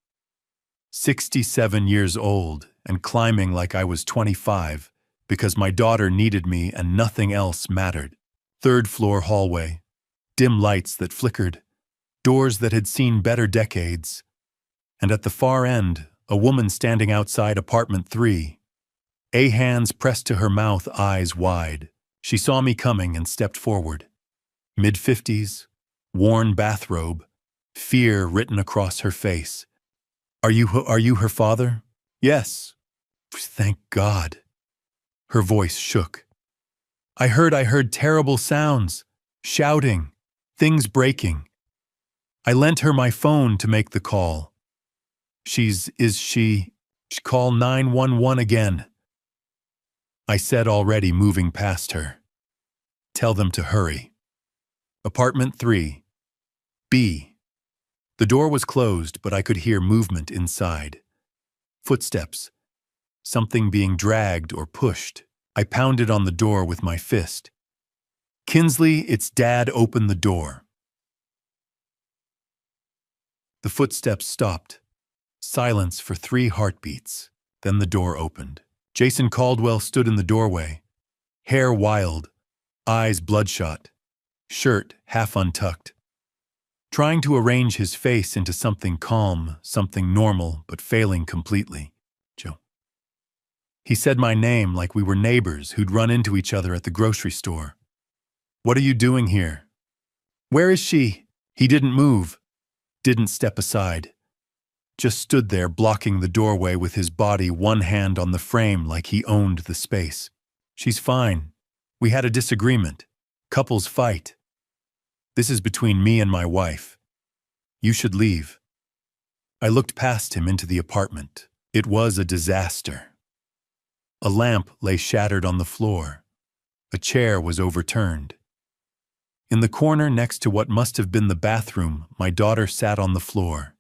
[SPEAKER 1] 67 years old and climbing like I was 25 because my daughter needed me and nothing else mattered. 3rd floor hallway. Dim lights that flickered. Doors that had seen better decades. And at the far end, a woman standing outside apartment 3. Hands pressed to her mouth, eyes wide. She saw me coming and stepped forward. Mid-50s, worn bathrobe, fear written across her face. Are you her father? Yes. Thank God. Her voice shook. I heard terrible sounds, shouting, things breaking. I lent her my phone to make the call. Call 911 again. I said, already moving past her. Tell them to hurry. Apartment 3. B. The door was closed, but I could hear movement inside. Footsteps. Something being dragged or pushed. I pounded on the door with my fist. Kinsley, it's Dad, open the door. The footsteps stopped. Silence for 3 heartbeats. Then the door opened. Jason Caldwell stood in the doorway. Hair wild, eyes bloodshot, shirt half untucked. Trying to arrange his face into something calm, something normal, but failing completely. Joe. He said my name like we were neighbors who'd run into each other at the grocery store. What are you doing here? Where is she? He didn't move, didn't step aside. Just stood there blocking the doorway with his body, one hand on the frame like he owned the space. She's fine. We had a disagreement. Couples fight. This is between me and my wife. You should leave. I looked past him into the apartment. It was a disaster. A lamp lay shattered on the floor. A chair was overturned. In the corner next to what must have been the bathroom, my daughter sat on the floor.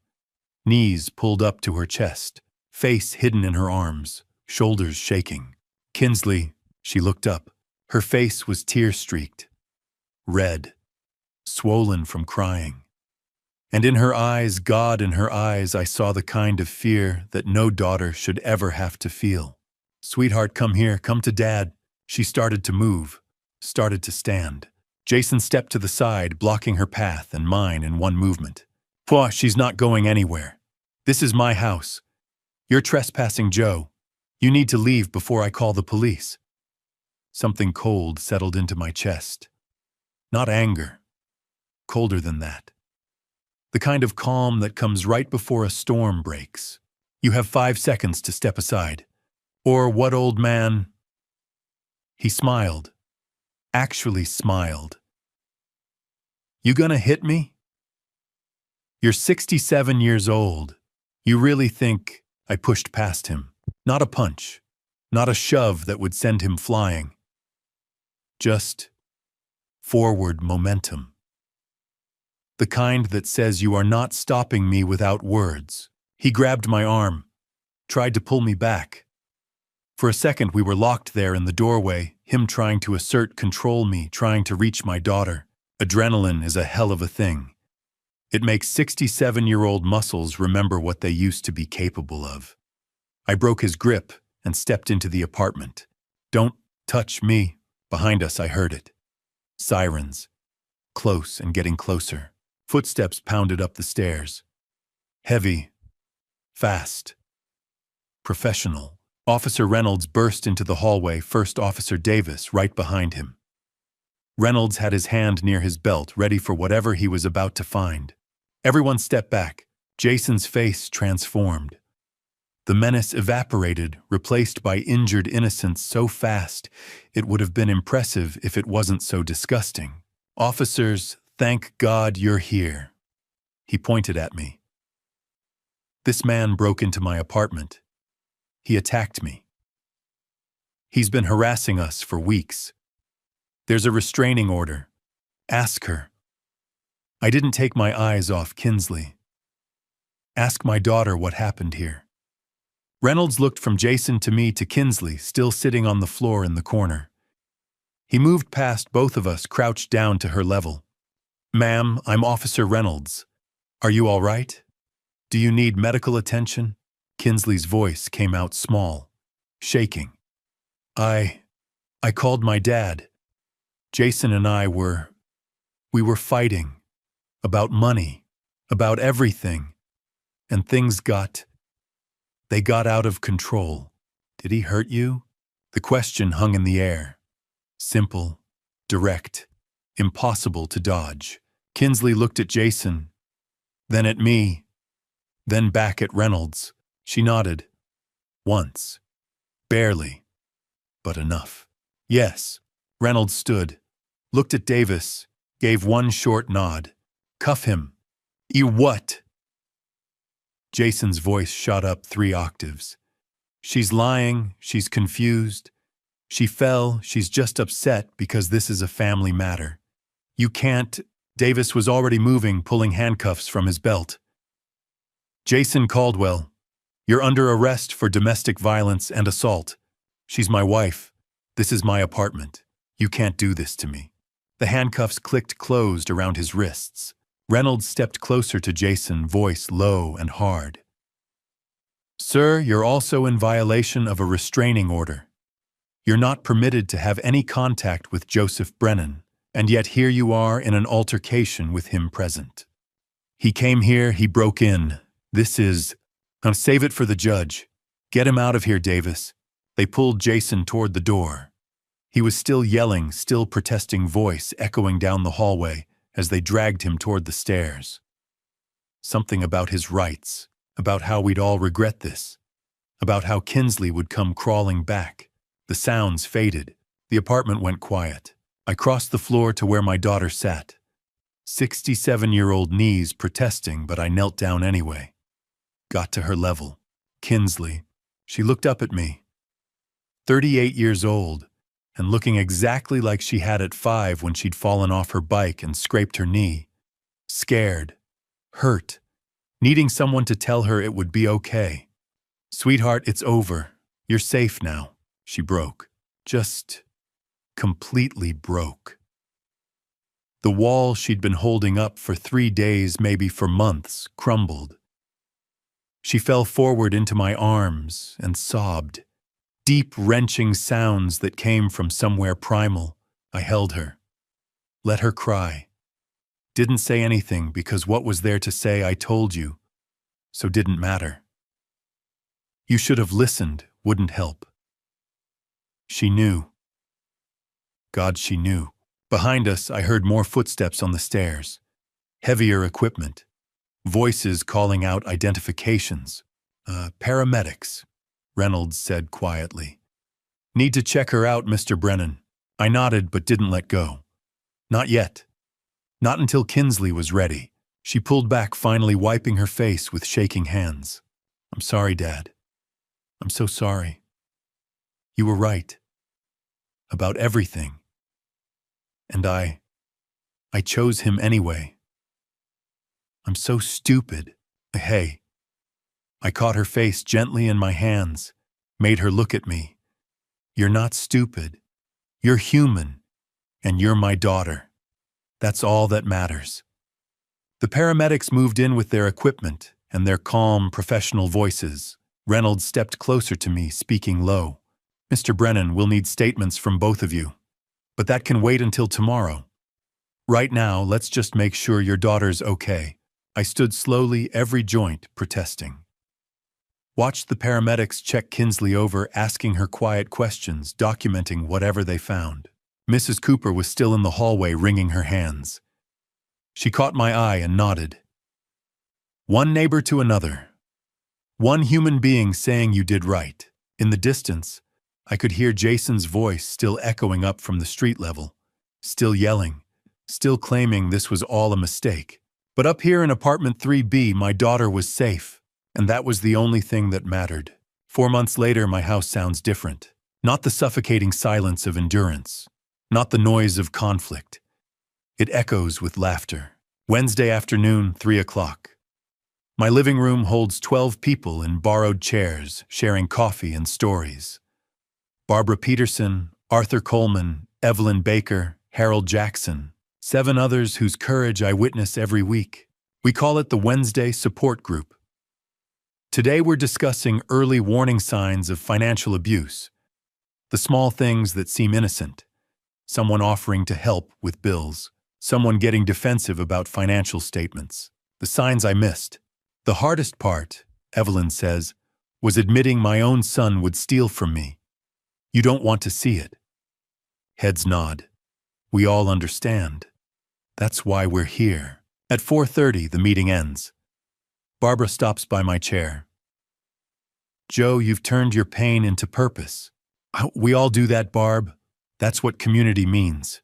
[SPEAKER 1] Knees pulled up to her chest, face hidden in her arms, shoulders shaking. Kinsley, she looked up. Her face was tear-streaked, red, swollen from crying. And in her eyes, God in her eyes, I saw the kind of fear that no daughter should ever have to feel. Sweetheart, come here, come to Dad. She started to move, started to stand. Jason stepped to the side, blocking her path and mine in one movement. Pwah, she's not going anywhere. This is my house. You're trespassing, Joe. You need to leave before I call the police. Something cold settled into my chest. Not anger. Colder than that. The kind of calm that comes right before a storm breaks. You have 5 seconds to step aside. Or what, old man? He smiled. Actually smiled. You gonna hit me? You're 67 years old. You really think I pushed past him? Not a punch. Not a shove that would send him flying. Just forward momentum. The kind that says you are not stopping me without words. He grabbed my arm, tried to pull me back. For a second we were locked there in the doorway, him trying to assert control me, trying to reach my daughter. Adrenaline is a hell of a thing. It makes 67-year-old muscles remember what they used to be capable of. I broke his grip and stepped into the apartment. Don't touch me. Behind us I heard it. Sirens. Close and getting closer. Footsteps pounded up the stairs. Heavy. Fast. Professional. Officer Reynolds burst into the hallway, First Officer Davis right behind him. Reynolds had his hand near his belt, ready for whatever he was about to find. Everyone stepped back. Jason's face transformed. The menace evaporated, replaced by injured innocence so fast it would have been impressive if it wasn't so disgusting. "Officers, thank God you're here." He pointed at me. "This man broke into my apartment. He attacked me. He's been harassing us for weeks. There's a restraining order. Ask her." I didn't take my eyes off Kinsley. "Ask my daughter what happened here." Reynolds looked from Jason to me to Kinsley, still sitting on the floor in the corner. He moved past both of us, crouched down to her level. "Ma'am, I'm Officer Reynolds. Are you all right? Do you need medical attention?" Kinsley's voice came out small, shaking. I called my dad. Jason and we were fighting. About money. About everything. And they got out of control. Did he hurt you?" The question hung in the air. Simple, direct, impossible to dodge. Kinsley looked at Jason, then at me, then back at Reynolds. She nodded. Once. Barely. But enough. "Yes." Reynolds stood, looked at Davis, gave one short nod. "Cuff him." "You what?" Jason's voice shot up 3 octaves. "She's lying, she's confused. She fell, she's just upset because this is a family matter. You can't—" Davis was already moving, pulling handcuffs from his belt. "Jason Caldwell, you're under arrest for domestic violence and assault. She's my wife. This is my apartment. You can't do this to me." The handcuffs clicked closed around his wrists. Reynolds stepped closer to Jason, voice low and hard. "Sir, you're also in violation of a restraining order. You're not permitted to have any contact with Joseph Brennan, and yet here you are in an altercation with him present. He came here, he broke in. This is— Save it for the judge. Get him out of here, Davis." They pulled Jason toward the door. He was still yelling, still protesting, voice echoing down the hallway as they dragged him toward the stairs. Something about his rights, about how we'd all regret this, about how Kinsley would come crawling back. The sounds faded. The apartment went quiet. I crossed the floor to where my daughter sat. 67-year-old knees protesting, but I knelt down anyway. Got to her level. Kinsley. She looked up at me. 38 years old, and looking exactly like she had at 5 when she'd fallen off her bike and scraped her knee. Scared. Hurt. Needing someone to tell her it would be okay. "Sweetheart, it's over. You're safe now." She broke. Just completely broke. The wall she'd been holding up for 3 days, maybe for months, crumbled. She fell forward into my arms and sobbed. Deep, wrenching sounds that came from somewhere primal. I held her. Let her cry. Didn't say anything because what was there to say I told you, so didn't matter. You should have listened, wouldn't help. She knew. God, she knew. Behind us, I heard more footsteps on the stairs. Heavier equipment. Voices calling out identifications. Paramedics. Reynolds said quietly. "Need to check her out, Mr. Brennan." I nodded but didn't let go. Not yet. Not until Kinsley was ready. She pulled back, finally wiping her face with shaking hands. "I'm sorry, Dad. I'm so sorry. You were right. About everything. And I chose him anyway. I'm so stupid. Hey." I caught her face gently in my hands, made her look at me. "You're not stupid. You're human. And you're my daughter. That's all that matters." The paramedics moved in with their equipment and their calm, professional voices. Reynolds stepped closer to me, speaking low. "Mr. Brennan, we'll need statements from both of you. But that can wait until tomorrow. Right now, let's just make sure your daughter's okay." I stood slowly, every joint protesting. Watched the paramedics check Kinsley over, asking her quiet questions, documenting whatever they found. Mrs. Cooper was still in the hallway, wringing her hands. She caught my eye and nodded. One neighbor to another. One human being saying you did right. In the distance, I could hear Jason's voice still echoing up from the street level, still yelling, still claiming this was all a mistake. But up here in apartment 3B, my daughter was safe, and that was the only thing that mattered. 4 months later, my house sounds different. Not the suffocating silence of endurance, not the noise of conflict. It echoes with laughter. Wednesday afternoon, 3 o'clock. My living room holds 12 people in borrowed chairs, sharing coffee and stories. Barbara Peterson, Arthur Coleman, Evelyn Baker, Harold Jackson, 7 others whose courage I witness every week. We call it the Wednesday Support Group. Today we're discussing early warning signs of financial abuse. The small things that seem innocent. Someone offering to help with bills. Someone getting defensive about financial statements. The signs I missed. The hardest part, Evelyn says, was admitting my own son would steal from me. You don't want to see it. Heads nod. We all understand. That's why we're here. At 4:30, the meeting ends. Barbara stops by my chair. Joe, you've turned your pain into purpose. We all do that, Barb. That's what community means.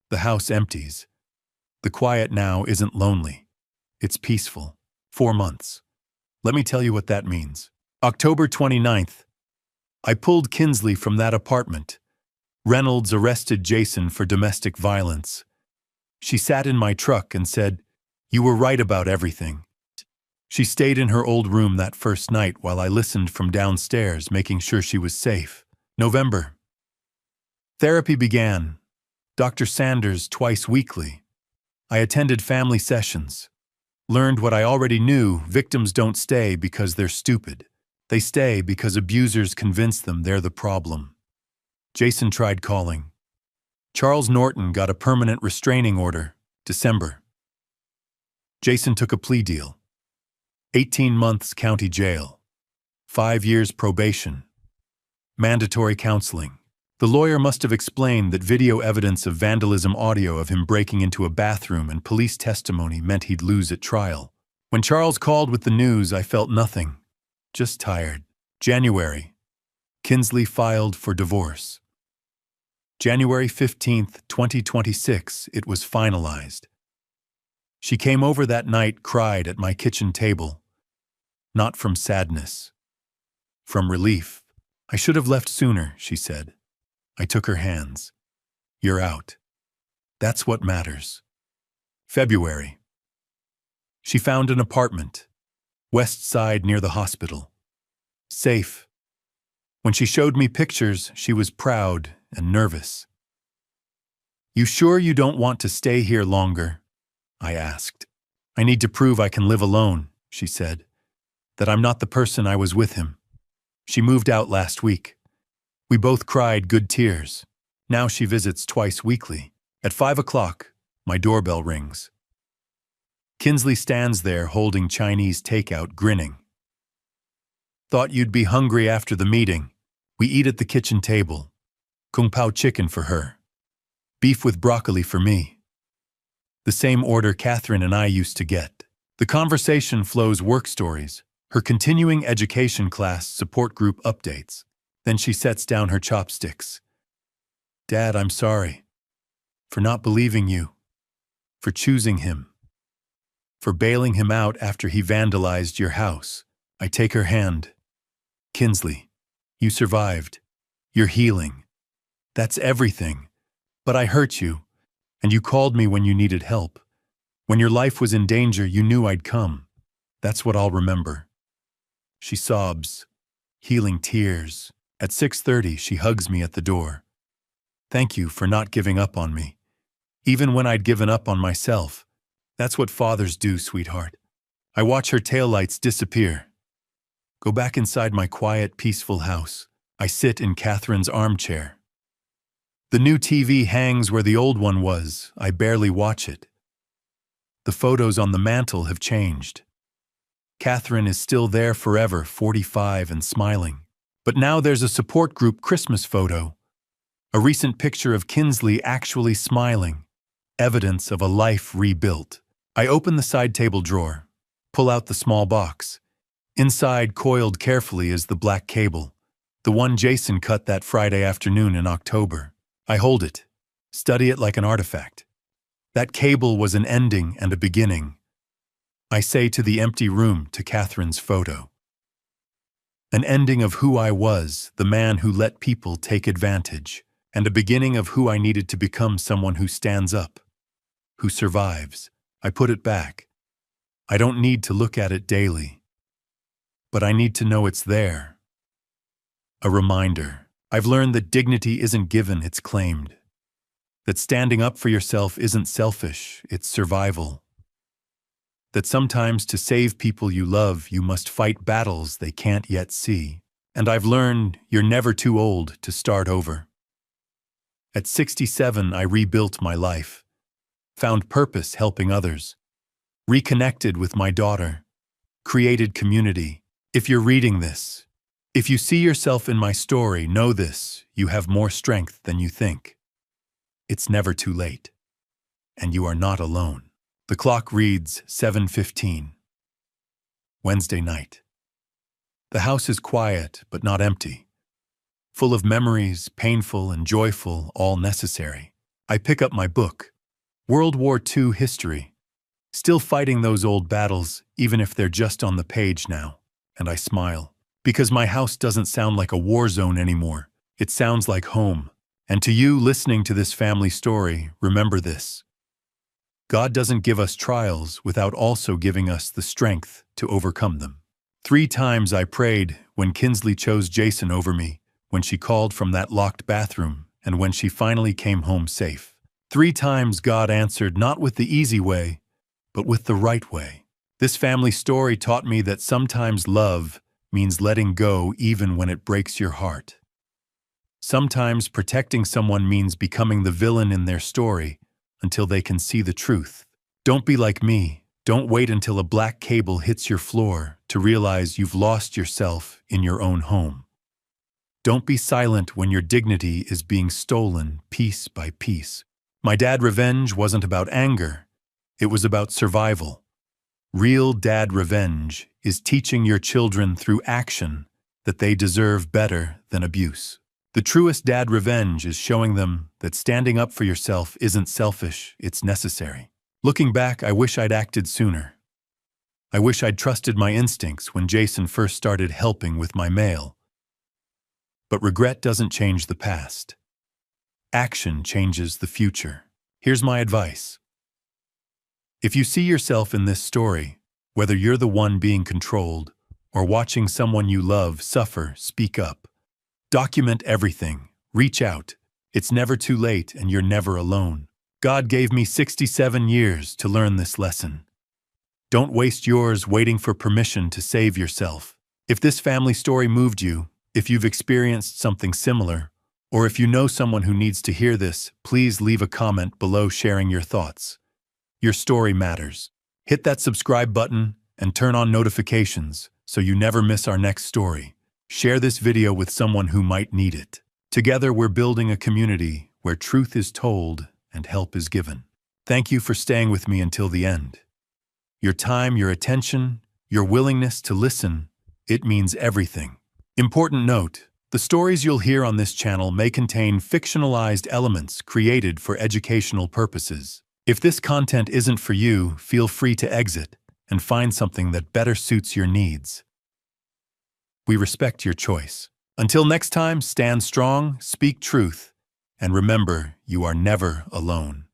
[SPEAKER 1] The house empties. The quiet now isn't lonely. It's peaceful. 4 months. Let me tell you what that means. October 29th. I pulled Kinsley from that apartment. Reynolds arrested Jason for domestic violence. She sat in my truck and said, "You were right about everything." She stayed in her old room that first night while I listened from downstairs, making sure she was safe. November. Therapy began. Dr. Sanders twice weekly. I attended family sessions. Learned what I already knew: victims don't stay because they're stupid. They stay because abusers convince them they're the problem. Jason tried calling. Charles Norton got a permanent restraining order, December. Jason took a plea deal. 18 months county jail. 5 years probation. Mandatory counseling. The lawyer must have explained that video evidence of vandalism audio of him breaking into a bathroom and police testimony meant he'd lose at trial. When Charles called with the news, I felt nothing. Just tired. January. Kinsley filed for divorce. January 15th, 2026, it was finalized. She came over that night, cried at my kitchen table. Not from sadness. From relief. I should have left sooner, she said. I took her hands. You're out. That's what matters. February. She found an apartment. West Side near the hospital. Safe. When she showed me pictures, she was proud and nervous. You sure you don't want to stay here longer? I asked. I need to prove I can live alone, she said. That I'm not the person I was with him. She moved out last week. We both cried good tears. Now she visits twice weekly. At 5 o'clock, my doorbell rings. Kinsley stands there holding Chinese takeout, grinning. Thought you'd be hungry after the meeting. We eat at the kitchen table. Kung Pao chicken for her. Beef with broccoli for me. The same order Catherine and I used to get. The conversation flows work stories, her continuing education class support group updates. Then she sets down her chopsticks. Dad, I'm sorry. For not believing you. For choosing him. For bailing him out after he vandalized your house. I take her hand. Kinsley, you survived. You're healing. That's everything. But I hurt you, and you called me when you needed help. When your life was in danger, you knew I'd come. That's what I'll remember. She sobs, healing tears. At 6:30, she hugs me at the door. Thank you for not giving up on me. Even when I'd given up on myself. That's what fathers do, sweetheart. I watch her taillights disappear. Go back inside my quiet, peaceful house. I sit in Catherine's armchair. The new TV hangs where the old one was. I barely watch it. The photos on the mantle have changed. Catherine is still there forever, 45 and smiling. But now there's a support group Christmas photo. A recent picture of Kinsley actually smiling. Evidence of a life rebuilt. I open the side table drawer, pull out the small box. Inside, coiled carefully, is the black cable, the one Jason cut that Friday afternoon in October. I hold it, study it like an artifact. That cable was an ending and a beginning. I say to the empty room, to Catherine's photo. An ending of who I was, the man who let people take advantage, and a beginning of who I needed to become, someone who stands up, who survives. I put it back. I don't need to look at it daily, but I need to know it's there. A reminder. I've learned that dignity isn't given, it's claimed. That standing up for yourself isn't selfish, it's survival. That sometimes to save people you love, you must fight battles they can't yet see. And I've learned you're never too old to start over. At 67, I rebuilt my life, found purpose helping others, reconnected with my daughter, created community. If you're reading this, if you see yourself in my story, know this: you have more strength than you think. It's never too late, and you are not alone. The clock reads 7:15. Wednesday night. The house is quiet, but not empty. Full of memories, painful and joyful, all necessary. I pick up my book, World War II History, still fighting those old battles, even if they're just on the page now, and I smile. Because my house doesn't sound like a war zone anymore. It sounds like home. And to you listening to this family story, remember this: God doesn't give us trials without also giving us the strength to overcome them. 3 times I prayed when Kinsley chose Jason over me, when she called from that locked bathroom, and when she finally came home safe. 3 times God answered, not with the easy way, but with the right way. This family story taught me that sometimes love means letting go even when it breaks your heart. Sometimes protecting someone means becoming the villain in their story until they can see the truth. Don't be like me. Don't wait until a black cable hits your floor to realize you've lost yourself in your own home. Don't be silent when your dignity is being stolen piece by piece. My dad revenge wasn't about anger. It was about survival. Real dad revenge is teaching your children through action that they deserve better than abuse. The truest dad revenge is showing them that standing up for yourself isn't selfish, it's necessary. Looking back, I wish I'd acted sooner. I wish I'd trusted my instincts when Jason first started helping with my mail. But regret doesn't change the past. Action changes the future. Here's my advice. If you see yourself in this story, whether you're the one being controlled or watching someone you love suffer, speak up. Document everything. Reach out. It's never too late, and you're never alone. God gave me 67 years to learn this lesson. Don't waste yours waiting for permission to save yourself. If this family story moved you, if you've experienced something similar, or if you know someone who needs to hear this, please leave a comment below sharing your thoughts. Your story matters. Hit that subscribe button and turn on notifications so you never miss our next story. Share this video with someone who might need it. Together, we're building a community where truth is told and help is given. Thank you for staying with me until the end. Your time, your attention, your willingness to listen, it means everything. Important note: the stories you'll hear on this channel may contain fictionalized elements created for educational purposes. If this content isn't for you, feel free to exit and find something that better suits your needs. We respect your choice. Until next time, stand strong, speak truth, and remember, you are never alone.